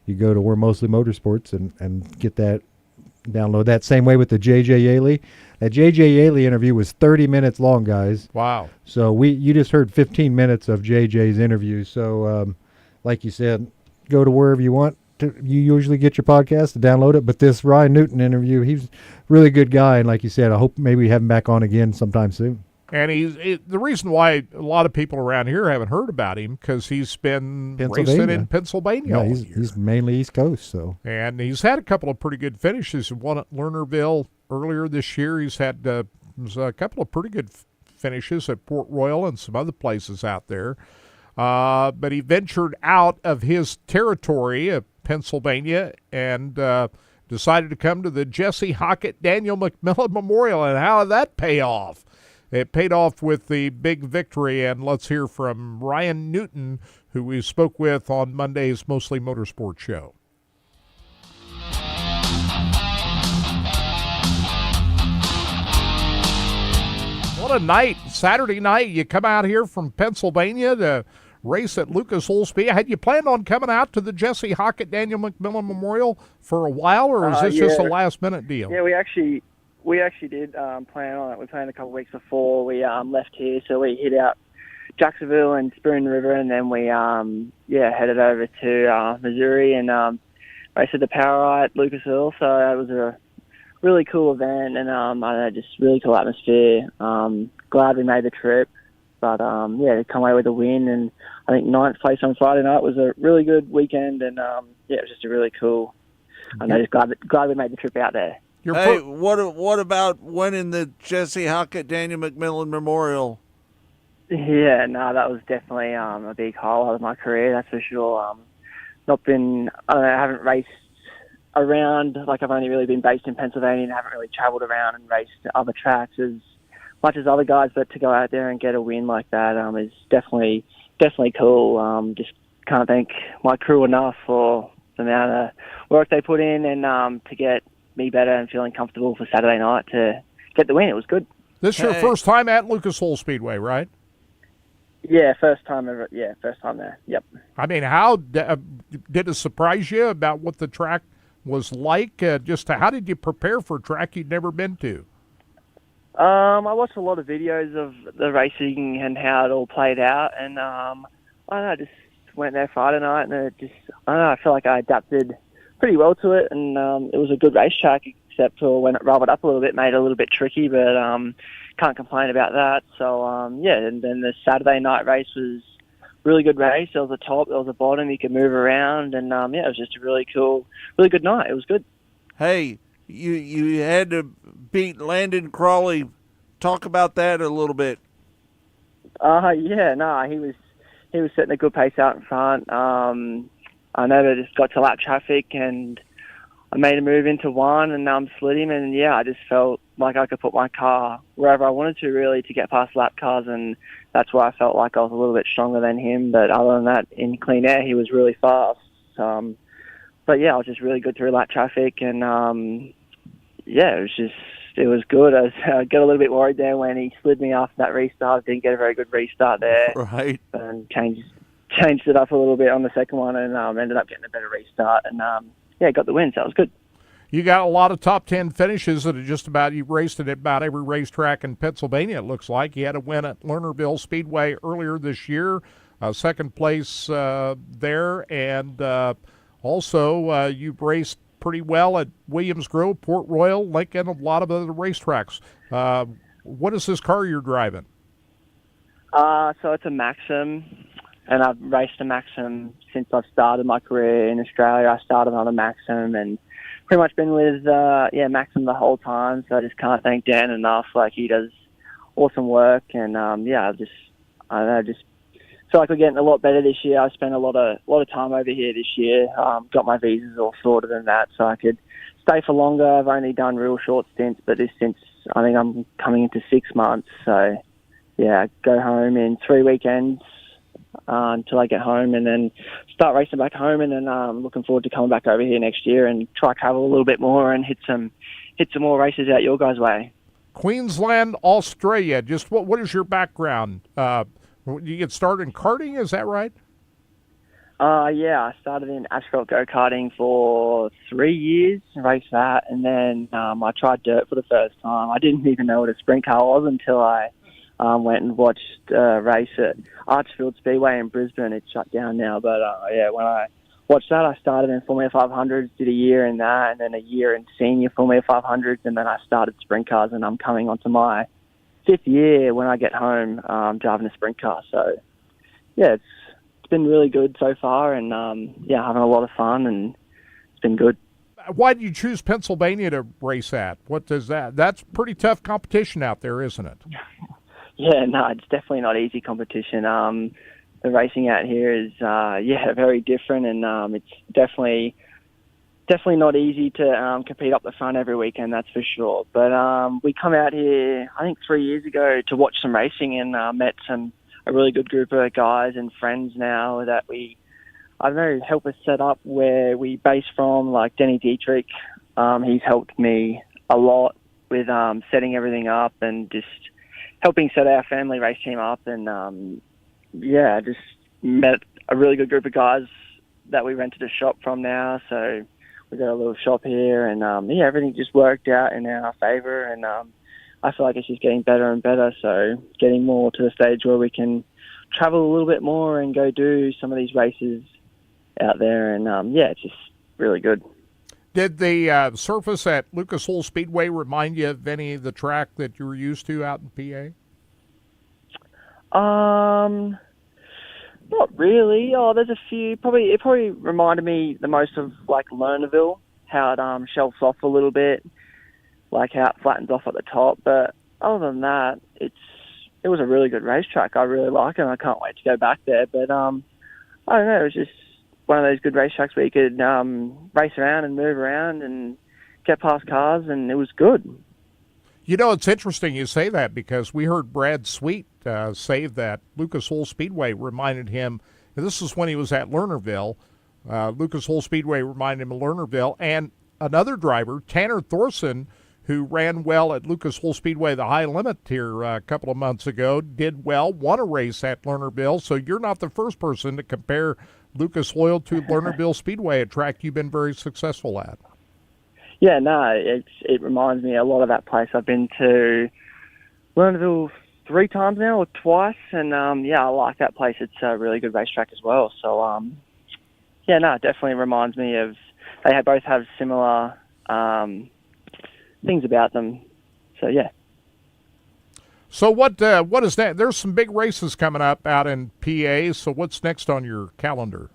you go to We're Mostly Motorsports and get that, download that. Same way with the J.J. Yaley. That J.J. Yaley interview was 30 minutes long, guys. Wow. So you just heard 15 minutes of J.J.'s interview. So like you said, go to wherever you want. You usually get your podcast to download it, but this Ryan Newton interview, he's a really good guy, and like you said, I hope maybe we have him back on again sometime soon. And the reason why a lot of people around here haven't heard about him because he's been racing in Pennsylvania. Yeah, all he's mainly East Coast, so. And he's had a couple of pretty good finishes. He won at Lernerville earlier this year. He's had a couple of pretty good finishes at Port Royal and some other places out there. But he ventured out of his territory of Pennsylvania and decided to come to the Jesse Hockett Daniel McMillan Memorial. And how did that pay off? It paid off with the big victory. And let's hear from Ryan Newton, who we spoke with on Monday's Mostly Motorsports show. What a night. Saturday night, you come out here from Pennsylvania to race at Lucas Oil Speed. Had you planned on coming out to the Jesse Hockett Daniel McMillan Memorial for a while, or was this just a last-minute deal? Yeah, we actually did plan on it. We planned a couple of weeks before we left here, so we hit out Jacksonville and Spoon River, and then we headed over to Missouri and raced at the Power at Lucas Oil. So it was a really cool event, and I don't know, just really cool atmosphere. Glad we made the trip, but to come away with a win, and I think 9th place on Friday night was a really good weekend, and it was just a really cool. I'm just glad we made the trip out there. Hey, what about winning the Jesse Hockett Daniel McMillan Memorial? Yeah, no, that was definitely a big highlight of my career, that's for sure. I haven't raced around, like I've only really been based in Pennsylvania and haven't really traveled around and raced other tracks as much as other guys, but to go out there and get a win like that is definitely cool. Just can't thank my crew enough for the amount of work they put in and to get me better and feeling comfortable for Saturday night to get the win. It was good. This is your first time at Lucas Oil Speedway, right? Yeah, first time ever. Yeah, first time there. Yep. I mean, how did it surprise you about what the track was like? How did you prepare for a track you'd never been to? I watched a lot of videos of the racing and how it all played out, and I don't know, just went there Friday night, and I feel like I adapted pretty well to it, and it was a good racetrack, except for when it rubbered up a little bit, made it a little bit tricky, but can't complain about that. So and then the Saturday night race was a really good race. There was a top, there was a bottom, you could move around, and it was just a really good night. It was good. Hey, you had to beat Landon Crawley. Talk about that a little bit. He was setting a good pace out in front. I never just got to lap traffic, and I made a move into one and slid him, and I just felt like I could put my car wherever I wanted to, really, to get past lap cars, and that's why I felt like I was a little bit stronger than him. But other than that, in clean air, he was really fast. But yeah, I was just really good through lap traffic, and it was good. I got a little bit worried there when he slid me after that restart. Didn't get a very good restart there. Right. And changed it up a little bit on the second one, and ended up getting a better restart. And got the win, so it was good. You got a lot of top 10 finishes that are just about, you raced at about every racetrack in Pennsylvania, it looks like. You had a win at Lernerville Speedway earlier this year, second place there, and also you've raced pretty well at Williams Grove, Port Royal, Lincoln, a lot of other racetracks. What is this car you're driving? So it's a Maxim, and I've raced a Maxim since I've started my career in Australia. I started on a Maxim and pretty much been with Maxim the whole time. So I just can't thank Dan enough. Like, he does awesome work, and I just feel like we're getting a lot better this year. I spent a lot of time over here this year. Got my visas all sorted and that, so I could stay for longer. I've only done real short stints, but this stint, I think I'm coming into 6 months. So yeah, go home in 3 weekends until I get home, and then start racing back home. And then I'm looking forward to coming back over here next year and try travel a little bit more and hit some more races out your guys' way. Queensland, Australia. Just what is your background? You get started in karting, is that right? I started in asphalt go-karting for 3 years, raced that, and then I tried dirt for the first time. I didn't even know what a sprint car was until I went and watched a race at Archfield Speedway in Brisbane. It's shut down now, but when I watched that, I started in Formula 500s, did a year in that, and then a year in senior Formula 500s, and then I started sprint cars, and I'm coming onto my 5th year when I get home driving a sprint car. So yeah, it's been really good so far, and having a lot of fun, and it's been good. Why did you choose Pennsylvania to race at? What does that? That's pretty tough competition out there, isn't it? Yeah, no, it's definitely not easy competition. The racing out here is very different, and it's definitely not easy to compete up the front every weekend, that's for sure. But we come out here, I think 3 years ago, to watch some racing, and met a really good group of guys and friends now that help us set up where we base from, like Denny Dietrich. He's helped me a lot with setting everything up and just helping set our family race team up. And just met a really good group of guys that we rented a shop from now. So we got a little shop here, and everything just worked out in our favor, and I feel like it's just getting better and better. So getting more to the stage where we can travel a little bit more and go do some of these races out there, and it's just really good. Did the surface at Lucas Oil Speedway remind you of any of the track that you were used to out in PA? Not really. There's a few. It probably reminded me the most of like Lernerville, how it shelves off a little bit, like how it flattens off at the top. But other than that, it was a really good racetrack. I really like it, and I can't wait to go back there. But I don't know. It was just one of those good racetracks where you could race around and move around and get past cars, and it was good. You know, it's interesting you say that, because we heard Brad Sweet say that Lucas Oil Speedway reminded him, and this is when he was at Lernerville, Lucas Oil Speedway reminded him of Lernerville, and another driver, Tanner Thorson, who ran well at Lucas Oil Speedway, the high limit here a couple of months ago, did well, won a race at Lernerville. So you're not the first person to compare Lucas Oil to Lernerville Speedway, a track you've been very successful at. Yeah, no, it reminds me a lot of that place. I've been to Lernerville 3 times now, or twice, and I like that place. It's a really good racetrack as well. So it definitely reminds me of. They both have similar things about them. So yeah. So what is that? There's some big races coming up out in PA. So what's next on your calendar?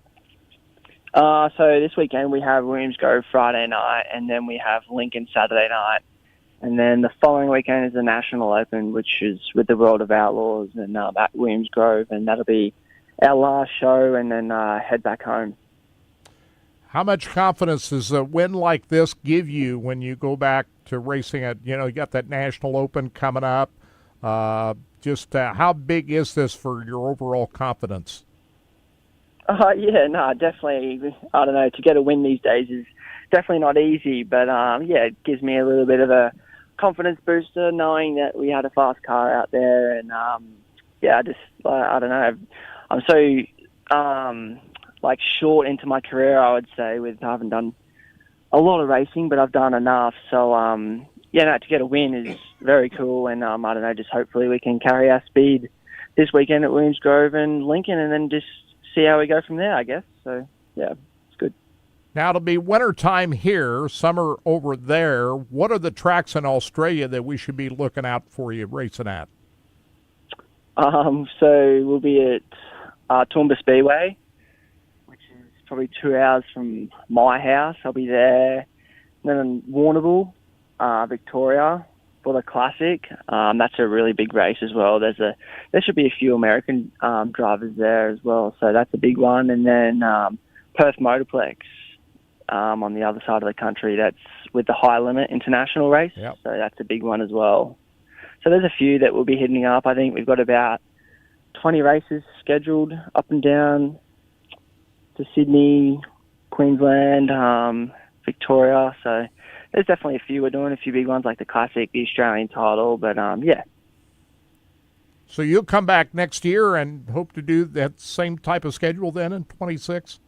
So this weekend we have Williams Grove Friday night, and then we have Lincoln Saturday night. And then the following weekend is the National Open, which is with the World of Outlaws, and at Williams Grove, and that'll be our last show, and then head back home. How much confidence does a win like this give you when you go back to racing at, you got that National Open coming up? How big is this for your overall confidence? Definitely. I don't know, to get a win these days is definitely not easy, but it gives me a little bit of a confidence booster knowing that we had a fast car out there, and I don't know, I'm so short into my career, I would say, I haven't done a lot of racing, but I've done enough, so to get a win is very cool, and I don't know, just hopefully we can carry our speed this weekend at Williams Grove and Lincoln, and then just see how we go from there, I guess. So it's good. Now it'll be wintertime here, summer over there. What are the tracks in Australia that we should be looking out for you racing at? So we'll be at Toowoomba Speedway, which is probably 2 hours from my house. I'll be there. And then in Warrnambool, Victoria, for the Classic. That's a really big race as well. There should be a few American drivers there as well, so that's a big one. And then Perth Motorplex on the other side of the country. That's with the High Limit International race. Yep. So that's a big one as well. So there's a few that we'll be hitting up. I think we've got about 20 races scheduled up and down to Sydney, Queensland, Victoria. So there's definitely a few. We're doing a few big ones like the Classic, the Australian title, but So you'll come back next year and hope to do that same type of schedule then in 26?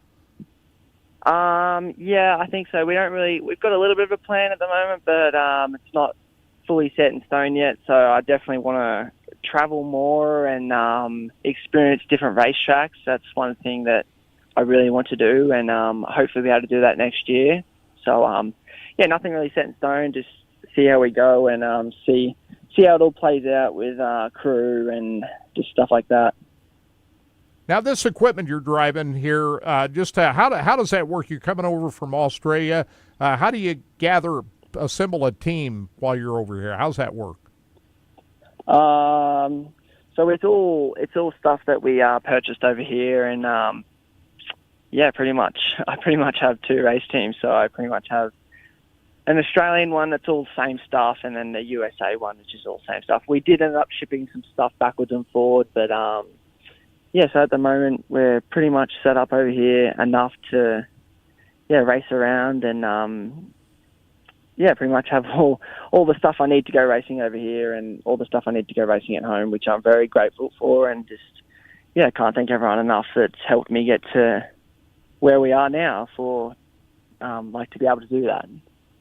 I think so. We've got a little bit of a plan at the moment, but it's not fully set in stone yet. So I definitely want to travel more and experience different racetracks. That's one thing that I really want to do, and hopefully be able to do that next year. So, nothing really set in stone. Just see how we go and see how it all plays out with crew and just stuff like that. Now, this equipment you're driving here, how does that work? You're coming over from Australia. How do you assemble a team while you're over here? How's that work? So it's all stuff that we purchased over here, and pretty much. I pretty much have two race teams, so I pretty much have an Australian one that's all the same stuff, and then the USA one, which is all the same stuff. We did end up shipping some stuff backwards and forward, but so at the moment we're pretty much set up over here enough to race around and pretty much have all the stuff I need to go racing over here and all the stuff I need to go racing at home, which I'm very grateful for, and just can't thank everyone enough that's helped me get to where we are now for to be able to do that.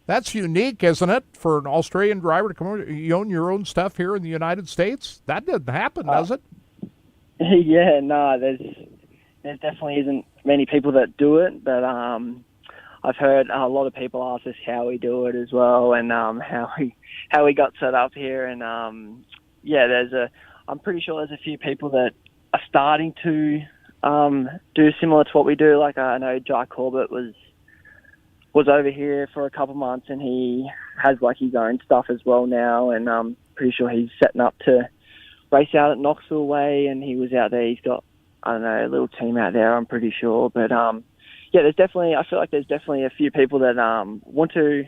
That's unique, isn't it, for an Australian driver to come over? You own your own stuff here in the United States? That doesn't happen, does it? There definitely isn't many people that do it, but I've heard a lot of people ask us how we do it as well, and how we got set up here, and I'm pretty sure there's a few people that are starting to do similar to what we do. Like I know Jai Corbett was over here for a couple months, and he has his own stuff as well now, and I'm pretty sure he's setting up to race out at Knoxville Way, and he was out there. He's got, a little team out there, I'm pretty sure. But I feel like there's definitely a few people that want to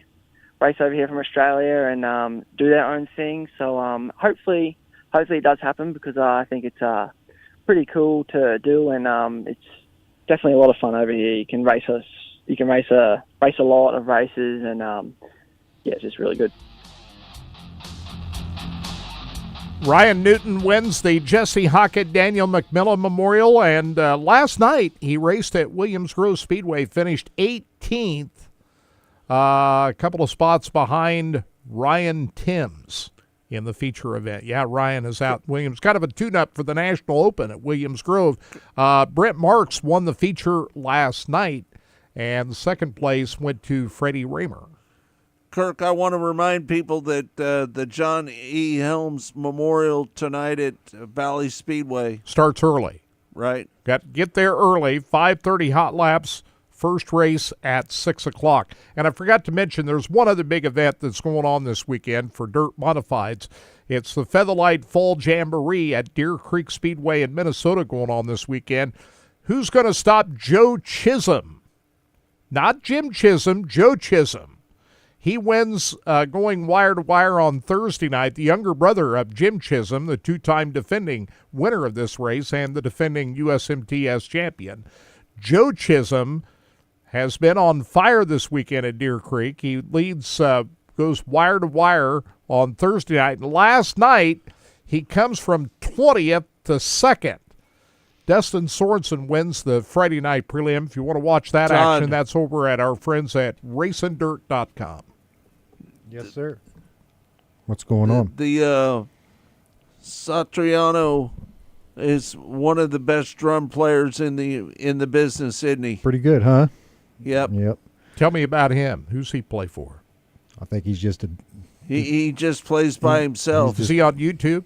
race over here from Australia and do their own thing. So hopefully it does happen, because I think it's pretty cool to do, and it's definitely a lot of fun over here. You can race a lot of races, and it's just really good. Ryan Newton wins the Jesse Hockett Daniel McMillan Memorial, and last night he raced at Williams Grove Speedway, finished 18th, a couple of spots behind Ryan Timms in the feature event. Yeah, Ryan is out. Williams, kind of a tune-up for the National Open at Williams Grove. Brent Marks won the feature last night, and second place went to Freddie Raymer. Kirk, I want to remind people that the John E. Helms Memorial tonight at Valley Speedway starts early. Right. Got to get there early, 5:30 hot laps, first race at 6 o'clock. And I forgot to mention there's one other big event that's going on this weekend for dirt modifieds. It's the Featherlight Fall Jamboree at Deer Creek Speedway in Minnesota going on this weekend. Who's going to stop Joe Chisholm Not Jim Chisholm, Joe Chisholm. He wins going wire to wire on Thursday night. The younger brother of Jim Chisholm, the two-time defending winner of this race and the defending USMTS champion. Joe Chisholm has been on fire this weekend at Deer Creek. He leads, goes wire to wire on Thursday night. And last night, he comes from 20th to 2nd. Dustin Sorensen wins the Friday night prelim. If you want to watch that action, that's over at our friends at RacingDirt.com. Yes, sir. What's going on? The Satriano is one of the best drum players in the business, isn't he? Pretty good, huh? Yep. Yep. Tell me about him. Who's he play for? I think he's just a... He just plays by himself. Is he on YouTube?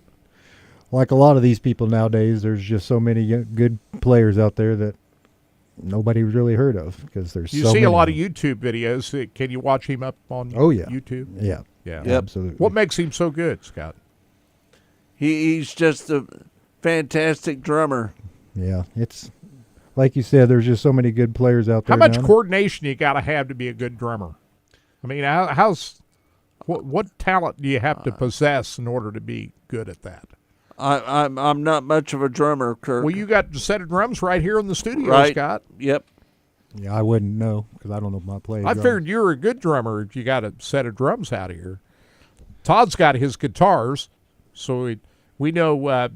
Like a lot of these people nowadays, there's just so many good players out there that nobody's really heard of because there's you so see many. A lot of YouTube videos. Can you watch him up on YouTube? Yeah. Yeah. Yep. Absolutely. What makes him so good, Scott? He's just a fantastic drummer. Yeah. It's like you said, there's just so many good players out there. How much now. coordination you got to have to be a good drummer? I mean, what talent do you have to possess in order to be good at that? I'm not much of a drummer, Kirk. Well, you got a set of drums right here in the studio, right. Scott. Yep. Yeah, I wouldn't know because I don't know if I play. I figured you were a good drummer if you got a set of drums out here. Todd's got his guitars, so we know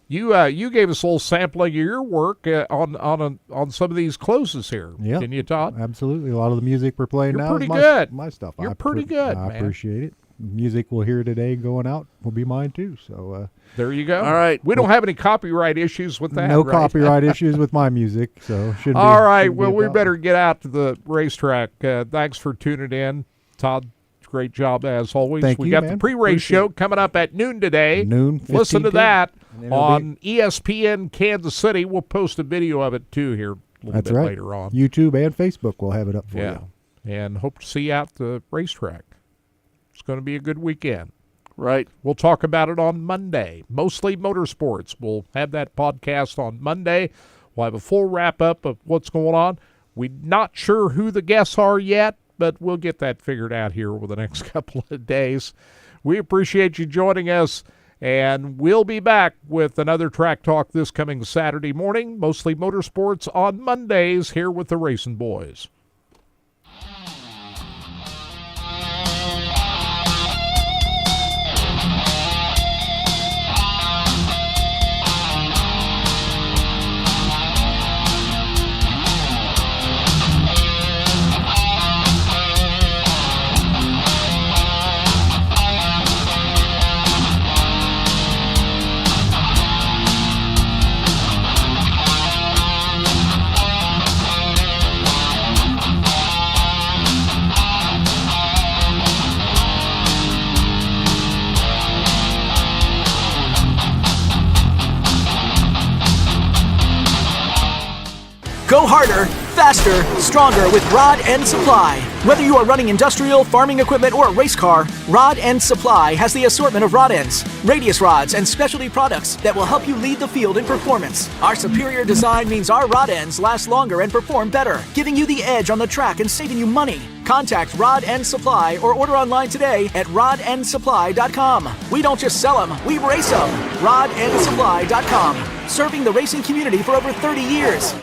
you gave us a little sampling of your work on some of these closes here. Yeah, didn't you, Todd? Absolutely. A lot of the music we're playing You're now pretty is good. My stuff. You're pretty good, I man. appreciate it. Music we'll hear today going out will be mine too. So there you go. All right. We don't have any copyright issues with that. No right? copyright issues with my music. So shouldn't. All be, right. shouldn't Well, be a we problem. better get out to the racetrack. Thanks for tuning in, Todd. Great job as always. Thank we you, got man. the pre-race Appreciate show coming up at noon today. Noon. Listen to 15:10. that And it'll on ESPN Kansas City. We'll post a video of it too here a little That's bit right. later on. YouTube and Facebook will have it up for Yeah, you. and hope to see you out the racetrack. It's going to be a good weekend. Right. We'll talk about it on Monday. Mostly Motorsports. We'll have that podcast on Monday. We'll have a full wrap-up of what's going on. We're not sure who the guests are yet, but we'll get that figured out here over the next couple of days. We appreciate you joining us, and we'll be back with another Track Talk this coming Saturday morning. Mostly Motorsports on Mondays here with the Racing Boys. Go harder, faster, stronger with Rod End Supply. Whether you are running industrial, farming equipment, or a race car, Rod End Supply has the assortment of rod ends, radius rods, and specialty products that will help you lead the field in performance. Our superior design means our rod ends last longer and perform better, giving you the edge on the track and saving you money. Contact Rod End Supply or order online today at rodendsupply.com. We don't just sell them, we race them. rodendsupply.com. Serving the racing community for over 30 years.